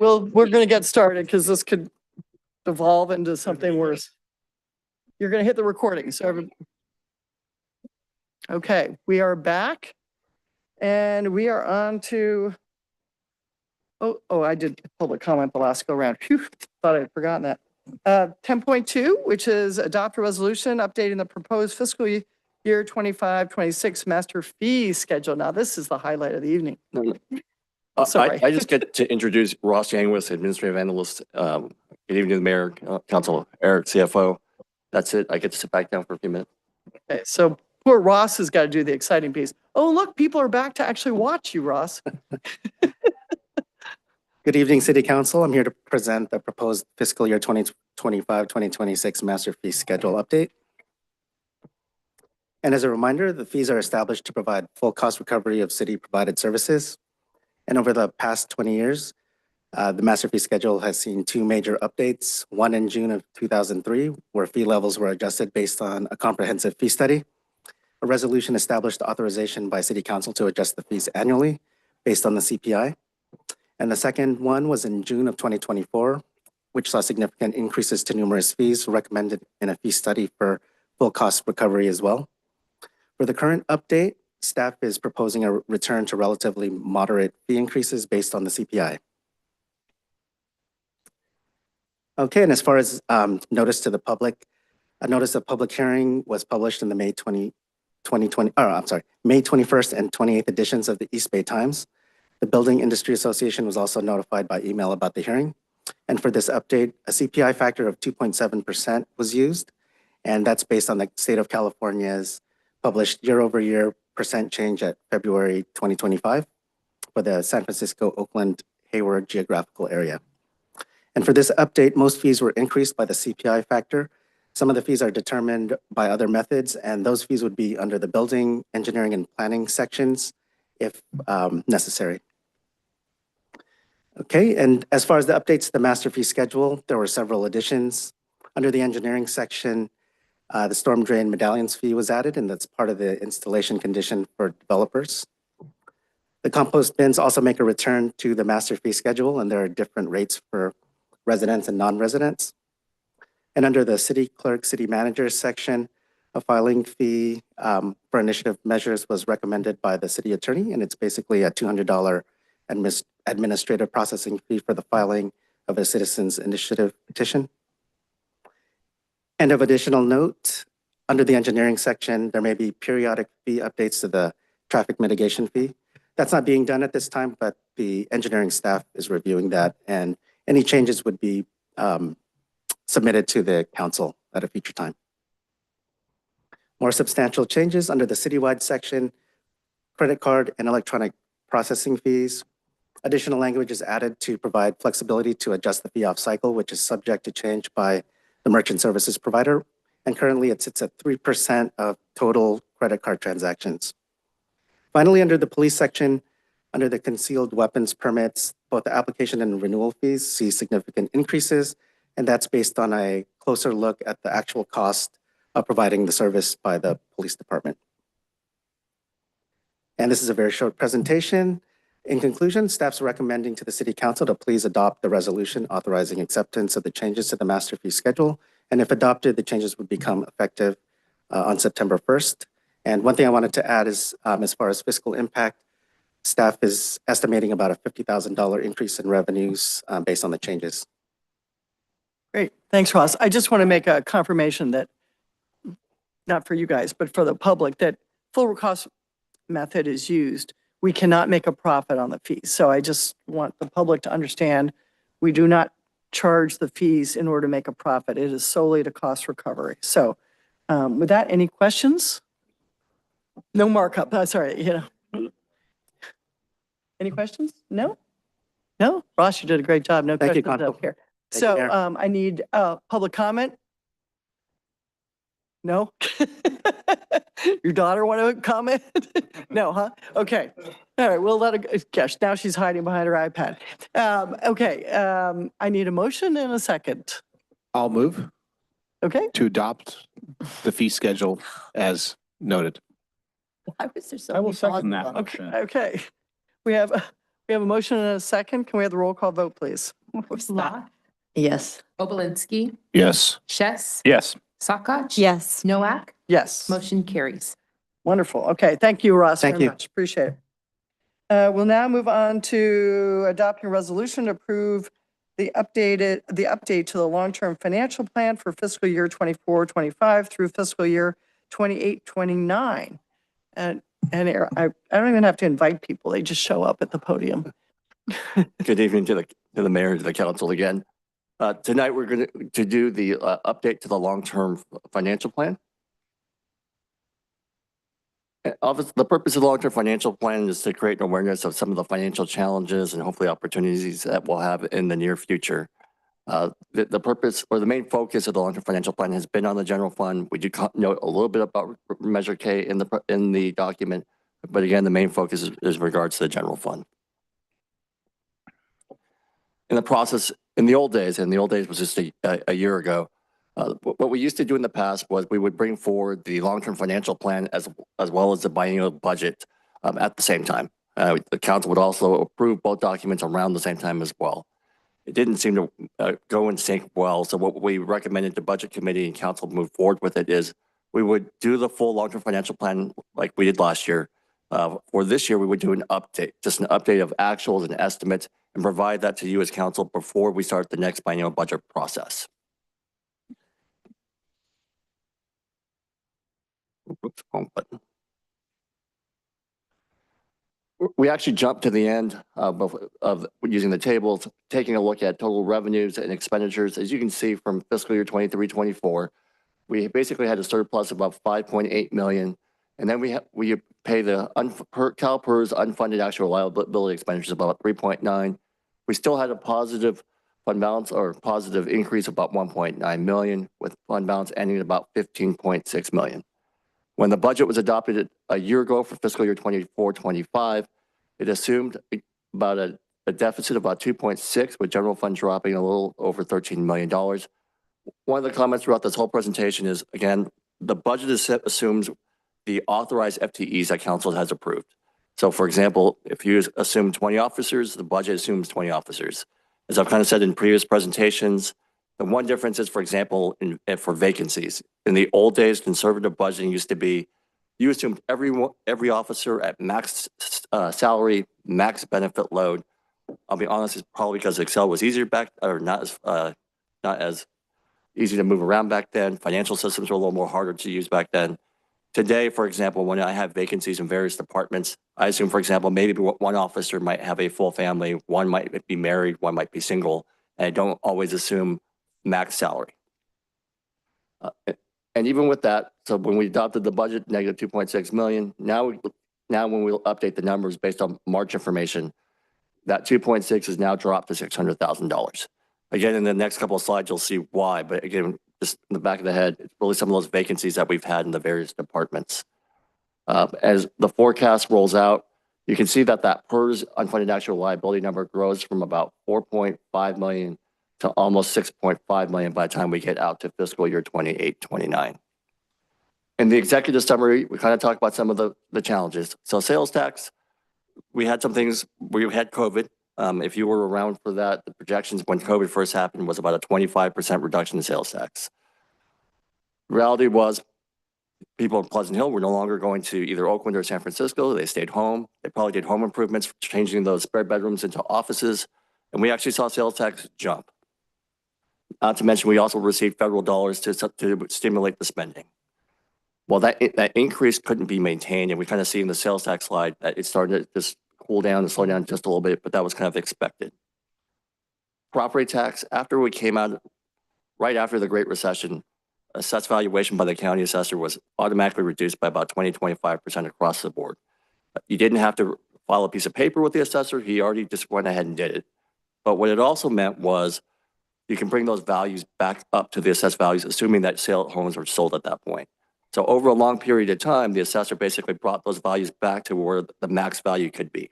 Well, we're going to get started because this could devolve into something worse. You're going to hit the recording. Okay, we are back and we are on to, I did public comment the last go round. Phew, thought I had forgotten that. 10.2, which is adopt a resolution updating the proposed fiscal year 25-26 master fee schedule. Now, this is the highlight of the evening. Sorry. I just get to introduce Ross Yangwis, Administrative Analyst. Good evening, the Mayor, Council, Eric, CFO. That's it. I get to sit back down for a few minutes. Okay, so poor Ross has got to do the exciting piece. Oh, look, people are back to actually watch you, Ross. Good evening, City Council. I'm here to present the proposed fiscal year 2025-2026 master fee schedule update. And as a reminder, the fees are established to provide full cost recovery of city-provided services. And over the past 20 years, the master fee schedule has seen two major updates, one in June of 2003, where fee levels were adjusted based on a comprehensive fee study. A resolution established authorization by City Council to adjust the fees annually based on the CPI. And the second one was in June of 2024, which saw significant increases to numerous fees recommended in a fee study for full cost recovery as well. For the current update, staff is proposing a return to relatively moderate fee increases based on the CPI. Okay, and as far as notice to the public, a notice of public hearing was published in the May 21st and 28th editions of the East Bay Times. The Building Industry Association was also notified by email about the hearing. And for this update, a CPI factor of 2.7% was used. And that's based on the state of California's published year-over-year percent change at February 2025 for the San Francisco, Oakland, Hayward geographical area. And for this update, most fees were increased by the CPI factor. Some of the fees are determined by other methods, and those fees would be under the building, engineering, and planning sections if necessary. Okay, and as far as the updates to the master fee schedule, there were several additions. Under the engineering section, the storm drain medallions fee was added, and that's part of the installation condition for developers. The compost bins also make a return to the master fee schedule, and there are different rates for residents and non-residents. And under the city clerk, city manager section, a filing fee for initiative measures was recommended by the city attorney, and it's basically a $200 administrative processing fee for the filing of a citizen's initiative petition. And of additional note, under the engineering section, there may be periodic fee updates to the traffic mitigation fee. That's not being done at this time, but the engineering staff is reviewing that, and any changes would be submitted to the council at a future time. More substantial changes under the citywide section, credit card and electronic processing fees. Additional language is added to provide flexibility to adjust the fee off cycle, which is subject to change by the merchant services provider. And currently it sits at 3% of total credit card transactions. Finally, under the police section, under the concealed weapons permits, both the application and renewal fees see significant increases, and that's based on a closer look at the actual cost of providing the service by the police department. And this is a very short presentation. In conclusion, staff's recommending to the City Council to please adopt the resolution authorizing acceptance of the changes to the master fee schedule. And if adopted, the changes would become effective on September 1st. And one thing I wanted to add is as far as fiscal impact, staff is estimating about a $50,000 increase in revenues based on the changes. Great. Thanks, Ross. I just want to make a confirmation that, not for you guys, but for the public, that full cost method is used. We cannot make a profit on the fees. So I just want the public to understand we do not charge the fees in order to make a profit. It is solely to cost recovery. So with that, any questions? No markup. Sorry, Any questions? No? No? Ross, you did a great job. No Thank you, questions Constable. up here. Thank you, So Mayor. I need public comment. No? Your daughter want to comment? No, huh? Okay. All right, we'll let her, gosh, now she's hiding behind her iPad. Okay, I need a motion and a second. I'll move Okay, to adopt the fee schedule as noted. Why was there so I will many second pauses that on motion. okay. We have a motion and a second. Can we have the roll call vote, please? Law, Yes. Obolensky, Yes. Chess, Yes. Sakach. Yes. Noack, Yes. motion carries. Wonderful. Okay, thank you, Ross, Thank very you. much. Appreciate it. We'll now move on to adopting a resolution to approve the update to the long-term financial plan for fiscal year 24-25 through fiscal year 28-29. And I don't even have to invite people. They just show up at the podium. Good evening to the mayor and to the council again. Tonight, we're going to do the update to the long-term financial plan. Obviously, the purpose of the long-term financial plan is to create an awareness of some of the financial challenges and hopefully opportunities that we'll have in the near future. The purpose or the main focus of the long-term financial plan has been on the general fund. We do note a little bit about Measure K in the document, but again, the main focus is regards to the general fund. In the process, in the old days was just a year ago, what we used to do in the past was we would bring forward the long-term financial plan as well as the biennial budget at the same time. The council would also approve both documents around the same time as well. It didn't seem to go in sync well, so what we recommended to Budget Committee and council move forward with it is we would do the full long-term financial plan like we did last year. For this year, we would do an update, just an update of actuals and estimates, and provide that to you as council before we start the next biennial budget process. Oops, wrong button. We actually jumped to the end of using the tables, taking a look at total revenues and expenditures. As you can see from fiscal year 23-24, we basically had a surplus of about 5.8 million. And then we pay the CalPERS unfunded actual liability expenditures about 3.9. We still had a positive fund balance or positive increase of about 1.9 million, with fund balance ending at about 15.6 million. When the budget was adopted a year ago for fiscal year 24-25, it assumed about a deficit of about 2.6, with general fund dropping a little over $13 million. One of the comments throughout this whole presentation is, again, the budget assumes the authorized FTEs that council has approved. So for example, if you assume 20 officers, the budget assumes 20 officers. As I've kind of said in previous presentations, the one difference is, for example, for vacancies. In the old days, conservative budgeting used to be, you assumed every officer at max salary, max benefit load. I'll be honest, it's probably because Excel was easier back, or not as easy to move around back then. Financial systems were a little more harder to use back then. Today, for example, when I have vacancies in various departments, I assume, for example, maybe one officer might have a full family, one might be married, one might be single, and I don't always assume max salary. And even with that, so when we adopted the budget, negative 2.6 million, now when we'll update the numbers based on March information, that 2.6 is now dropped to $600,000. Again, in the next couple of slides, you'll see why, but again, just in the back of the head, it's really some of those vacancies that we've had in the various departments. As the forecast rolls out, you can see that PERS unfunded actual liability number grows from about 4.5 million to almost 6.5 million by the time we get out to fiscal year 28-29. In the executive summary, we kind of talk about some of the challenges. So sales tax, we had some things, we had COVID. If you were around for that, the projections when COVID first happened was about a 25% reduction in sales tax. Reality was people in Pleasant Hill were no longer going to either Oakland or San Francisco. They stayed home. They probably did home improvements, changing those spare bedrooms into offices. And we actually saw sales tax jump. Not to mention, we also received federal dollars to stimulate the spending. Well, that increase couldn't be maintained, and we kind of see in the sales tax slide that it started to just cool down and slow down just a little bit, but that was kind of expected. Property tax, after we came out, right after the Great Recession, assessed valuation by the county assessor was automatically reduced by about 20-25% across the board. You didn't have to file a piece of paper with the assessor. He already just went ahead and did it. But what it also meant was you can bring those values back up to the assessed values, assuming that sale homes were sold at that point. So over a long period of time, the assessor basically brought those values back to where the max value could be.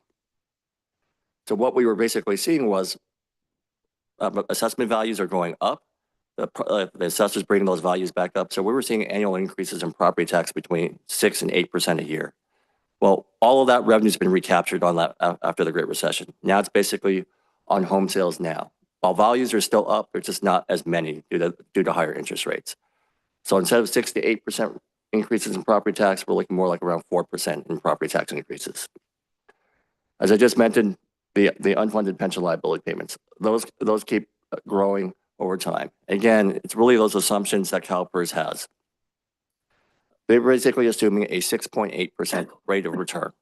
So what we were basically seeing was assessment values are going up. The assessor's bringing those values back up. So we were seeing annual increases in property tax between 6 and 8% a year. Well, all of that revenue's been recaptured on that after the Great Recession. Now it's basically on home sales now. While values are still up, there's just not as many due to higher interest rates. So instead of 6 to 8% increases in property tax, we're looking more like around 4% in property tax increases. As I just mentioned, the unfunded pension liability payments, those keep growing over time. Again, it's really those assumptions that CalPERS has. They're basically assuming a 6.8% rate of return.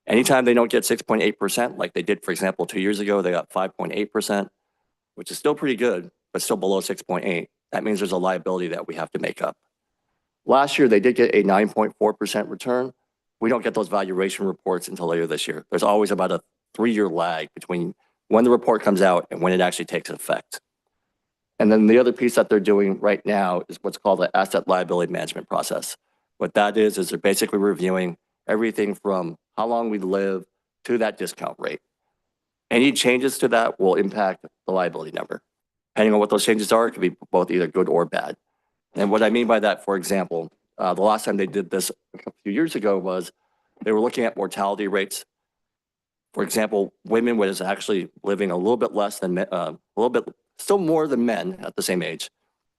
Anytime they don't get 6.8%, like they did, for example, 2 years ago, they got 5.8%, which is still pretty good, but still below 6.8. That means there's a liability that we have to make up. Last year, they did get a 9.4% return. We don't get those valuation reports until later this year. There's always about a 3-year lag between when the report comes out and when it actually takes effect. And then the other piece that they're doing right now is what's called the asset liability management process. What that is they're basically reviewing everything from how long we live to that discount rate. Any changes to that will impact the liability number. Depending on what those changes are, it could be both either good or bad. And what I mean by that, for example, the last time they did this a few years ago was they were looking at mortality rates. For example, women was actually living a little bit less than men, a little bit, still more than men at the same age,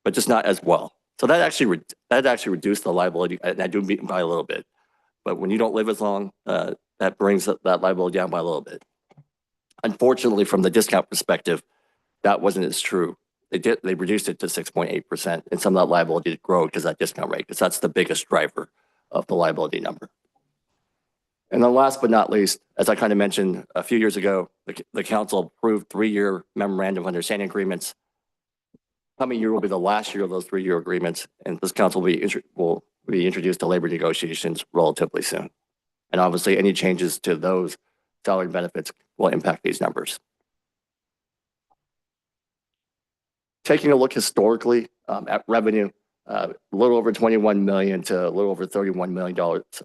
but just not as well. So that actually reduced the liability, and I do mean by a little bit. But when you don't live as long, that brings that liability down by a little bit. Unfortunately, from the discount perspective, that wasn't as true. They reduced it to 6.8%, and some of that liability did grow because of that discount rate, because that's the biggest driver of the liability number. And then last but not least, as I kind of mentioned a few years ago, the council approved 3-year memorandum of understanding agreements. Coming year will be the last year of those 3-year agreements, and this council will be introduced to labor negotiations relatively soon. And obviously, any changes to those salary benefits will impact these numbers. Taking a look historically at revenue, a little over 21 million to a little over $31 million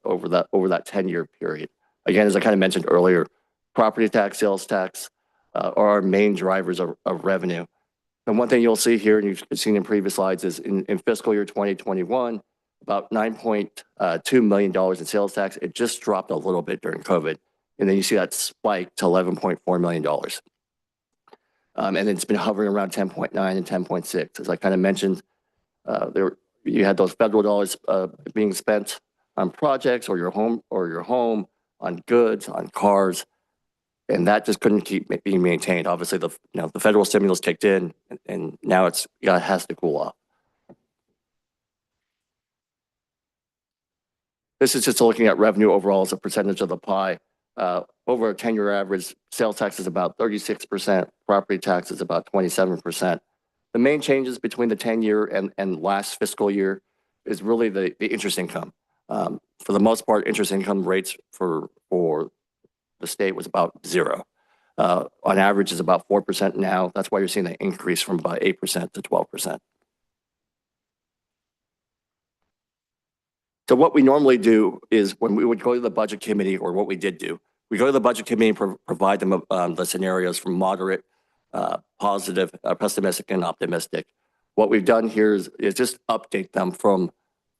over that 10-year period. Again, as I kind of mentioned earlier, property tax, sales tax are our main drivers of revenue. And one thing you'll see here, and you've seen in previous slides, is in fiscal year 2021, about $9.2 million in sales tax. It just dropped a little bit during COVID. And then you see that spike to $11.4 million. And it's been hovering around 10.9 and 10.6. As I kind of mentioned, you had those federal dollars being spent on projects or your home, on goods, on cars, and that just couldn't keep being maintained. Obviously, the federal stimulus kicked in, and now it has to cool off. This is just looking at revenue overall as a percentage of the pie. Over a 10-year average, sales tax is about 36%, property tax is about 27%. The main changes between the 10-year and last fiscal year is really the interest income. For the most part, interest income rates for the state was about 0. On average is about 4% now. That's why you're seeing an increase from about 8% to 12%. So what we normally do is when we would go to the budget committee, or what we did do, we go to the budget committee and provide them the scenarios from moderate, positive, pessimistic, and optimistic. What we've done here is just update them for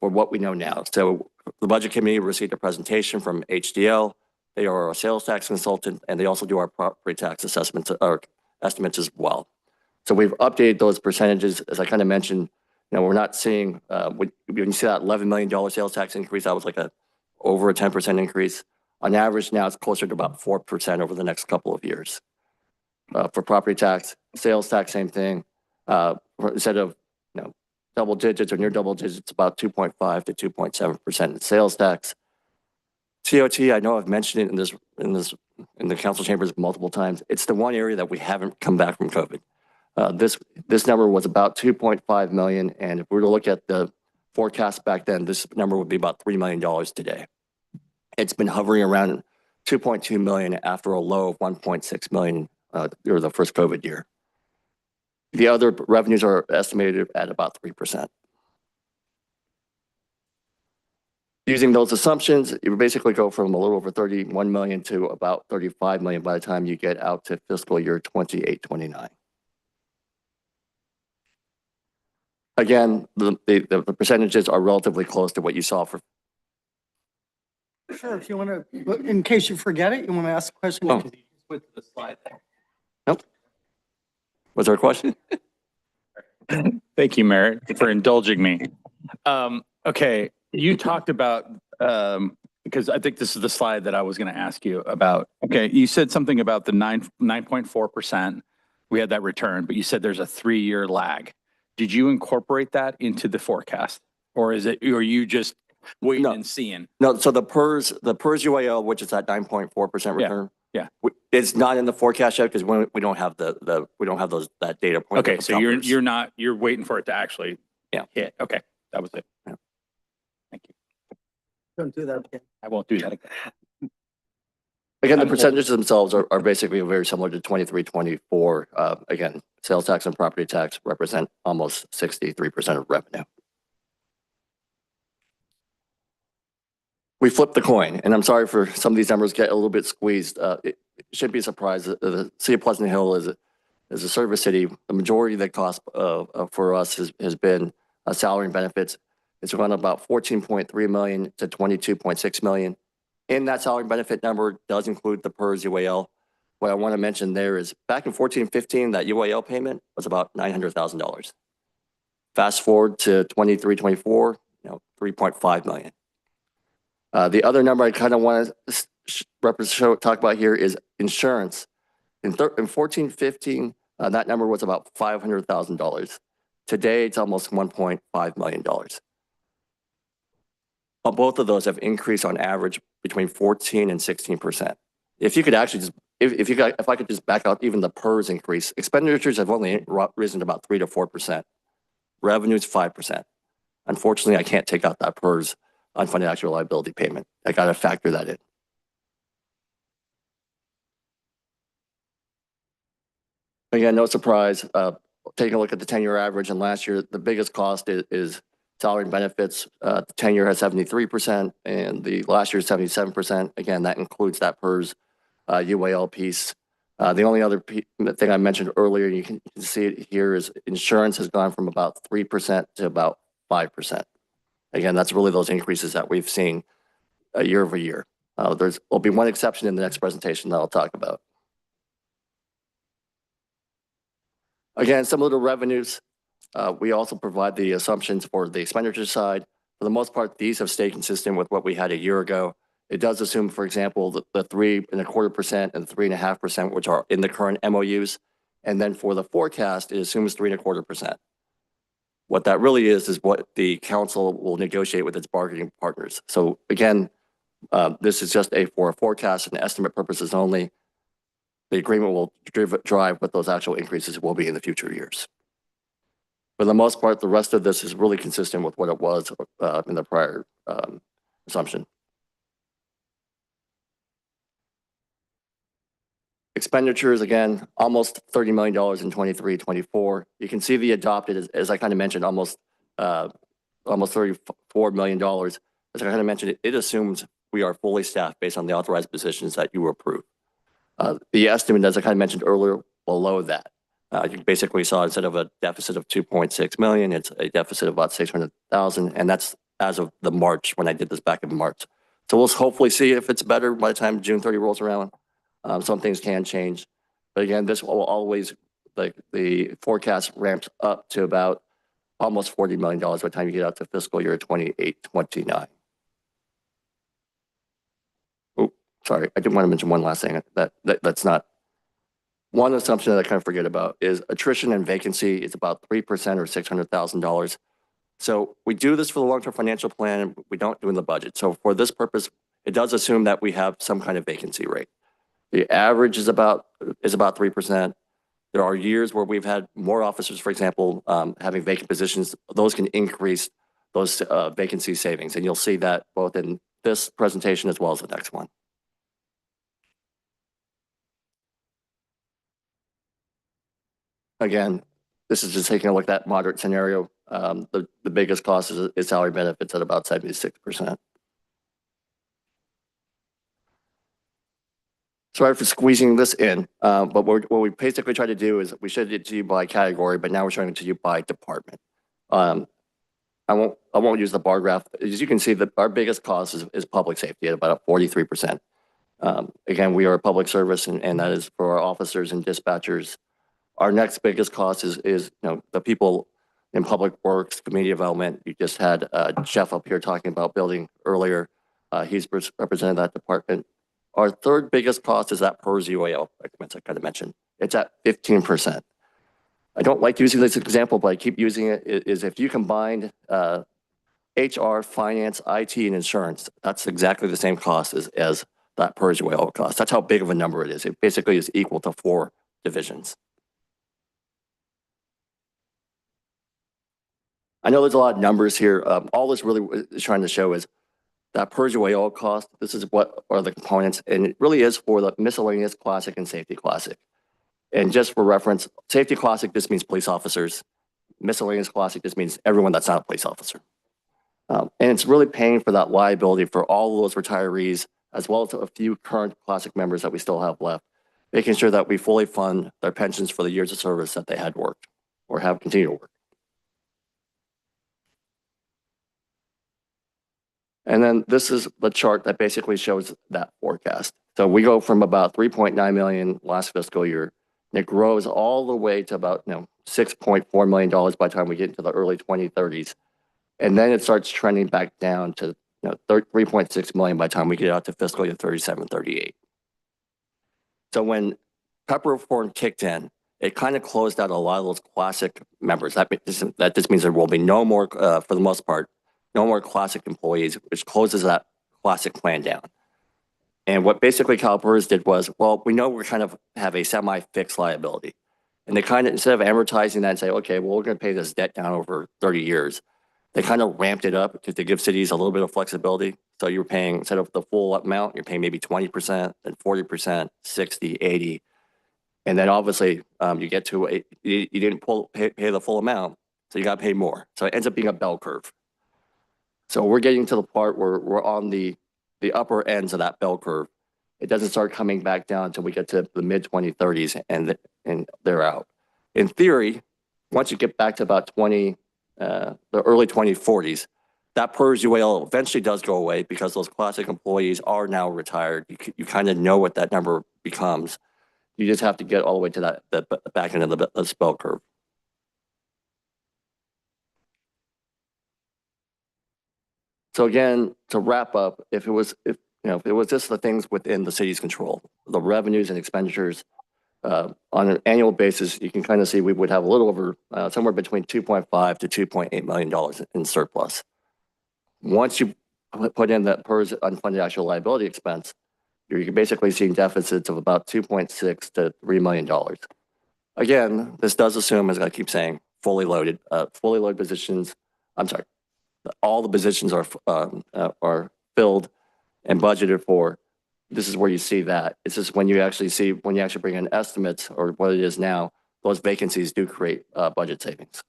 what we know now. So the budget committee received a presentation from HDL. They are a sales tax consultant, and they also do our property tax assessments or estimates as well. So we've updated those percentages. As I kind of mentioned, we're not seeing, when you see that $11 million sales tax increase, that was like over a 10% increase. On average, now it's closer to about 4% over the next couple of years. For property tax, sales tax, same thing. Instead of double digits or near double digits, about 2.5 to 2.7% in sales tax. COT, I know I've mentioned it in the council chambers multiple times. It's the one area that we haven't come back from COVID. This number was about 2.5 million, and if we were to look at the forecast back then, this number would be about $3 million today. It's been hovering around 2.2 million after a low of 1.6 million during the first COVID year. The other revenues are estimated at about 3%. Using those assumptions, you would basically go from a little over 31 million to about 35 million by the time you get out to fiscal year 28, 29. Again, the percentages are relatively close to what you saw for. Sure, if you want to, in case you forget it, you want to ask a question? Oh. Nope. Was there a question? Thank you, Mayor, for indulging me. Okay, you talked about, because I think this is the slide that I was going to ask you about. Okay, you said something about the 9.4%. We had that return, but you said there's a 3-year lag. Did you incorporate that into the forecast? Or are you just waiting and seeing? No, so the PERS UAL, which is that 9.4% return. Yeah. It's not in the forecast yet because we don't have that data point. Okay, so you're waiting for it to actually hit. Okay, that was it. Yeah. Thank you. Don't do that again. I won't do that again. Again, the percentages themselves are basically very similar to 23, 24. Again, sales tax and property tax represent almost 63% of revenue. We flipped the coin, and I'm sorry for some of these numbers get a little bit squeezed. It shouldn't be a surprise that the city of Pleasant Hill is a service city. The majority of the cost for us has been salary and benefits. It's around about 14.3 million to 22.6 million. In that salary and benefit number does include the PERS UAL. What I want to mention there is back in 14-15, that UAL payment was about $900,000. Fast forward to 23-24, 3.5 million. The other number I kind of want to talk about here is insurance. In 14-15, that number was about $500,000. Today, it's almost $1.5 million. Both of those have increased on average between 14 and 16%. If you could actually just, if I could just back out even the PERS increase, expenditures have only risen about 3 to 4%. Revenues 5%. Unfortunately, I can't take out that PERS unfunded actual liability payment. I got to factor that in. Again, no surprise. Taking a look at the 10-year average, and last year, the biggest cost is salary and benefits. The 10-year has 73%, and the last year 77%. Again, that includes that PERS UAL piece. The only other thing I mentioned earlier, you can see it here, is insurance has gone from about 3% to about 5%. Again, that's really those increases that we've seen year over year. There'll be one exception in the next presentation that I'll talk about. Again, some of the revenues, we also provide the assumptions for the expenditure side. For the most part, these have stayed consistent with what we had a year ago. It does assume, for example, the 3.25% and 3.5%, which are in the current MOUs. And then for the forecast, it assumes 3.25%. What that really is what the council will negotiate with its bargaining partners. So again, this is just for a forecast and estimate purposes only. The agreement will drive what those actual increases will be in the future years. For the most part, the rest of this is really consistent with what it was in the prior assumption. Expenditures, again, almost $30 million in 23-24. You can see the adopted, as I kind of mentioned, almost $34 million. As I kind of mentioned, it assumes we are fully staffed based on the authorized positions that you approve. The estimate, as I kind of mentioned earlier, below that. You basically saw instead of a deficit of 2.6 million, it's a deficit of about 600,000. And that's as of the March, when I did this back in March. So we'll hopefully see if it's better by the time June 30 rolls around. Some things can change. But again, this will always, like the forecast ramps up to about almost $40 million by the time you get out to fiscal year 28-29. Oh, sorry, I did want to mention one last thing. That's not. One assumption that I kind of forget about is attrition and vacancy is about 3% or $600,000. So we do this for the long-term financial plan. We don't do in the budget. So for this purpose, it does assume that we have some kind of vacancy rate. The average is about 3%. There are years where we've had more officers, for example, having vacant positions. Those can increase those vacancy savings. And you'll see that both in this presentation as well as the next one. Again, this is just taking a look at that moderate scenario. The biggest cost is salary benefits at about 76%. Sorry for squeezing this in, but what we basically try to do is we should it to you by category, but now we're showing it to you by department. I won't use the bar graph. As you can see, our biggest cost is public safety at about 43%. Again, we are a public service, and that is for our officers and dispatchers. Our next biggest cost is the people in public works, community development. You just had Jeff up here talking about building earlier. He's represented that department. Our third biggest cost is that PERS UAL, I kind of mentioned. It's at 15%. I don't like using this example, but I keep using it, is if you combine HR, finance, IT, and insurance, that's exactly the same cost as that PERS UAL cost. That's how big of a number it is. It basically is equal to 4 divisions. I know there's a lot of numbers here. All this really is trying to show is that PERS UAL cost. This is what are the components, and it really is for the miscellaneous classic and safety classic. And just for reference, safety classic just means police officers. Miscellaneous classic just means everyone that's not a police officer. And it's really paying for that liability for all of those retirees, as well as a few current classic members that we still have left, making sure that we fully fund their pensions for the years of service that they had worked or have continued to work. And then this is the chart that basically shows that forecast. So we go from about 3.9 million last fiscal year, and it grows all the way to about $6.4 million by the time we get into the early 2030s. And then it starts trending back down to 3.6 million by the time we get out to fiscal year 37, 38. So when PEPR reform kicked in, it kind of closed out a lot of those classic members. That just means there will be no more, for the most part, no more classic employees, which closes that classic plan down. And what basically CalPERS did was, well, we know we kind of have a semi-fixed liability. And they kind of, instead of amortizing that and say, okay, well, we're going to pay this debt down over 30 years, they kind of ramped it up to give cities a little bit of flexibility. So you're paying, instead of the full amount, you're paying maybe 20%, then 40%, 60, 80. And then obviously you get to, you didn't pay the full amount, so you got to pay more. So it ends up being a bell curve. So we're getting to the part where we're on the upper ends of that bell curve. It doesn't start coming back down until we get to the mid 2030s and they're out. In theory, once you get back to about the early 2040s, that PERS UAL eventually does go away because those classic employees are now retired. You kind of know what that number becomes. You just have to get all the way to the back end of the bell curve. So again, to wrap up, if it was just the things within the city's control, the revenues and expenditures, on an annual basis, you can kind of see we would have a little over somewhere between $2.5 to $2.8 million in surplus. Once you put in that PERS unfunded actual liability expense, you're basically seeing deficits of about $2.6 to $3 million. Again, this does assume, as I keep saying, fully loaded positions. I'm sorry. All the positions are filled and budgeted for. This is where you see that. It's just when you actually bring in estimates or what it is now, those vacancies do create budget savings.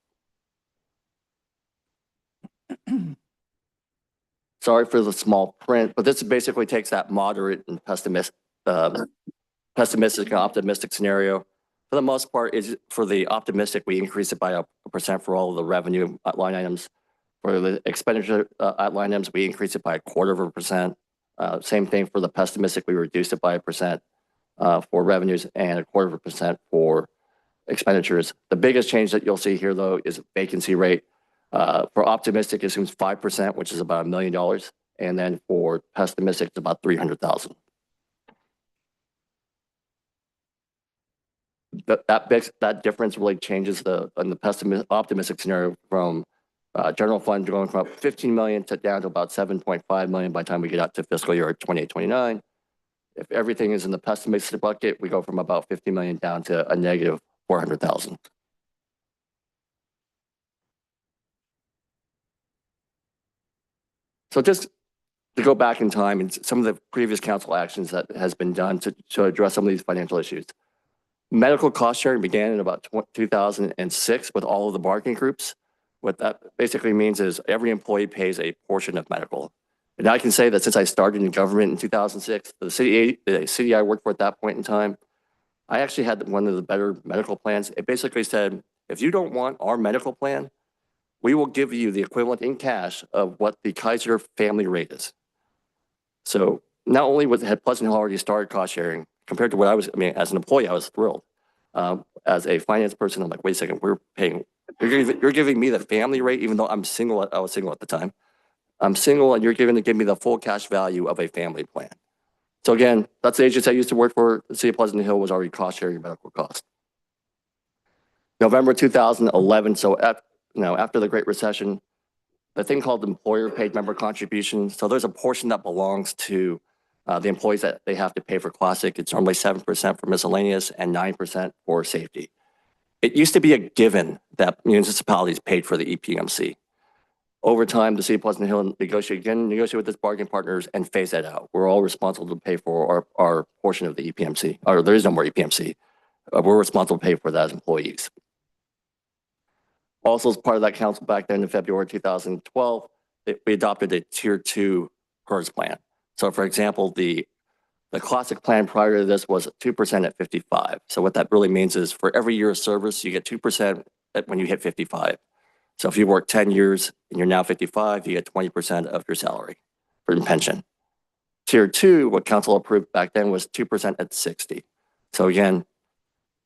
Sorry for the small print, but this basically takes that moderate and pessimistic and optimistic scenario. For the most part, for the optimistic, we increase it by a % for all of the revenue line items. For the expenditure line items, we increase it by 1/4%. Same thing for the pessimistic, we reduced it by 1% for revenues and 1/4% for expenditures. The biggest change that you'll see here, though, is vacancy rate. For optimistic, it assumes 5%, which is about $1 million. And then for pessimistic, it's about $300,000. That difference really changes in the optimistic scenario from general fund going from 15 million down to about 7.5 million by the time we get out to fiscal year 28-29. If everything is in the pessimistic bucket, we go from about 50 million down to a negative 400,000. So just to go back in time and some of the previous council actions that has been done to address some of these financial issues. Medical cost sharing began in about 2006 with all of the bargaining groups. What that basically means is every employee pays a portion of medical. And I can say that since I started in government in 2006, the city I worked for at that point in time, I actually had one of the better medical plans. It basically said, if you don't want our medical plan, we will give you the equivalent in cash of what the Kaiser family rate is. So not only had Pleasant Hill already started cost sharing compared to what as an employee, I was thrilled. As a finance person, I'm like, wait a second, you're giving me the family rate, even though I'm single. I was single at the time. I'm single and you're going to give me the full cash value of a family plan. So again, that's the agency I used to work for. The city of Pleasant Hill was already cost sharing medical costs. November 2011, so after the Great Recession, the thing called employer paid member contributions. So there's a portion that belongs to the employees that they have to pay for Classic. It's normally 7% for miscellaneous and 9% for safety. It used to be a given that municipalities paid for the EPMC. Over time, the city of Pleasant Hill negotiate with its bargaining partners and phase that out. We're all responsible to pay for our portion of the EPMC, or there is no more EPMC. We're responsible to pay for that as employees. Also, as part of that council back then in February 2012, we adopted a tier 2 PERS plan. So for example, the Classic plan prior to this was 2% at 55. So what that really means is for every year of service, you get 2% when you hit 55. So if you work 10 years and you're now 55, you get 20% of your salary for your pension. Tier 2, what council approved back then was 2% at 60. So again,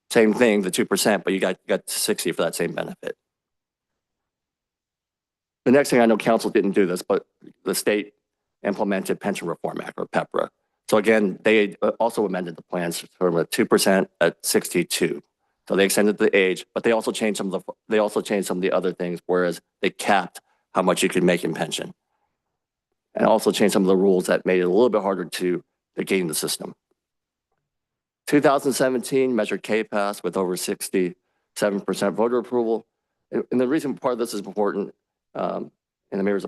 same thing, the 2%, but you got 60 for that same benefit. The next thing, I know council didn't do this, but the state implemented Pension Reform Act, or PEPRA. So again, they also amended the plans from a 2% at 62. So they extended the age, but they also changed some of the other things, whereas they capped how much you could make in pension. And also changed some of the rules that made it a little bit harder to game the system. 2017, Measure K passed with over 67% voter approval. And the reason part of this is important, and the mayor's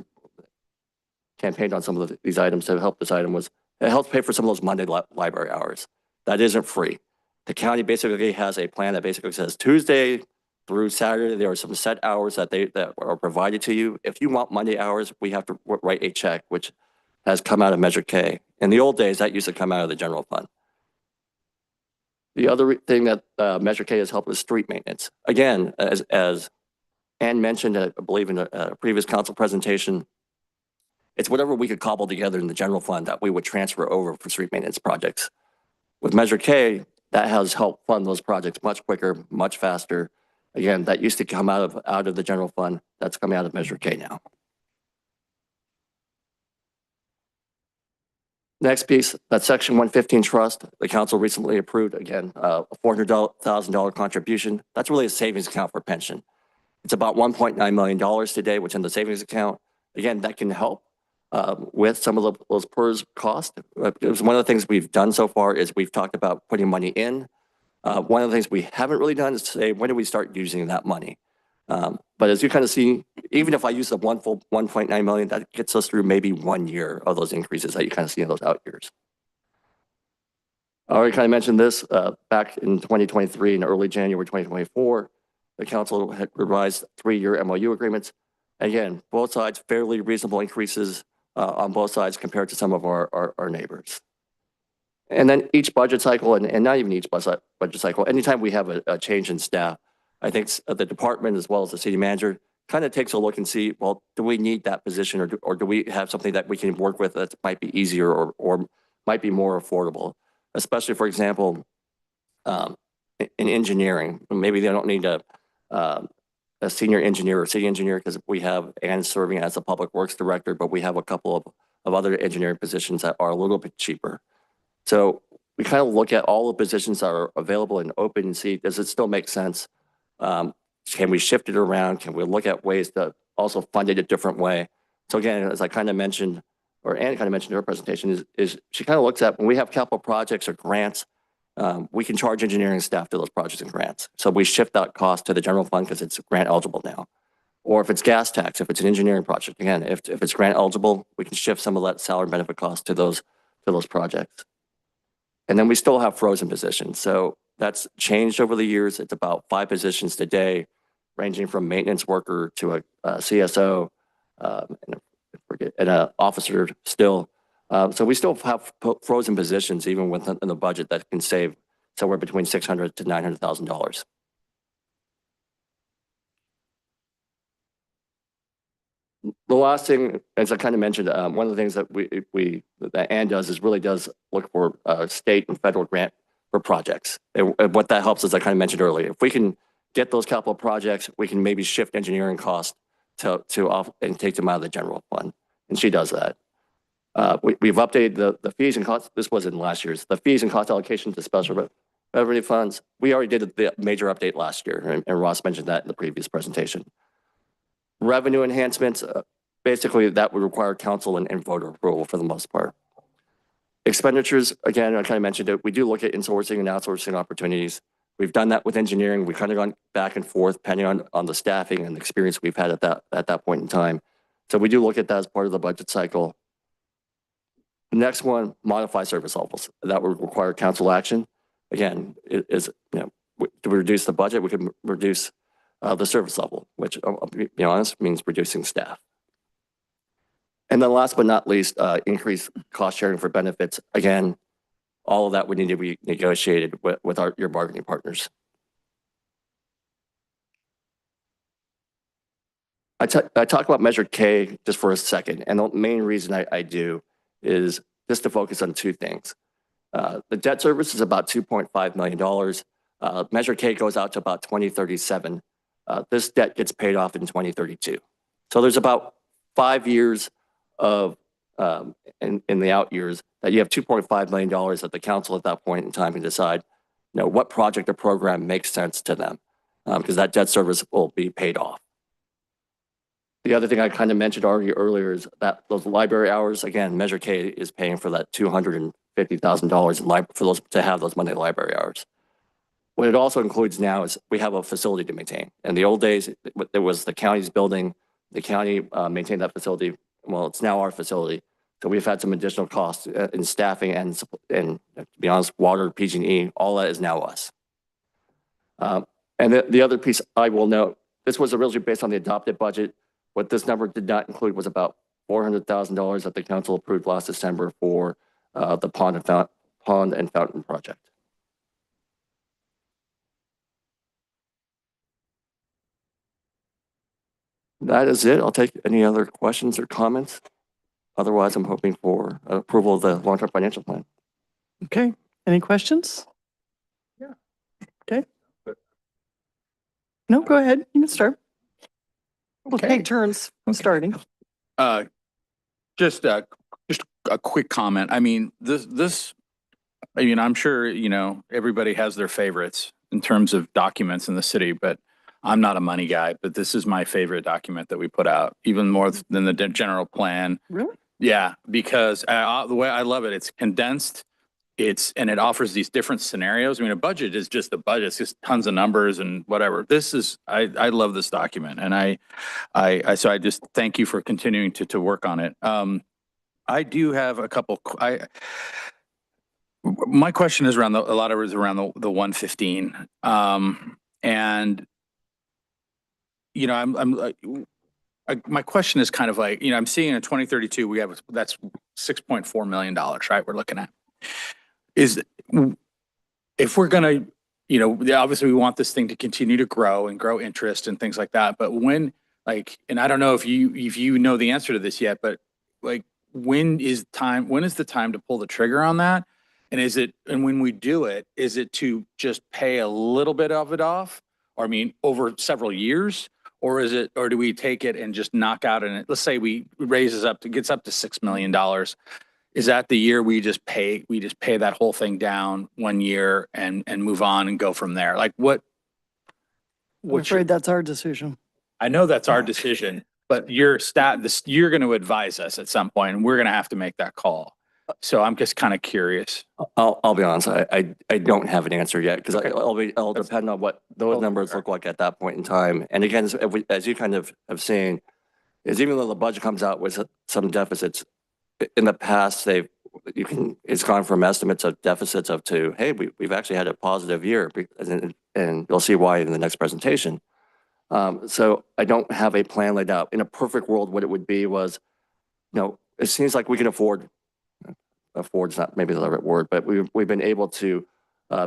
campaigned on some of these items to help this item, was it helps pay for some of those Monday library hours. That isn't free. The county basically has a plan that basically says Tuesday through Saturday, there are some set hours that are provided to you. If you want Monday hours, we have to write a check, which has come out of Measure K. In the old days, that used to come out of the general fund. The other thing that Measure K has helped with street maintenance. Again, as Ann mentioned, I believe in a previous council presentation, it's whatever we could cobble together in the general fund that we would transfer over for street maintenance projects. With Measure K, that has helped fund those projects much quicker, much faster. Again, that used to come out of the general fund. That's coming out of Measure K now. Next piece, that Section 115 trust, the council recently approved, again, a $400,000 contribution. That's really a savings account for pension. It's about $1.9 million today, which in the savings account. Again, that can help with some of those PERS costs. It was one of the things we've done so far is we've talked about putting money in. One of the things we haven't really done is to say, when do we start using that money? But as you kind of see, even if I use the full 1.9 million, that gets us through maybe 1 year of those increases that you kind of see in those out years. I already kind of mentioned this back in 2023 and early January 2024, the council had revised 3-year MOU agreements. Again, both sides fairly reasonable increases on both sides compared to some of our neighbors. And then each budget cycle, and not even each budget cycle, anytime we have a change in staff, I think the department as well as the city manager kind of takes a look and see, well, do we need that position or do we have something that we can work with that might be easier or might be more affordable? Especially, for example, in engineering, maybe they don't need a senior engineer or city engineer because we have Ann serving as a public works director, but we have a couple of other engineering positions that are a little bit cheaper. So we kind of look at all the positions that are available and open and see, does it still make sense? Can we shift it around? Can we look at ways to also fund it a different way? So again, as I kind of mentioned, or Ann kind of mentioned in her presentation, is she kind of looks at when we have capital projects or grants, we can charge engineering staff to those projects and grants. So we shift that cost to the general fund because it's grant eligible now. Or if it's gas tax, if it's an engineering project, again, if it's grant eligible, we can shift some of that salary benefit cost to those projects. And then we still have frozen positions. So that's changed over the years. It's about 5 positions today, ranging from maintenance worker to a CSO. And and an officer still. So we still have frozen positions even within the budget that can save somewhere between $600,000 to $900,000. The last thing, as I kind of mentioned, one of the things that that Ann does is really does look for state and federal grant for projects. And what that helps, as I kind of mentioned earlier, if we can get those capital projects, we can maybe shift engineering costs to off and take them out of the general fund. And she does that. We've updated the fees and costs. This was in last year's. The fees and cost allocation to special revenue funds. We already did the major update last year, and Ross mentioned that in the previous presentation. Revenue enhancements, basically that would require council and voter approval for the most part. Expenditures, again, I kind of mentioned it. We do look at insourcing and outsourcing opportunities. We've done that with engineering. We've kind of gone back and forth depending on the staffing and the experience we've had at that point in time. So we do look at that as part of the budget cycle. The next one, modify service levels. That would require council action. Again, to reduce the budget, we could reduce the service level, which, to be honest, means reducing staff. And then last but not least, increase cost sharing for benefits. Again, all of that would need to be negotiated with your bargaining partners. I talk about Measure K just for a second, and the main reason I do is just to focus on two things. The debt service is about $2.5 million. Measure K goes out to about 2037. This debt gets paid off in 2032. So there's about 5 years of, in the out years, that you have $2.5 million that the council at that point in time can decide, what project or program makes sense to them, because that debt service will be paid off. The other thing I kind of mentioned already earlier is that those library hours, again, Measure K is paying for that $250,000 for those to have those Monday library hours. What it also includes now is we have a facility to maintain. In the old days, it was the county's building. The county maintained that facility. Well, it's now our facility. So we've had some additional costs in staffing and to be honest, water, PG&E, all that is now us. And the other piece I will note, this was originally based on the adopted budget. What this number did not include was about $400,000 that the council approved last December for the pond and fountain project. That is it. I'll take any other questions or comments. Otherwise, I'm hoping for approval of the long-term financial plan. Okay, any questions? Yeah. Okay. No, go ahead. You can start. We'll take turns starting. Just a quick comment. I mean, I'm sure, everybody has their favorites in terms of documents in the city, but I'm not a money guy, but this is my favorite document that we put out, even more than the general plan. Really? Yeah, because the way I love it, it's condensed. And it offers these different scenarios. I mean, a budget is just a budget. It's just tons of numbers and whatever. I love this document. And so I just thank you for continuing to work on it. I do have a couple, my question is around a lot of it is around the 115. My question is kind of like, I'm seeing in 2032, that's $6.4 million, right? We're looking at. If we're going to, obviously we want this thing to continue to grow and grow interest and things like that. But when, and I don't know if you know the answer to this yet, but when is the time to pull the trigger on that? And when we do it, is it to just pay a little bit of it off? Or over several years? Or do we take it and just knock out in it? Let's say we gets up to $6 million. Is that the year we just pay that whole thing down 1 year and move on and go from there? I'm afraid that's our decision. I know that's our decision, but you're going to advise us at some point, and we're going to have to make that call. So I'm just kind of curious. I'll be honest. I don't have an answer yet because it'll depend on what those numbers look like at that point in time. And again, as you kind of have seen, is even though the budget comes out with some deficits, in the past it's gone from estimates of deficits to hey, we've actually had a positive year, and you'll see why in the next presentation. So I don't have a plan laid out. In a perfect world, what it would be was it seems like we can afford's not maybe the right word, but we've been able to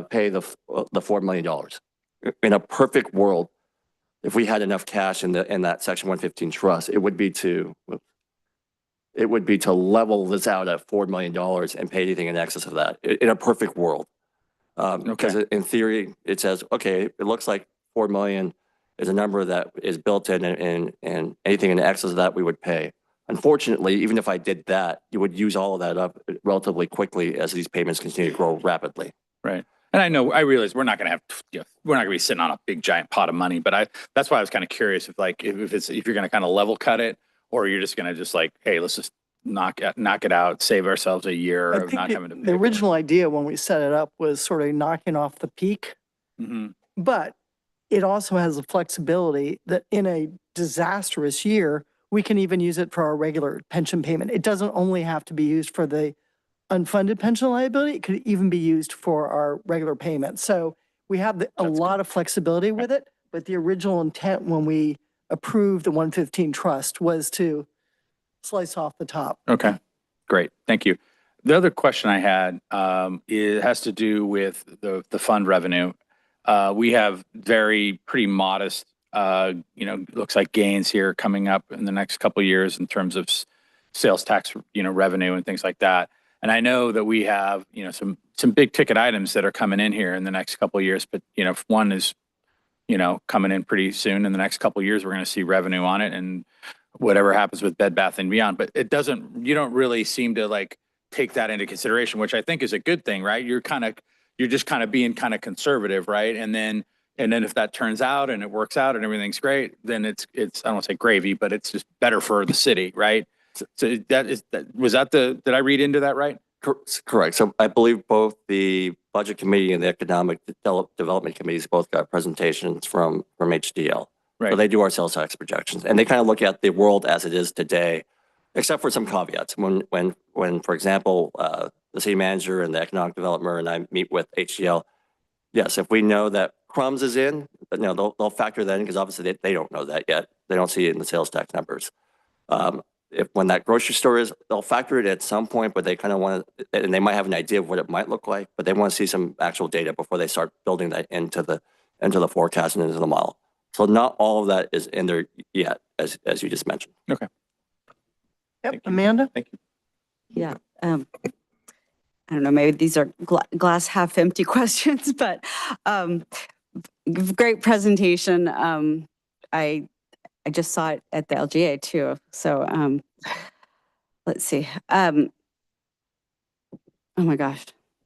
pay the $4 million. In a perfect world, if we had enough cash in that Section 115 trust, it would be to level this out at $4 million and pay anything in excess of that in a perfect world. Because in theory, it says, okay, it looks like 4 million is a number that is built in, and anything in excess of that we would pay. Unfortunately, even if I did that, you would use all of that up relatively quickly as these payments continue to grow rapidly. Right. And I realize we're not going to have, we're not going to be sitting on a big giant pot of money, but that's why I was kind of curious if you're going to kind of level cut it, or you're just going to just like, hey, let's just knock it out, save ourselves a year I of not think having to pay. the original idea when we set it up was sort of knocking off the peak, but it also has the flexibility that in a disastrous year, we can even use it for our regular pension payment. It doesn't only have to be used for the unfunded pension liability. It could even be used for our regular payment. So we have a lot of flexibility with it, but the original intent when we approved the 115 trust was to slice off the top. Okay, great. Thank you. The other question I had it has to do with the fund revenue. We have pretty modest, looks like gains here coming up in the next couple of years in terms of sales tax, revenue and things like that. And I know that we have, some big ticket items that are coming in here in the next couple of years, but, if one is, coming in pretty soon in the next couple of years, we're going to see revenue on it and whatever happens with Bed Bath and Beyond. But you don't really seem to like take that into consideration, which I think is a good thing, right? You're just kind of being kind of conservative, right? And then if that turns out and it works out and everything's great, then it's I don't want to say gravy, but it's just better for the city, right? So did I read into that right? Correct. So I believe both the Budget Committee and the Economic Development Committees both got presentations from HDL. Right. So they do our sales tax projections, and they kind of look at the world as it is today, except for some caveats. When for example, the city manager and the economic developer and I meet with HDL, yes, if we know that Crumbs is in, but they'll factor that in because obviously they don't know that yet. They don't see it in the sales tax numbers. When that grocery store is, they'll factor it at some point, but they kind of want to, and they might have an idea of what it might look like, but they want to see some actual data before they start building that into the forecast and into the model. So not all of that is in there yet, as you just mentioned. Okay. Yep. Amanda? Thank you. Yeah. I don't know, maybe these are glass half empty questions, but great presentation. I just saw it at the LGA too. So let's see. Oh my gosh,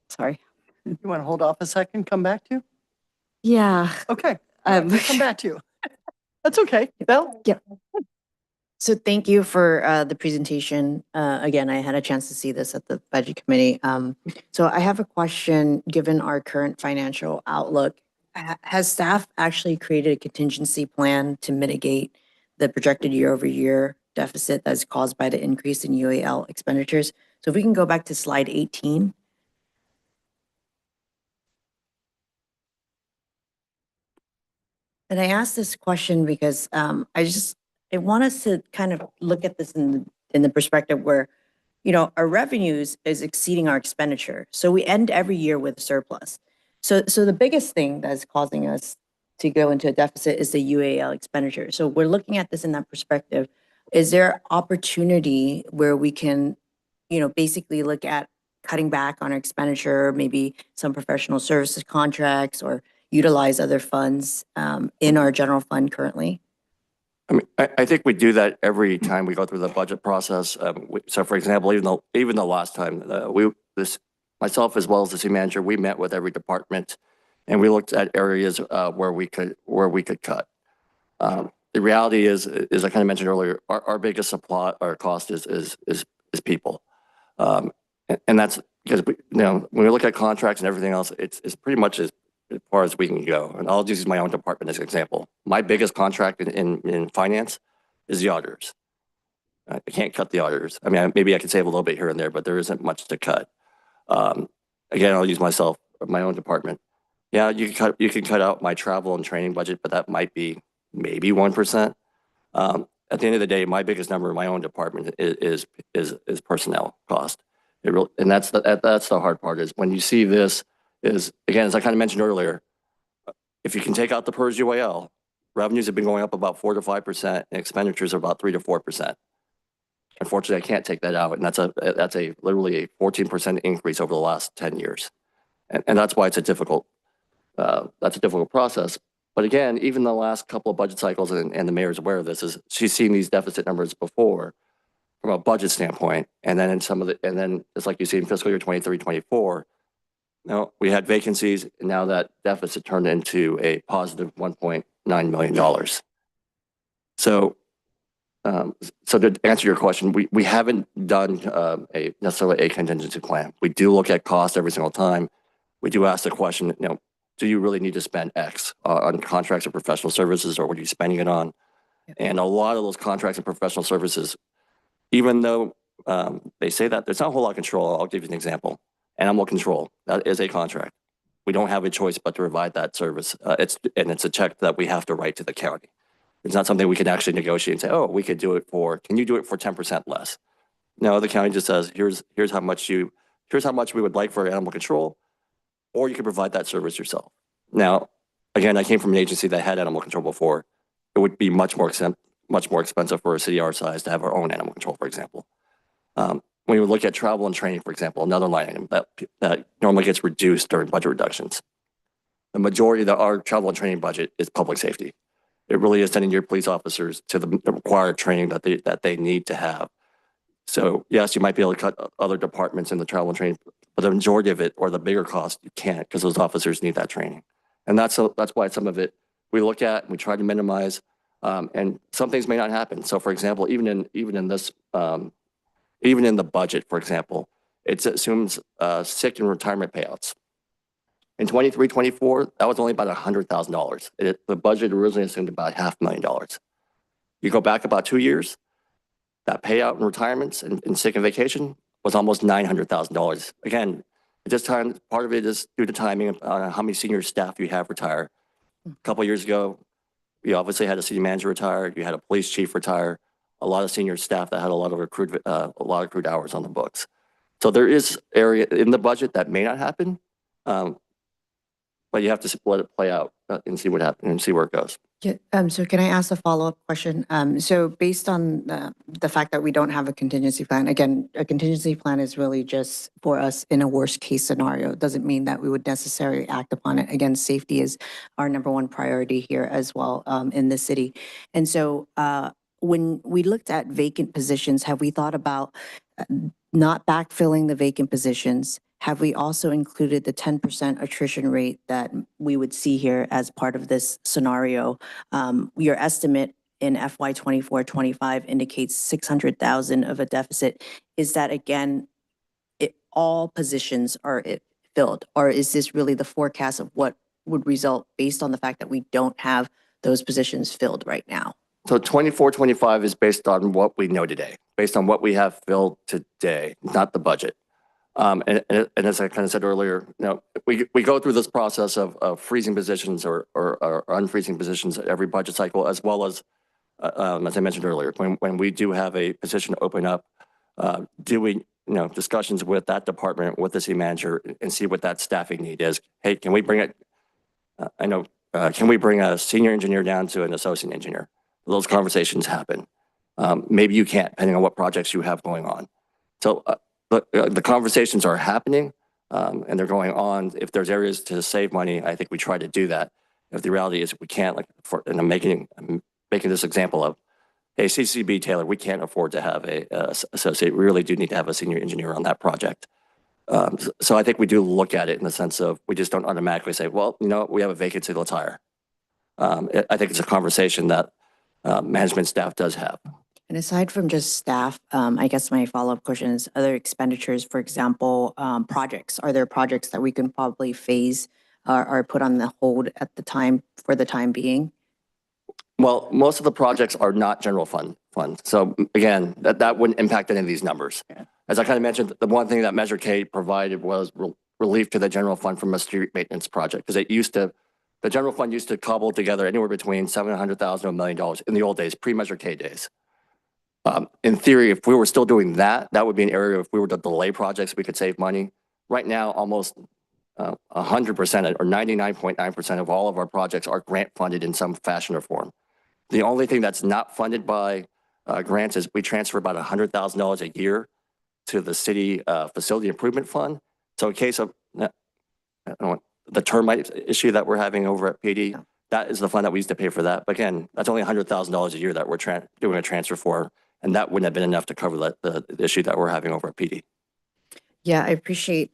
sorry. You want to hold off a second, come back to you? Yeah. Okay. We'll come back to you. That's okay. Belle? Yeah. So thank you for the presentation. Again, I had a chance to see this at the Budget Committee. So I have a question, given our current financial outlook, has staff actually created a contingency plan to mitigate the projected year-over-year deficit that's caused by the increase in UAL expenditures? So if we can go back to slide 18. And I asked this question because I want us to kind of look at this in the perspective where, our revenues is exceeding our expenditure. So we end every year with a surplus. So the biggest thing that's causing us to go into a deficit is the UAL expenditure. So we're looking at this in that perspective. Is there opportunity where we can, basically look at cutting back on our expenditure, maybe some professional services contracts, or utilize other funds in our general fund currently? I mean, I think we do that every time we go through the budget process. So for example, even the last time, myself as well as the city manager, we met with every department and we looked at areas where we could cut. The reality is I kind of mentioned earlier, our biggest cost is people. And that's because when we look at contracts and everything else, it's pretty much as far as we can go. And I'll just use my own department as an example. My biggest contract in finance is the auditors. I can't cut the auditors. I mean, maybe I could save a little bit here and there, but there isn't much to cut. Again, I'll use my own department. Yeah, you can cut out my travel and training budget, but that might be maybe 1%. at the end of the day, my biggest number in my own department is personnel cost. It really, and that's the hard part is when you see this is, again, as I kind of mentioned earlier, if you can take out the PERS UAL, revenues have been going up about 4 to 5% and expenditures are about 3 to 4%. Unfortunately, I can't take that out. And that's a literally a 14% increase over the last 10 years. And that's why it's a difficult process. But again, even the last couple of budget cycles, and the mayor's aware of this, is she's seen these deficit numbers before from a budget standpoint. And then and then it's like you see in fiscal year 23, 24, we had vacancies, and now that deficit turned into a positive $1.9 million. So to answer your question, we haven't done necessarily a contingency plan. We do look at cost every single time. We do ask the question, do you really need to spend X on contracts or professional services, or what are you spending it on? And a lot of those contracts and professional services, even though they say that there's not a whole lot of control, I'll give you an example. Animal control, that is a contract. We don't have a choice but to provide that service. It's a check that we have to write to the county. It's not something we can actually negotiate and say, oh, we could do it can you do it for 10% less? No, the county just says, here's how much we would like for animal control, or you can provide that service yourself. Now, again, I came from an agency that had animal control before. It would be much more expensive for a city our size to have our own animal control, for example. When you look at travel and training, for example, another line item that normally gets reduced during budget reductions. The majority of our travel and training budget is public safety. It really is sending your police officers to the required training that they need to have. So yes, you might be able to cut other departments in the travel and training, but the majority of it, or the bigger cost, you can't, because those officers need that training. And that's why some of it we look at and we try to minimize, and some things may not happen. So for example, even in the budget, for example, it assumes sick and retirement payouts. In 23, 24, that was only about $100,000. The budget originally assumed about $500,000. You go back about 2 years, that payout in retirements and sick and vacation was almost $900,000. Again, part of it is due to timing on how many senior staff you have retire. A couple of years ago, we obviously had a city manager retire. You had a police chief retire. A lot of senior staff that had a lot of accrued hours on the books. So there is area in the budget that may not happen, but you have to let it play out and see what happens and see where it goes. Yeah, so can I ask a follow-up question? So based on the fact that we don't have a contingency plan, again, a contingency plan is really just for us in a worst case scenario. It doesn't mean that we would necessarily act upon it. Again, safety is our #1 priority here as well in the city. And so when we looked at vacant positions, have we thought about not backfilling the vacant positions? Have we also included the 10% attrition rate that we would see here as part of this scenario? Your estimate in FY 24-25 indicates 600,000 of a deficit. Is that, again, all positions are filled? Or is this really the forecast of what would result based on the fact that we don't have those positions filled right now? So 24, 25 is based on what we know today, based on what we have filled today, not the budget. And as I kind of said earlier, we go through this process of freezing positions or unfreezing positions at every budget cycle, as well as I mentioned earlier, when we do have a position open up, doing discussions with that department, with the city manager, and see what that staffing need is. Hey, can we bring it? Can we bring a senior engineer down to an associate engineer? Those conversations happen. Maybe you can't, depending on what projects you have going on. So the conversations are happening, and they're going on. If there's areas to save money, I think we try to do that. If the reality is we can't, and I'm making this example of, hey, CCB Taylor, we can't afford to have a associate. We really do need to have a senior engineer on that project. So I think we do look at it in the sense of we just don't automatically say, well, we have a vacancy, let's hire. I think it's a conversation that management staff does have. And aside from just staff, I guess my follow-up question is other expenditures, for example, projects. Are there projects that we can probably phase or put on the hold at the time for the time being? Well, most of the projects are not general fund. So again, that wouldn't impact any of these numbers. Yeah. As I kind of mentioned, the one thing that Measure K provided was relief to the general fund from a street maintenance project, because the general fund used to cobble together anywhere between $700,000 to $1 million in the old days, pre-Measure K days. In theory, if we were still doing that, that would be an area, if we were to delay projects, we could save money. Right now, almost 100% or 99.9% of all of our projects are grant funded in some fashion or form. The only thing that's not funded by grants is we transfer about $100,000 a year to the city facility improvement fund. So in case of the termite issue that we're having over at PD, that is the fund that we used to pay for that. But again, that's only $100,000 a year that we're doing a transfer for. And that wouldn't have been enough to cover the issue that we're having over at PD. Yeah, I appreciate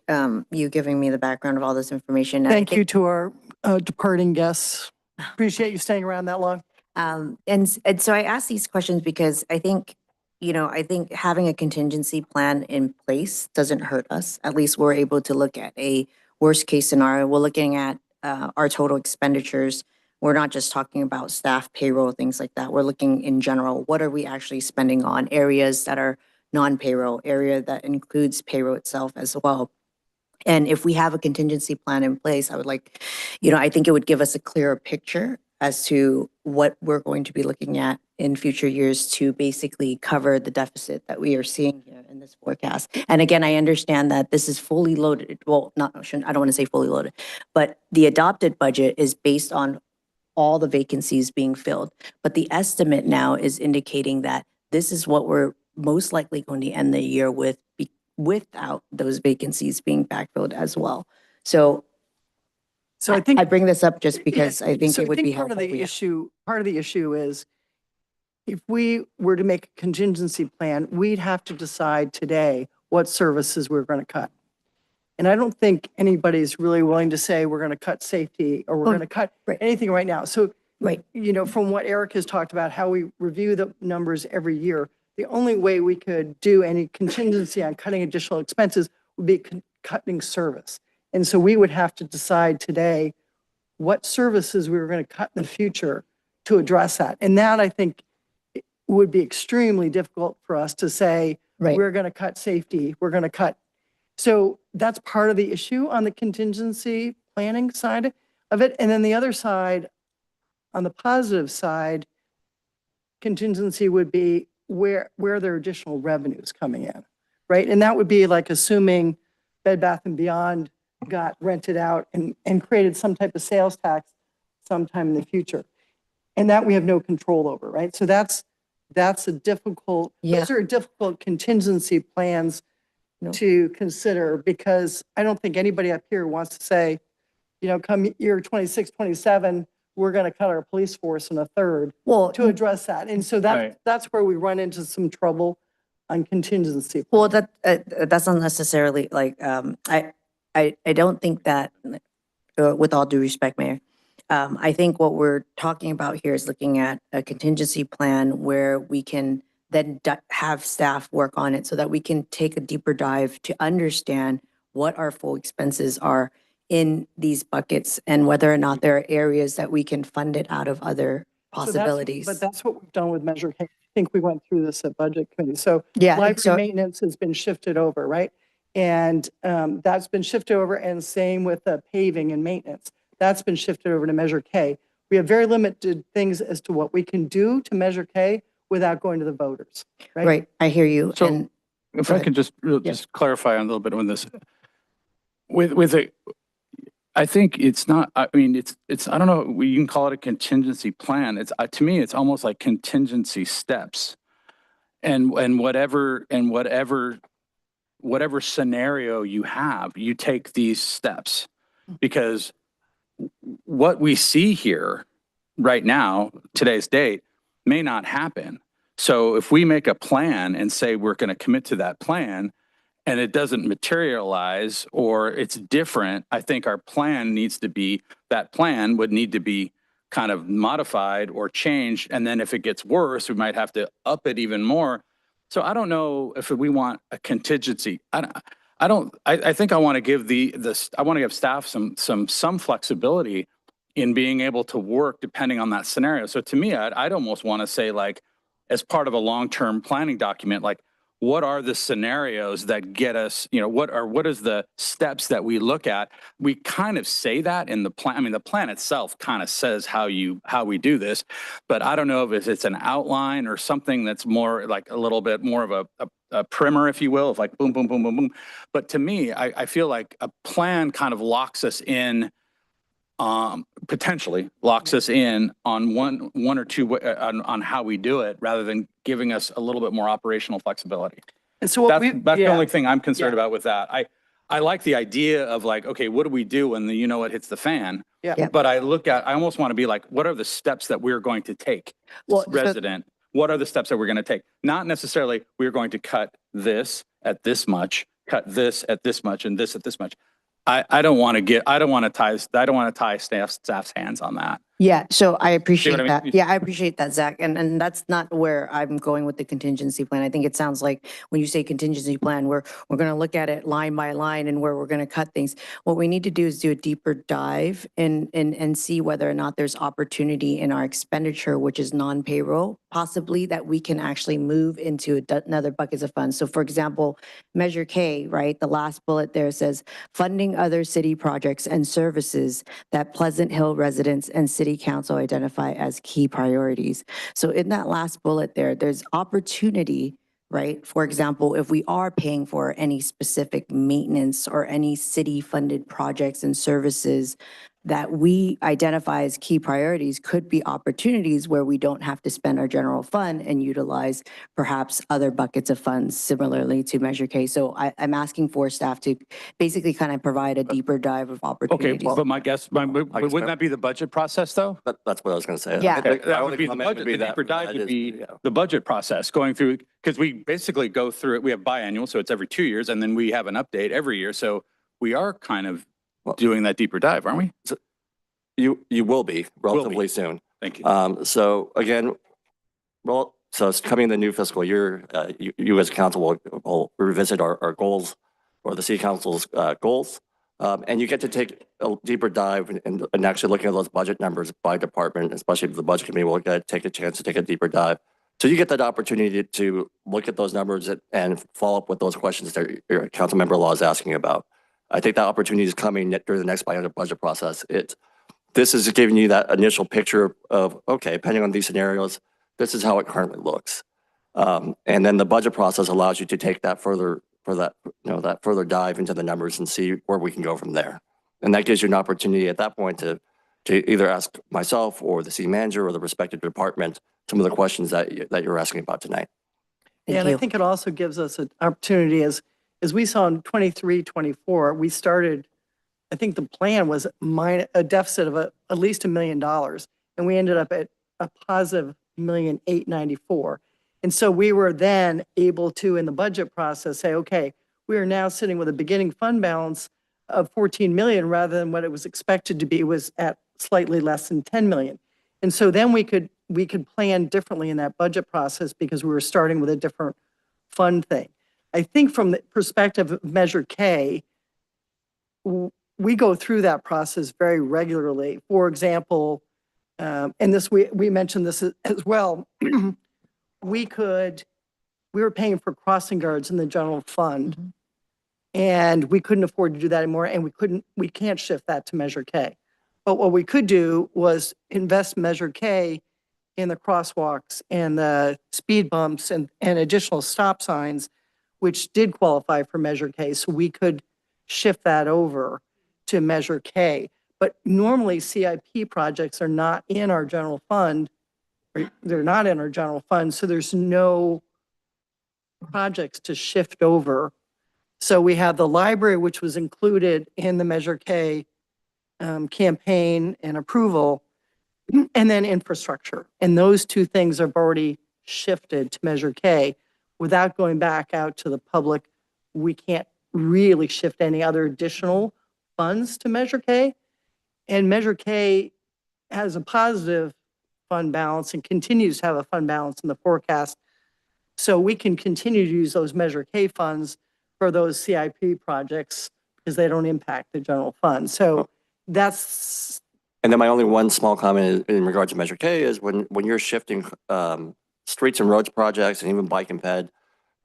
you giving me the background of all this information. And I Thank think- you to our departing guests. Appreciate you staying around that long. And so I ask these questions because I think, I think having a contingency plan in place doesn't hurt us. At least we're able to look at a worst case scenario. We're looking at our total expenditures. We're not just talking about staff, payroll, things like that. We're looking in general, what are we actually spending on areas that are non-payroll, area that includes payroll itself as well. And if we have a contingency plan in place, I would like, I think it would give us a clearer picture as to what we're going to be looking at in future years to basically cover the deficit that we are seeing here in this forecast. And again, I understand that this is fully loaded. Well, I don't want to say fully loaded, but the adopted budget is based on all the vacancies being filled. But the estimate now is indicating that this is what we're most likely going to end the year with without those vacancies being backfilled as well. So I think I bring this up just because I think So it would be part helpful. of the yeah. issue, part of the issue is if we were to make a contingency plan, we'd have to decide today what services we're going to cut. And I don't think anybody's really willing to say we're going to cut safety or we're going to cut anything right now. So, from what Eric has talked about, how we review the numbers every year, the only way we could do any contingency on cutting additional expenses would be cutting service. And so we would have to decide today what services we were going to cut in the future to address that. And that, I think, would be extremely difficult for us to say, we're going to cut safety, we're going to cut. So that's part of the issue on the contingency planning side of it. And then the other side, on the positive side, contingency would be where there are additional revenues coming in, right? And that would be like assuming Bed Bath & Beyond got rented out and created some type of sales tax sometime in the future. And that we have no control over, right? So that's a difficult, those are difficult contingency plans to consider, because I don't think anybody up here wants to say, come year 26, 27, we're going to cut our police force in a third to address that. And so that's where we run into some trouble on contingency. Well, that's not necessarily like, I don't think that, with all due respect, Mayor, I think what we're talking about here is looking at a contingency plan where we can then have staff work on it so that we can take a deeper dive to understand what our full expenses are in these buckets and whether or not there are areas that we can fund it out of other possibilities. But that's what we've done with Measure K. I think we went through this at Budget Committee. So Yeah, library maintenance has been shifted over, right? And that's been shifted over, and same with the paving and maintenance. That's been shifted over to Measure K. We have very limited things as to what we can do to Measure K without going to the voters, right? Right, I hear you. So And if go I ahead. could just clarify a little bit on this. With a, I think it's not, I mean, it's, I don't know, you can call it a contingency plan. It's, to me, it's almost like contingency steps. And whatever scenario you have, you take these steps, because what we see here right now, today's date, may not happen. So if we make a plan and say we're going to commit to that plan and it doesn't materialize or it's different, I think our plan needs to be, that plan would need to be kind of modified or changed. And then if it gets worse, we might have to up it even more. So I don't know if we want a contingency. I think I want to give I want to give staff some flexibility in being able to work depending on that scenario. So to me, I'd almost want to say, like, as part of a long-term planning document, like, what are the scenarios that get us, what is the steps that we look at? We kind of say that in the plan. I mean, the plan itself kind of says how we do this, but I don't know if it's an outline or something that's more like a little bit more of a primer, if you will, of like boom, boom, boom, boom, boom. But to me, I feel like a plan kind of locks us in, potentially locks us in on one or two on how we do it, rather than giving us a little bit more operational flexibility. And so what That's the only thing I'm concerned about with that. I like the idea of like, okay, what do we do when it hits the fan? Yeah. Yep. But I almost want to be like, what are the steps that we're going to take? Well, so- Resident, what are the steps that we're going to take? Not necessarily we're going to cut this at this much, cut this at this much, and this at this much. I don't want to tie staff's hands on that. Yeah, so I appreciate what I mean? that. Yeah, I appreciate that, Zach. And that's not where I'm going with the contingency plan. I think it sounds like when you say contingency plan, we're going to look at it line by line and where we're going to cut things. What we need to do is do a deeper dive and see whether or not there's opportunity in our expenditure, which is non-payroll, possibly that we can actually move into another buckets of funds. So for example, Measure K, right? The last bullet there says funding other city projects and services that Pleasant Hill residents and city council identify as key priorities. So in that last bullet there's opportunity, right? For example, if we are paying for any specific maintenance or any city-funded projects and services that we identify as key priorities, could be opportunities where we don't have to spend our general fund and utilize perhaps other buckets of funds similarly to Measure K. So I'm asking for staff to basically kind of provide a deeper dive of Okay, opportunities. but wouldn't that be the budget process though? That's what I was going to say. Yeah. That would be the budget. The deeper dive would be the budget process, going through, because we basically go through it. We have biannual, so it's every 2 years, and then we have an update every year. So we are kind of doing that deeper dive, aren't we? You will be relatively soon. Thank you. So again, so it's coming in the new fiscal year. You as a council will revisit our goals, or the city council's goals. And you get to take a deeper dive and actually looking at those budget numbers by department, especially the budget committee will take a chance to take a deeper dive. So you get that opportunity to look at those numbers and follow up with those questions that your council member law is asking about. I think that opportunity is coming during the next budget process. This is giving you that initial picture of, okay, depending on these scenarios, this is how it currently looks. And then the budget process allows you to take that further that further dive into the numbers and see where we can go from there. And that gives you an opportunity at that point to either ask myself or the city manager or the respective department some of the questions that you're asking about tonight. Yeah, and I think it also gives us an opportunity as we saw in 23, 24, we started, I think the plan was a deficit of at least $1 million. And we ended up at a positive $1,894,000. And so we were then able to, in the budget process, say, okay, we are now sitting with a beginning fund balance of 14 million rather than what it was expected to be was at slightly less than 10 million. And so then we could plan differently in that budget process because we were starting with a different fund thing. I think from the perspective of Measure K, we go through that process very regularly. For example, and this we mentioned this as well, we were paying for crossing guards in the general fund, and we couldn't afford to do that anymore, and we can't shift that to Measure K. But what we could do was invest Measure K in the crosswalks and the speed bumps and additional stop signs, which did qualify for Measure K. So we could shift that over to Measure K. But normally CIP projects are not in our general fund. They're not in our general fund, so there's no projects to shift over. So we have the library, which was included in the Measure K campaign and approval, and then infrastructure. And those two things have already shifted to Measure K. Without going back out to the public, we can't really shift any other additional funds to Measure K. And Measure K has a positive fund balance and continues to have a fund balance in the forecast. So we can continue to use those Measure K funds for those CIP projects because they don't impact the general fund. So that's. And then my only one small comment in regard to Measure K is when you're shifting streets and roads projects and even bike and ped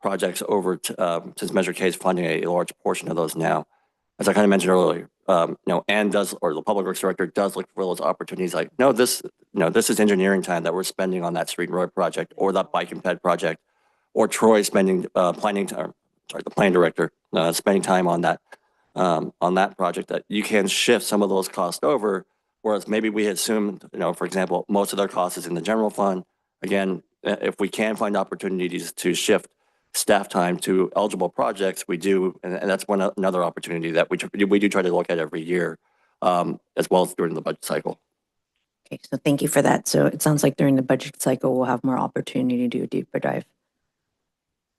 projects over to, since Measure K is funding a large portion of those now. As I kind of mentioned earlier, Ann does, or the Public Works Director does look for those opportunities like, no, this is engineering time that we're spending on that street and road project or that bike and ped project, or Troy spending, the planning director, spending time on that project, that you can shift some of those costs over. Whereas maybe we had assumed, for example, most of their costs is in the general fund. Again, if we can find opportunities to shift staff time to eligible projects, we do, and that's another opportunity that we do try to look at every year, as well as during the budget cycle. Okay, so thank you for that. So it sounds like during the budget cycle, we'll have more opportunity to do a deeper dive.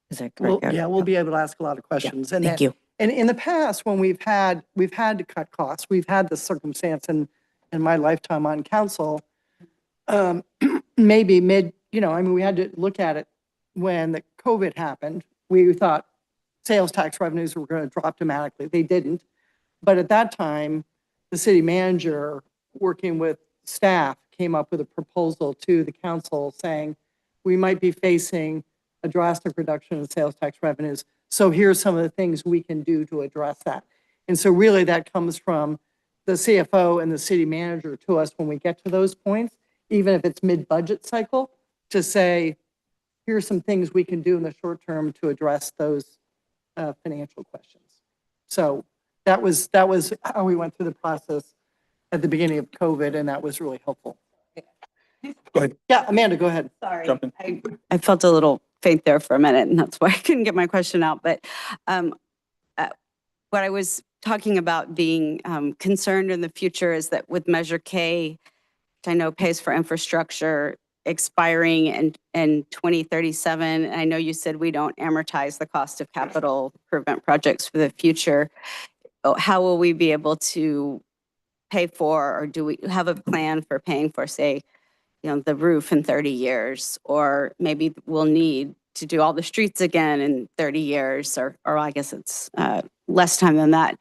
Is that Well, correct? yeah, we'll be able to ask a lot of questions. And Thank then- you. And in the past, when we've had to cut costs, we've had the circumstance in my lifetime on council, maybe we had to look at it when the COVID happened. We thought sales tax revenues were going to drop dramatically. They didn't. But at that time, the city manager, working with staff, came up with a proposal to the council saying, we might be facing a drastic reduction in sales tax revenues. So here's some of the things we can do to address that. And so really that comes from the CFO and the city manager to us when we get to those points, even if it's mid-budget cycle, to say, here's some things we can do in the short term to address those financial questions. So that was how we went through the process at the beginning of COVID, and that was really helpful. Go ahead. Yeah, Amanda, go ahead. Sorry, Jump in. I felt a little faint there for a minute, and that's why I couldn't get my question out. But what I was talking about being concerned in the future is that with Measure K, which I know pays for infrastructure, expiring in 2037, and I know you said we don't amortize the cost of capital improvement projects for the future. How will we be able to pay for, or do we have a plan for paying for, say, the roof in 30 years, or maybe we'll need to do all the streets again in 30 years, or I guess it's less time than that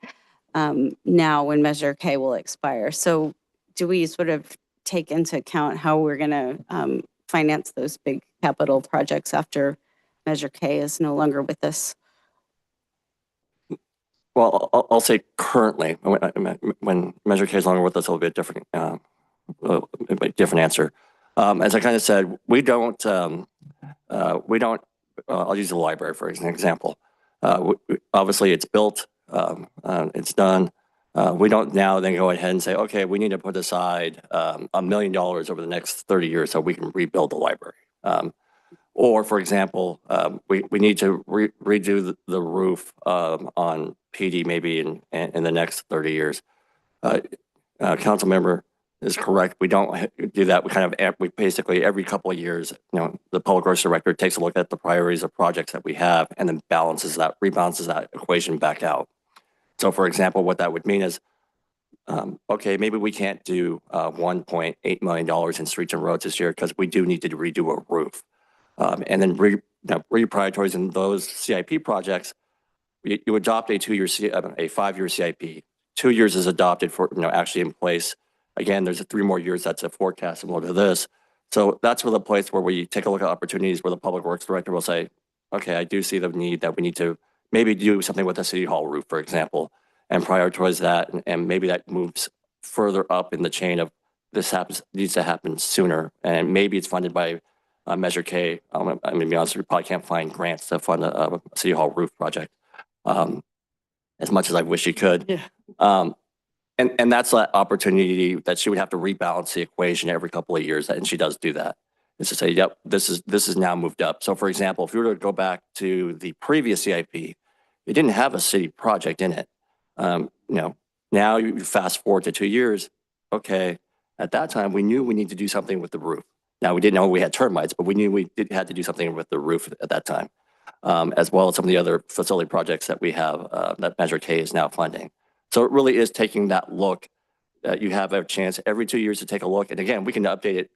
now when Measure K will expire. So do we sort of take into account how we're going to finance those big capital projects after Measure K is no longer with us? Well, I'll say currently, when Measure K is longer with us, it'll be a different answer. As I kind of said, we don't, I'll use the library for an example. Obviously it's built, it's done. We don't now then go ahead and say, okay, we need to put aside $1 million over the next 30 years so we can rebuild the library. Or for example, we need to redo the roof on PD maybe in the next 30 years. Council member is correct. We don't do that. We basically every couple of years, the Public Works Director takes a look at the priorities of projects that we have and then rebalances that equation back out. So for example, what that would mean is, okay, maybe we can't do $1.8 million in streets and roads this year because we do need to redo a roof. And then reprioritizing those CIP projects, you adopt a 5-year CIP. 2 years is adopted for, actually in place. Again, there's 3 more years that's a forecast similar to this. So that's where the place where we take a look at opportunities where the Public Works Director will say, okay, I do see the need that we need to maybe do something with the City Hall roof, for example, and prioritize that. And maybe that moves further up in the chain of this needs to happen sooner. And maybe it's funded by Measure K. I'm going to be honest, we probably can't find grants to fund a City Hall roof project as much as I wish you could. Yeah. And that's that opportunity that she would have to rebalance the equation every couple of years, and she does do that. Is to say, yep, this is now moved up. So for example, if you were to go back to the previous CIP, it didn't have a city project in it. Now you fast forward to 2 years. Okay, at that time we knew we needed to do something with the roof. Now we didn't know we had termites, but we knew we had to do something with the roof at that time, as well as some of the other facility projects that we have that Measure K is now funding. So it really is taking that look. You have a chance every 2 years to take a look. And again, we can update it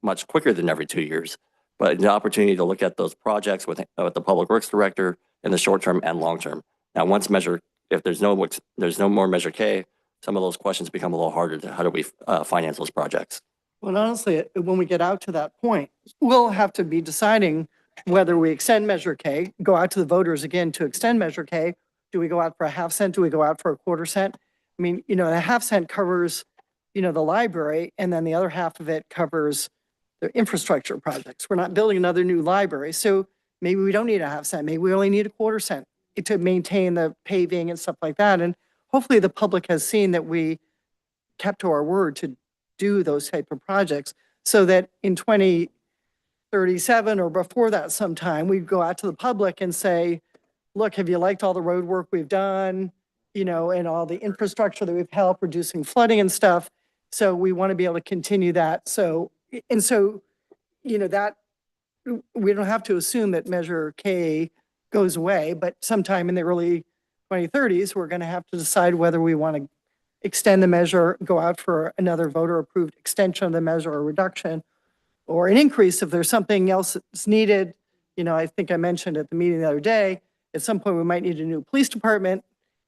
much quicker than every 2 years. But the opportunity to look at those projects with the Public Works Director in the short term and long term. Now, if there's no more Measure K, some of those questions become a little harder to how do we finance those projects. Well, honestly, when we get out to that point, we'll have to be deciding whether we extend Measure K, go out to the voters again to extend Measure K. Do we go out for a half cent? Do we go out for a quarter cent? I mean, the half cent covers, the library, and then the other half of it covers the infrastructure projects. We're not building another new library, so maybe we don't need a half cent. Maybe we only need a quarter cent to maintain the paving and stuff like that. And hopefully the public has seen that we kept to our word to do those type of projects, so that in 2037 or before that sometime, we go out to the public and say, look, have you liked all the road work we've done, and all the infrastructure that we've helped reducing flooding and stuff. So we want to be able to continue that. So that we don't have to assume that Measure K goes away, but sometime in the early 2030s, we're going to have to decide whether we want to extend the measure, go out for another voter-approved extension of the measure or reduction, or an increase if there's something else that's needed. I think I mentioned at the meeting the other day, at some point we might need a new police department.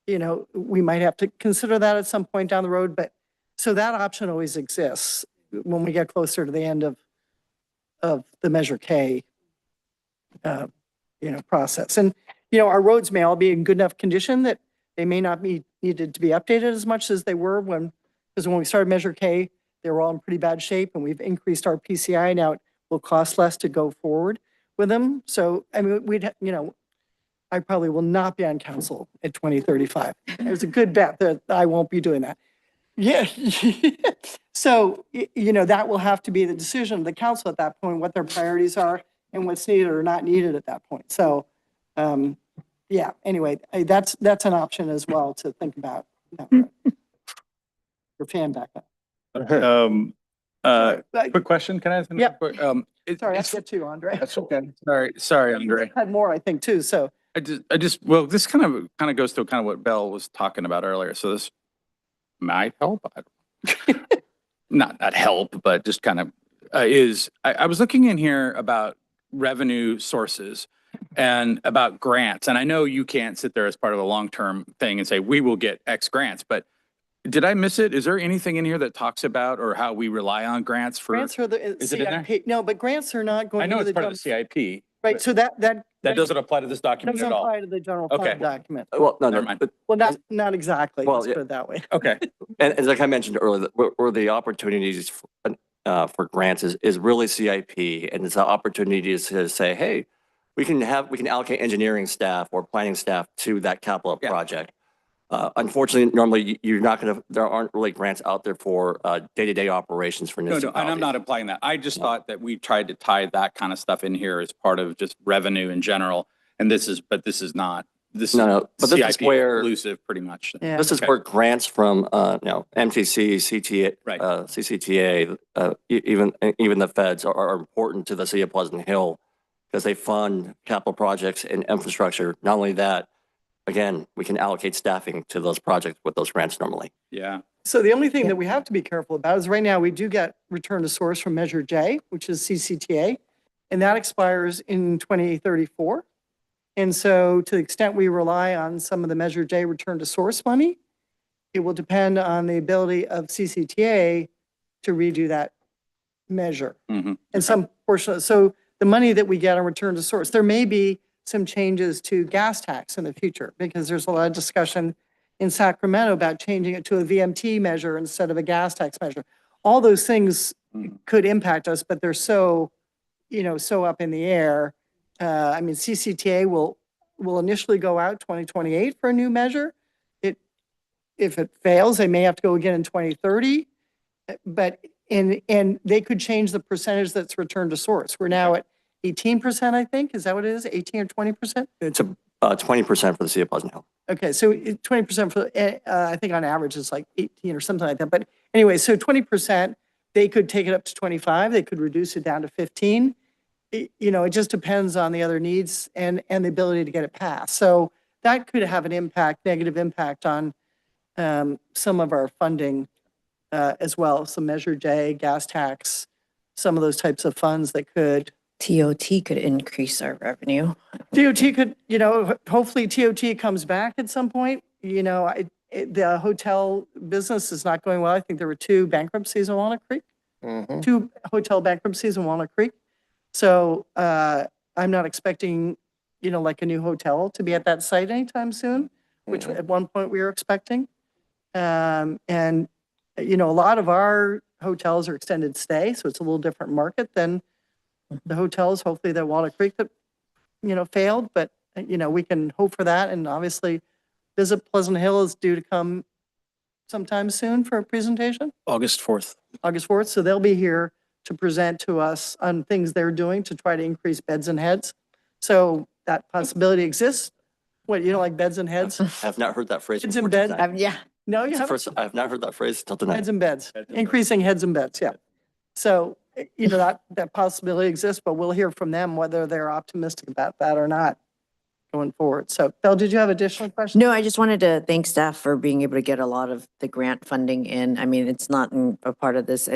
We might have to consider that at some point down the road, but so that option always exists when we get closer to the end of the Measure K, process. And, our roads may all be in good enough condition that they may not be needed to be updated as much as they were because when we started Measure K, they were all in pretty bad shape, and we've increased our PCI. Now it will cost less to go forward with them. So, I mean, I probably will not be on council at 2035. There's a good bet that I won't be doing that. Yeah. So, that will have to be the decision of the council at that point, what their priorities are and what's needed or not needed at that point. So, anyway, that's an option as well to think about. Your fan back up. Quick question, can I ask? Yep. Sorry, Sorry, I get to Andre. That's okay. Sorry, Andre. Had more, I think, too. So Well, this kind of goes to kind of what Belle was talking about earlier. So this might help. Not help, but just kind of I was looking in here about revenue sources and about grants. And I know you can't sit there as part of a long-term thing and say, we will get X grants, but did I miss it? Is there anything in here that talks about or how we rely on grants for? grants are the Is it in there? CIP. No, but grants are not going I know to it's part of the CIP. Right, so that doesn't apply to this document doesn't at all. apply to the general Okay. fund document. Well, no, Never no, mind. but, Well, not exactly, Well, let's yeah. put it that way. Okay. and like I mentioned earlier, where the opportunities for grants is really CIP, and it's an opportunity to say, hey, we can allocate engineering staff or planning staff to that capital project. Unfortunately, normally there aren't really grants out there for day-to-day operations for No, municipalities. and I'm not implying that. I just thought that we tried to tie that kind of stuff in here as part of just revenue in general. And this is not. This No, is but this is CIP where- exclusive, pretty much. Yeah. This is Okay. where grants from, MTC, CTA, Right. CCTA, even the feds are important to the city of Pleasant Hill because they fund capital projects and infrastructure. Not only that, again, we can allocate staffing to those projects with those grants normally. Yeah. So the only thing that we have to be careful about is right now we do get return to source from Measure J, which is CCTA, and that expires in 2034. And so to the extent we rely on some of the Measure J return to source money, it will depend on the ability of CCTA to redo that measure. Mhm. And some portion, so the money that we get on return to source, there may be some changes to gas tax in the future because there's a lot of discussion in Sacramento about changing it to a VMT measure instead of a gas tax measure. All those things could impact us, but they're so up in the air. I mean, CCTA will initially go out 2028 for a new measure. If it fails, they may have to go again in 2030. But and they could change the percentage that's returned to source. We're now at 18%, I think. Is that what it is? 18 or 20%? It's 20% for the city of Pleasant Hill. Okay, so 20% for, I think on average it's like 18 or something like that. But anyway, so 20%, they could take it up to 25. They could reduce it down to 15. It just depends on the other needs and the ability to get it passed. So that could have an negative impact on some of our funding as well. Some Measure J, gas tax, some of those types of funds that could. TOT could increase our revenue. TOT could, hopefully TOT comes back at some point. The hotel business is not going well. I think there were 2 bankruptcies in Walnut Creek, 2 hotel bankruptcies in Walnut Creek. So, I'm not expecting, like a new hotel to be at that site anytime soon, which at one point we were expecting. And, a lot of our hotels are extended stay, so it's a little different market than the hotels, hopefully that Walnut Creek that, failed, but, we can hope for that. And obviously Visit Pleasant Hill is due to come sometime soon for a presentation, August 4th. August 4th. So they'll be here to present to us on things they're doing to try to increase beds and heads. So that possibility exists. What, you don't like beds and heads? I've not heard that phrase. Heads and before beds? tonight. Yeah. No, you It's the haven't? first, I've not heard that phrase until tonight. Heads and beds, increasing heads and beds, yeah. So, that possibility exists, but we'll hear from them whether they're optimistic about that or not going forward. So, Belle, did you have additional questions? No, I just wanted to thank staff for being able to get a lot of the grant funding in. I mean, it's not a part of this.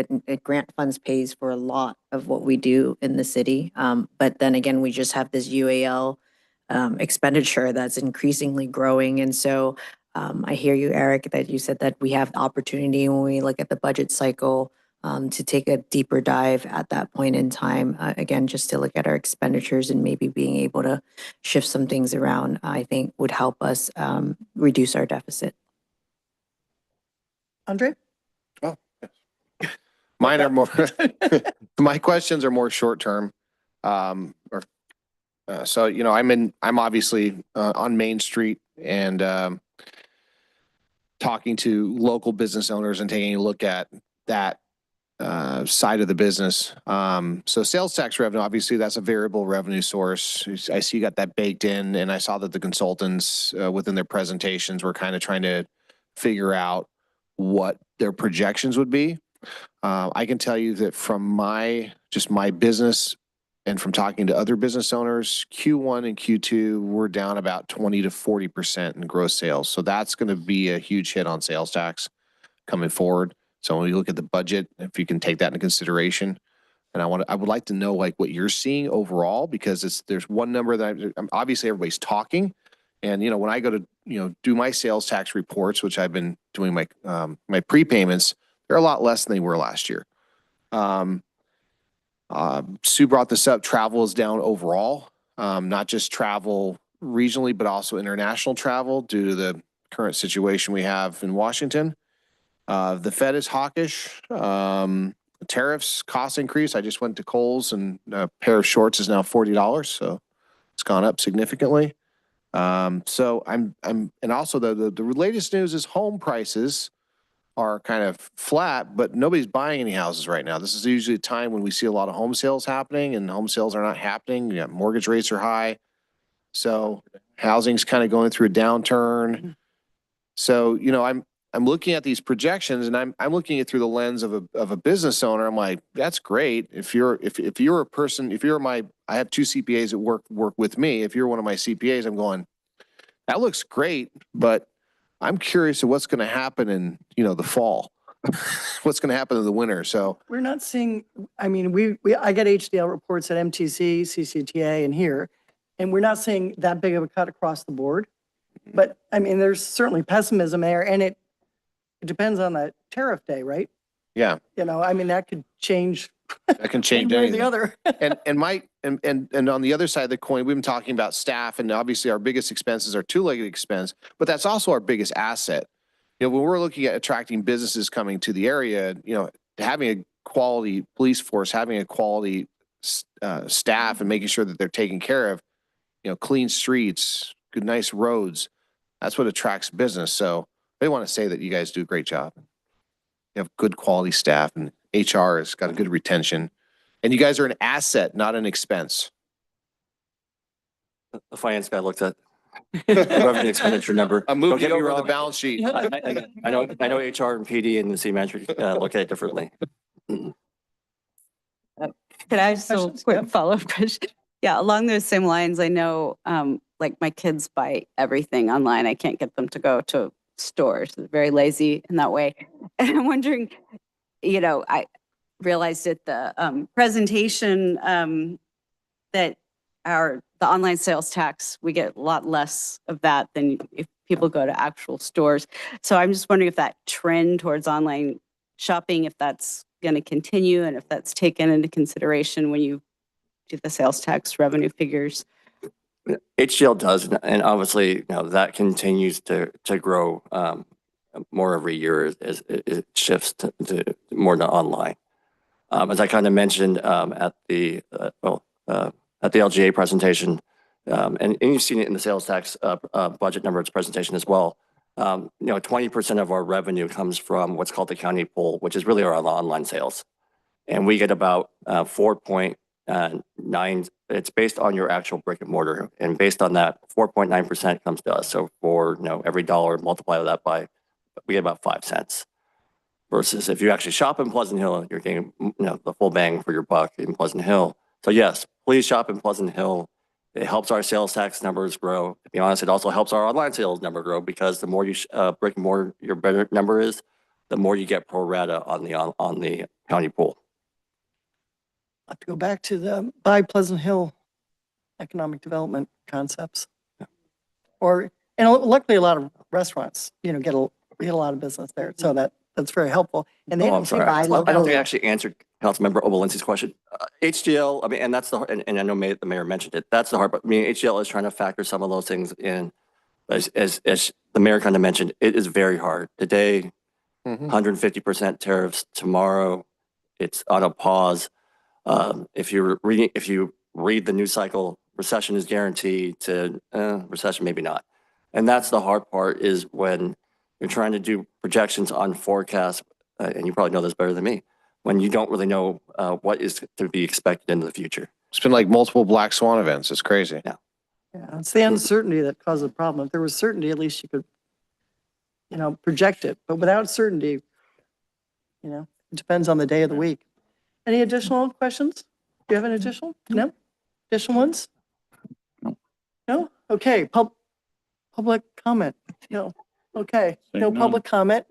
Grant funds pays for a lot of what we do in the city. But then again, we just have this UAL expenditure that's increasingly growing. And so I hear you, Eric, that you said that we have the opportunity when we look at the budget cycle to take a deeper dive at that point in time. Again, just to look at our expenditures and maybe being able to shift some things around, I think would help us reduce our deficit. Andre? Mine are more, my questions are more short term. I'm obviously on Main Street and talking to local business owners and taking a look at that side of the business. So sales tax revenue, obviously that's a variable revenue source. I see you got that baked in, and I saw that the consultants within their presentations were kind of trying to figure out what their projections would be. I can tell you that from my business and from talking to other business owners, Q1 and Q2, we're down about 20 to 40% in gross sales. So that's going to be a huge hit on sales tax coming forward. So when you look at the budget, if you can take that into consideration, and I would like to know like what you're seeing overall, because there's one number that obviously everybody's talking, and when I go to do my sales tax reports, which I've been doing my prepayments, they're a lot less than they were last year. Sue brought this up. Travel is down overall, not just travel regionally, but also international travel due to the current situation we have in Washington. The Fed is hawkish. Tariffs, cost increase. I just went to Kohl's and a pair of shorts is now $40. So it's gone up significantly. So and also the latest news is home prices are kind of flat, but nobody's buying any houses right now. This is usually a time when we see a lot of home sales happening, and home sales are not happening. Yeah, mortgage rates are high. So housing's kind of going through a downturn. So, I'm looking at these projections, and I'm looking at it through the lens of a business owner. I'm like, that's great. If you're a person, I have two CPAs that work with me. If you're one of my CPAs, I'm going, that looks great, but I'm curious of what's going to happen in, the fall, what's going to happen in the winter. So We're not seeing, I get HDL reports at MTC, CCTA, and here, and we're not seeing that big of a cut across the board. But there's certainly pessimism there, and it depends on the tariff day, right? yeah, That could change. that can change one way or anything. the other. And on the other side of the coin, we've been talking about staff, and obviously our biggest expenses are two-legged expense, but that's also our biggest asset. When we're looking at attracting businesses coming to the area, having a quality police force, having a quality staff, and making sure that they're taken care of, clean streets, good, nice roads, that's what attracts business. So I want to say that you guys do a great job. You have good quality staff, and HR has got a good retention. And you guys are an asset, not an expense. The finance guy looked at revenue expenditure number. I'm Don't moving get me over the wrong. balance sheet. I know HR and PD and the city manager look at it differently. Could I just a quick follow-up question? Yeah, along those same lines, I know, like my kids buy everything online. I can't get them to go to stores. They're very lazy in that way. And I'm wondering, I realized at the presentation that the online sales tax, we get a lot less of that than if people go to actual stores. So I'm just wondering if that trend towards online shopping, if that's going to continue and if that's taken into consideration when you do the sales tax revenue figures. HGL does, and obviously, that continues to grow more every year as it shifts to more to online. As I kind of mentioned at the LGA presentation, and you've seen it in the sales tax budget numbers presentation as well. 20% of our revenue comes from what's called the county pool, which is really our online sales, and we get about 4.9. It's based on your actual brick and mortar, and based on that, 4.9% comes to us. So for every dollar, multiply that by, we get about 5 cents. Versus if you actually shop in Pleasant Hill, you're getting the full bang for your buck in Pleasant Hill. So yes, please shop in Pleasant Hill. It helps our sales tax numbers grow. To be honest, it also helps our online sales number grow, because the more you brick and mortar your better number is, the more you get pro rata on the county pool. I have to go back to the Buy Pleasant Hill economic development concepts. And luckily a lot of restaurants, get a lot of business there. So that's very helpful. And they I'm don't say sorry. buy I don't think I local. actually answered Councilmember Oberlinski's question. HDL, and that's and I know the mayor mentioned it. That's the hard part. HDL is trying to factor some of those things in. As the mayor kind of mentioned, it is very hard. Today, 150% tariffs. Tomorrow, it's on a pause. If you read the news cycle, recession is guaranteed to recession, maybe not. And that's the hard part, is when you're trying to do projections on forecasts, and you probably know this better than me, when you don't really know what is to be expected into the future. It's been like multiple black swan events. It's crazy. Yeah, it's the uncertainty that causes the problem. If there was certainty, at least you could, project it. But without certainty, it depends on the day of the week. Any additional questions? Do you have an additional? No? Additional ones? No? Okay, public comment? No. Okay, no public comment.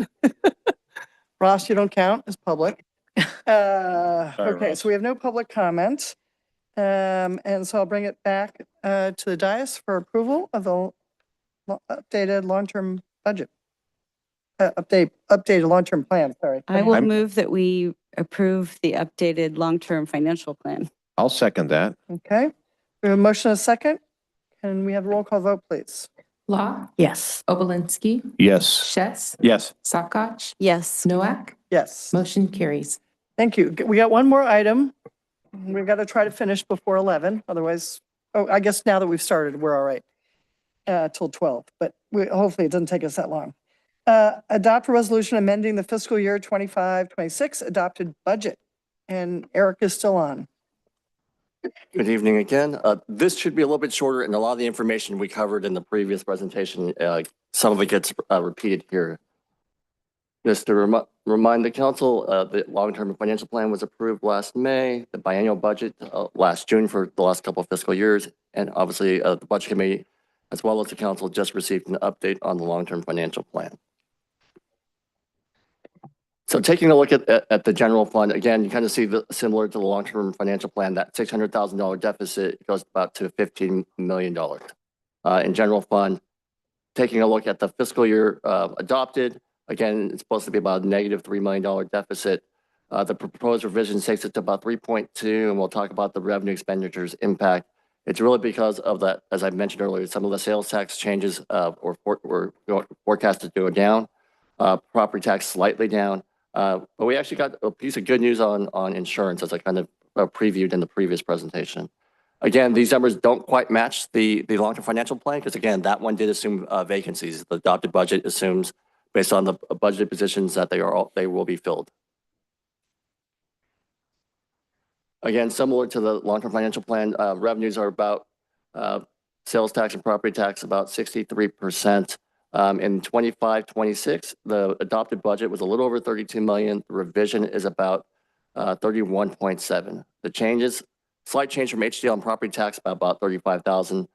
Ross, you don't count as public. Okay, so we have no public comment. And so I'll bring it back to the dais for approval of the updated long-term budget. Updated long-term plan, sorry. I will move that we approve the updated long-term financial plan. I'll second that. Okay, we have a motion and a second. Can we have a roll call vote, please? Law, Yes. Oberlinski, Yes. Schätz, Yes. Sakach, Yes. Noack, Yes. motion carries. Thank you. We got one more item. We've got to try to finish before 11. Otherwise, I guess now that we've started, we're all right till 12. But hopefully it doesn't take us that long. Adopt a resolution amending the fiscal year 25-26 adopted budget. And Eric is still on. Good evening again. This should be a little bit shorter, and a lot of the information we covered in the previous presentation, some of it gets repeated here. Just to remind the council, the long-term financial plan was approved last May, the biennial budget last June for the last couple of fiscal years, and obviously the budget committee, as well as the council, just received an update on the long-term financial plan. So taking a look at the general fund, again, you kind of see similar to the long-term financial plan, that $600,000 deficit goes about to $15 million. In general fund, taking a look at the fiscal year adopted, again, it's supposed to be about a negative $3 million deficit. The proposed revision takes it to about 3.2, and we'll talk about the revenue expenditures impact. It's really because of that, as I mentioned earlier, some of the sales tax changes were forecasted to go down, property tax slightly down. But we actually got a piece of good news on insurance, as I kind of previewed in the previous presentation. Again, these numbers don't quite match the long-term financial plan, because again, that one did assume vacancies. The adopted budget assumes, based on the budgeted positions, that they will be filled. Again, similar to the long-term financial plan, revenues are about sales tax and property tax about 63%. In 25-26, the adopted budget was a little over 32 million. The revision is about 31.7. The changes, slight change from HDL and property tax by about 35,000.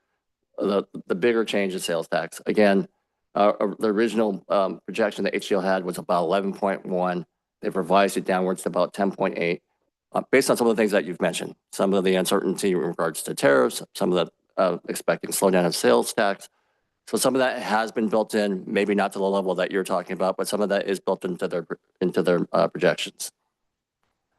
The bigger change is sales tax. Again, the original projection that HDL had was about 11.1. They've revised it downwards to about 10.8. Based on some of the things that you've mentioned, some of the uncertainty in regards to tariffs, some of the expecting slowdown of sales tax. So some of that has been built in, maybe not to the level that you're talking about, but some of that is built into their projections,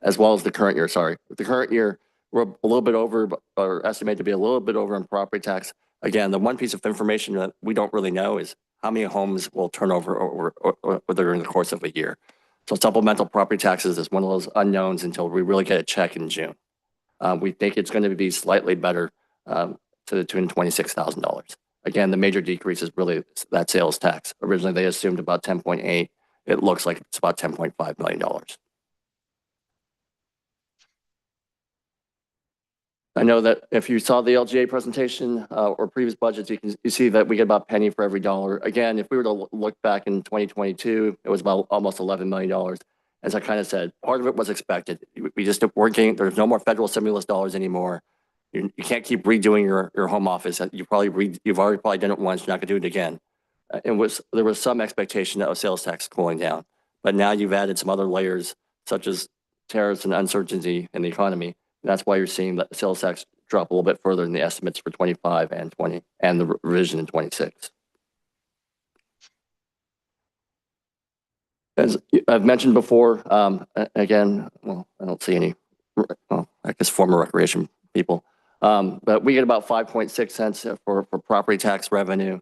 as well as the current year. Sorry, the current year, We're a little bit over, or estimated to be a little bit over on property tax. Again, the one piece of information that we don't really know is how many homes will turn over or during the course of a year. So supplemental property taxes is one of those unknowns until we really get a check in June. We think it's going to be slightly better to the tune of $26,000. Again, the major decrease is really that sales tax. Originally, they assumed about 10.8. It looks like it's about $10.5 million. I know that if you saw the LGA presentation or previous budgets, you see that we get about a penny for every dollar. Again, if we were to look back in 2022, it was about almost $11 million. As I kind of said, part of it was expected. We just weren't getting, there's no more federal stimulus dollars anymore. You can't keep redoing your home office. You've already probably done it once, you're not gonna do it again. There was some expectation of sales tax cooling down, but now you've added some other layers such as tariffs and uncertainty in the economy. That's why you're seeing the sales tax drop a little bit further in the estimates for 25 and 20 and the revision in 26. As I've mentioned before, again, well, I don't see any, well, I guess former recreation people, but we get about 5.6 cents for property tax revenue,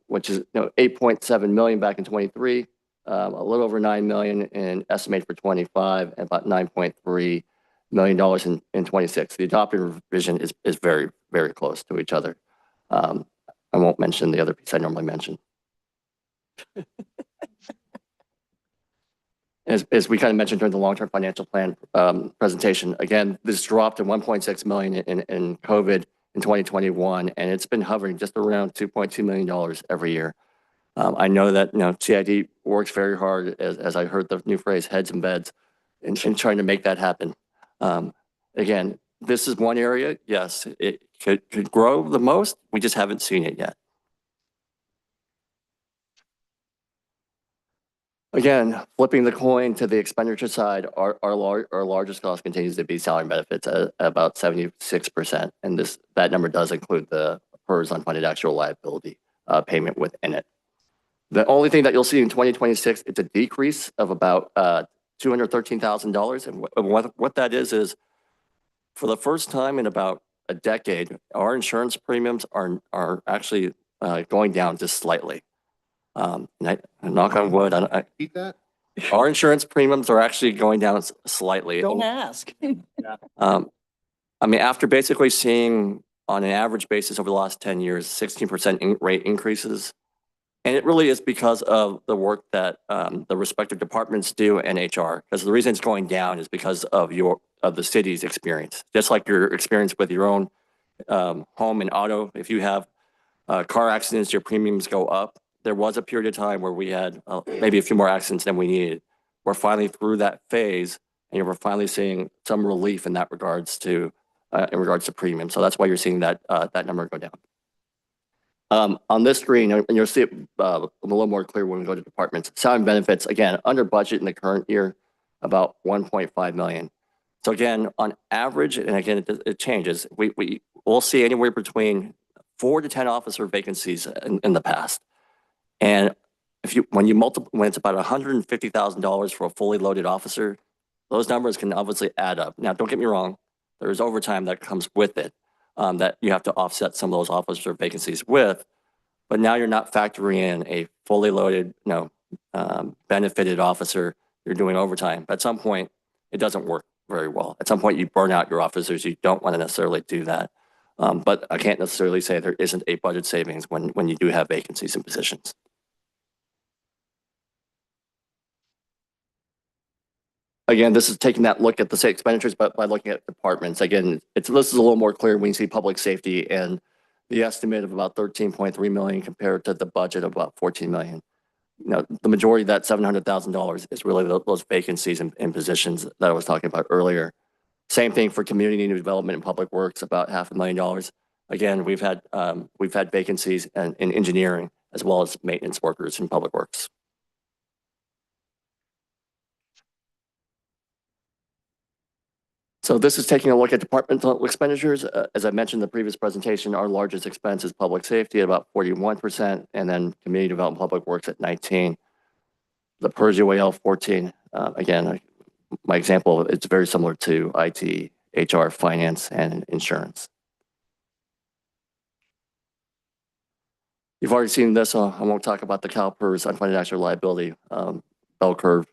which is 8.7 million back in 23, a little over 9 million in estimate for 25, and about 9.3 $1 million in 26. The adopted revision is very, very close to each other. I won't mention the other piece I normally mention. As we kind of mentioned during the long-term financial plan presentation, again, this dropped to 1.6 million in COVID in 2021, and it's been hovering just around $2.2 million every year. I know that CID works very hard, as I heard the new phrase, heads and beds, in trying to make that happen. Again, this is one area, yes, it could grow the most. We just haven't seen it yet. Again, flipping the coin to the expenditure side, our largest cost continues to be salary and benefits at about 76%. And that number does include the PERS unfunded actual liability payment within it. The only thing that you'll see in 2026, it's a decrease of about $213,000. And what that is for the first time in about a decade, our insurance premiums are actually going down just slightly. And I knock on wood, Beat that? our insurance premiums are actually going down slightly. Don't ask. I mean, after basically seeing on an average basis over the last 10 years, 16% rate increases. And it really is because of the work that the respective departments do and HR. Because the reason it's going down is because of the city's experience. Just like your experience with your own home and auto, if you have car accidents, your premiums go up. There was a period of time where we had maybe a few more accidents than we needed. We're finally through that phase, and we're finally seeing some relief in that regards to premium. So that's why you're seeing that number go down. On this screen, and you'll see it a little more clear when we go to departments. Salary and benefits, again, under budget in the current year, about 1.5 million. So again, on average, and again, it changes. We'll see anywhere between 4 to 10 officer vacancies in the past. And when it's about $150,000 for a fully loaded officer, those numbers can obviously add up. Now, don't get me wrong, there's overtime that comes with it that you have to offset some of those officer vacancies with. But now you're not factoring in a fully loaded, benefited officer. You're doing overtime. At some point, it doesn't work very well. At some point, you burn out your officers. You don't want to necessarily do that. But I can't necessarily say there isn't a budget savings when you do have vacancies in positions. Again, this is taking that look at the state expenditures, but by looking at departments. Again, this is a little more clear when you see public safety and the estimate of about 13.3 million compared to the budget of about 14 million. The majority of that $700,000 is really those vacancies in positions that I was talking about earlier. Same thing for community development and public works, about $500,000. Again, we've had vacancies in engineering as well as maintenance workers in public works. So this is taking a look at departmental expenditures. As I mentioned in the previous presentation, our largest expense is public safety at about 41%, and then community development public works at 19%. The PERS UAL 14%. Again, my example, it's very similar to IT HR, finance, and insurance. You've already seen this, so I won't talk about the CalPERS unfunded actual liability bell curve.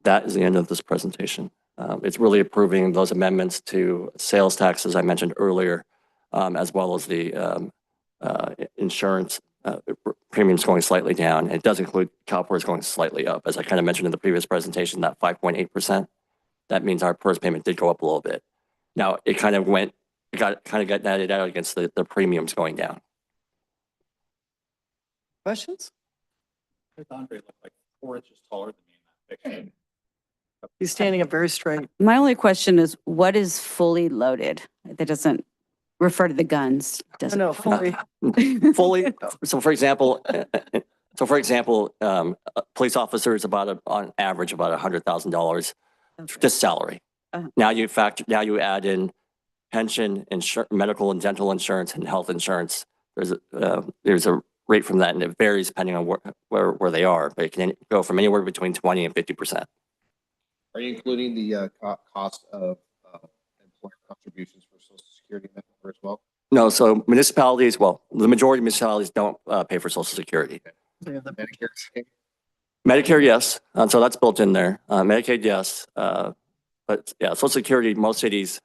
That is the end of this presentation. It's really approving those amendments to sales taxes I mentioned earlier, as well as the insurance premiums going slightly down. It does include CalPERS going slightly up, as I kind of mentioned in the previous presentation, that 5.8%. That means our PERS payment did go up a little bit. Now, it kind of got netted out against the premiums going down. Questions? Andre looked like 4 inches taller than me in that picture. He's standing up very straight. My only question is, what is fully loaded? That doesn't refer to the guns. Doesn't. No, fully. Fully, so for example, police officers on average about $100,000 just salary. Now you add in pension, medical and dental insurance, and health insurance. There's a rate from that, and it varies depending on where they are, but it can go from anywhere between 20 and 50%. Are you including the cost of employer contributions for Social Security in that number as well? No, so municipalities, well, the majority of municipalities don't pay for Social Security. The Medicare? Medicare, yes. So that's built in there. Medicaid, yes. But yeah, Social Security, most cities,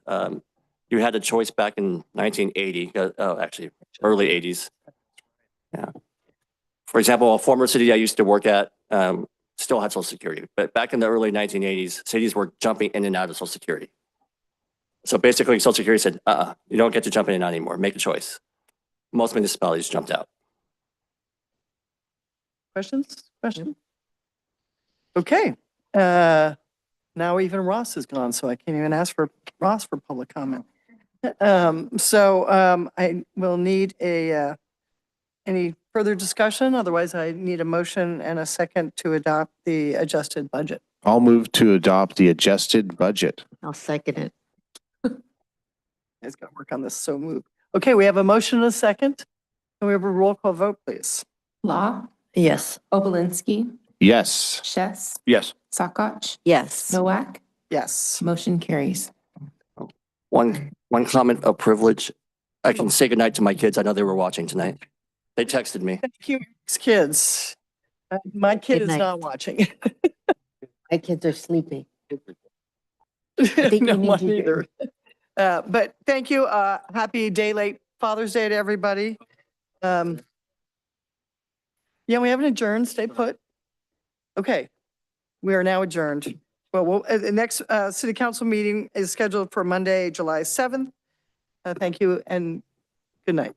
you had a choice back in 1980, actually early 80s. Yeah. For example, a former city I used to work at still had Social Security, but back in the early 1980s, cities were jumping in and out of Social Security. So basically, Social Security said, you don't get to jump in and out anymore. Make a choice. Most municipalities jumped out. Questions? Okay. Now even Ross is gone, so I can't even ask for Ross for public comment. I will need any further discussion? Otherwise, I need a motion and a second to adopt the adjusted budget. I'll move to adopt the adjusted budget. I'll second it. Guys got to work on this, so move. Okay, we have a motion and a second. Can we have a roll call vote, please? Law, Yes. Obelinski, Yes. Chess, Yes. Sakach, Yes. Noack, Yes. motion carries. One comment of privilege. I can say goodnight to my kids. I know they were watching tonight. They texted me. Thank you, kids. My kid Good is night. not watching. My kids are sleeping. No think we need one to either. But thank you. Happy day late Father's Day to everybody. Yeah, we haven't adjourned. Stay put. Okay. We are now adjourned. Well, the next city council meeting is scheduled for Monday, July 7th. Thank you and good night.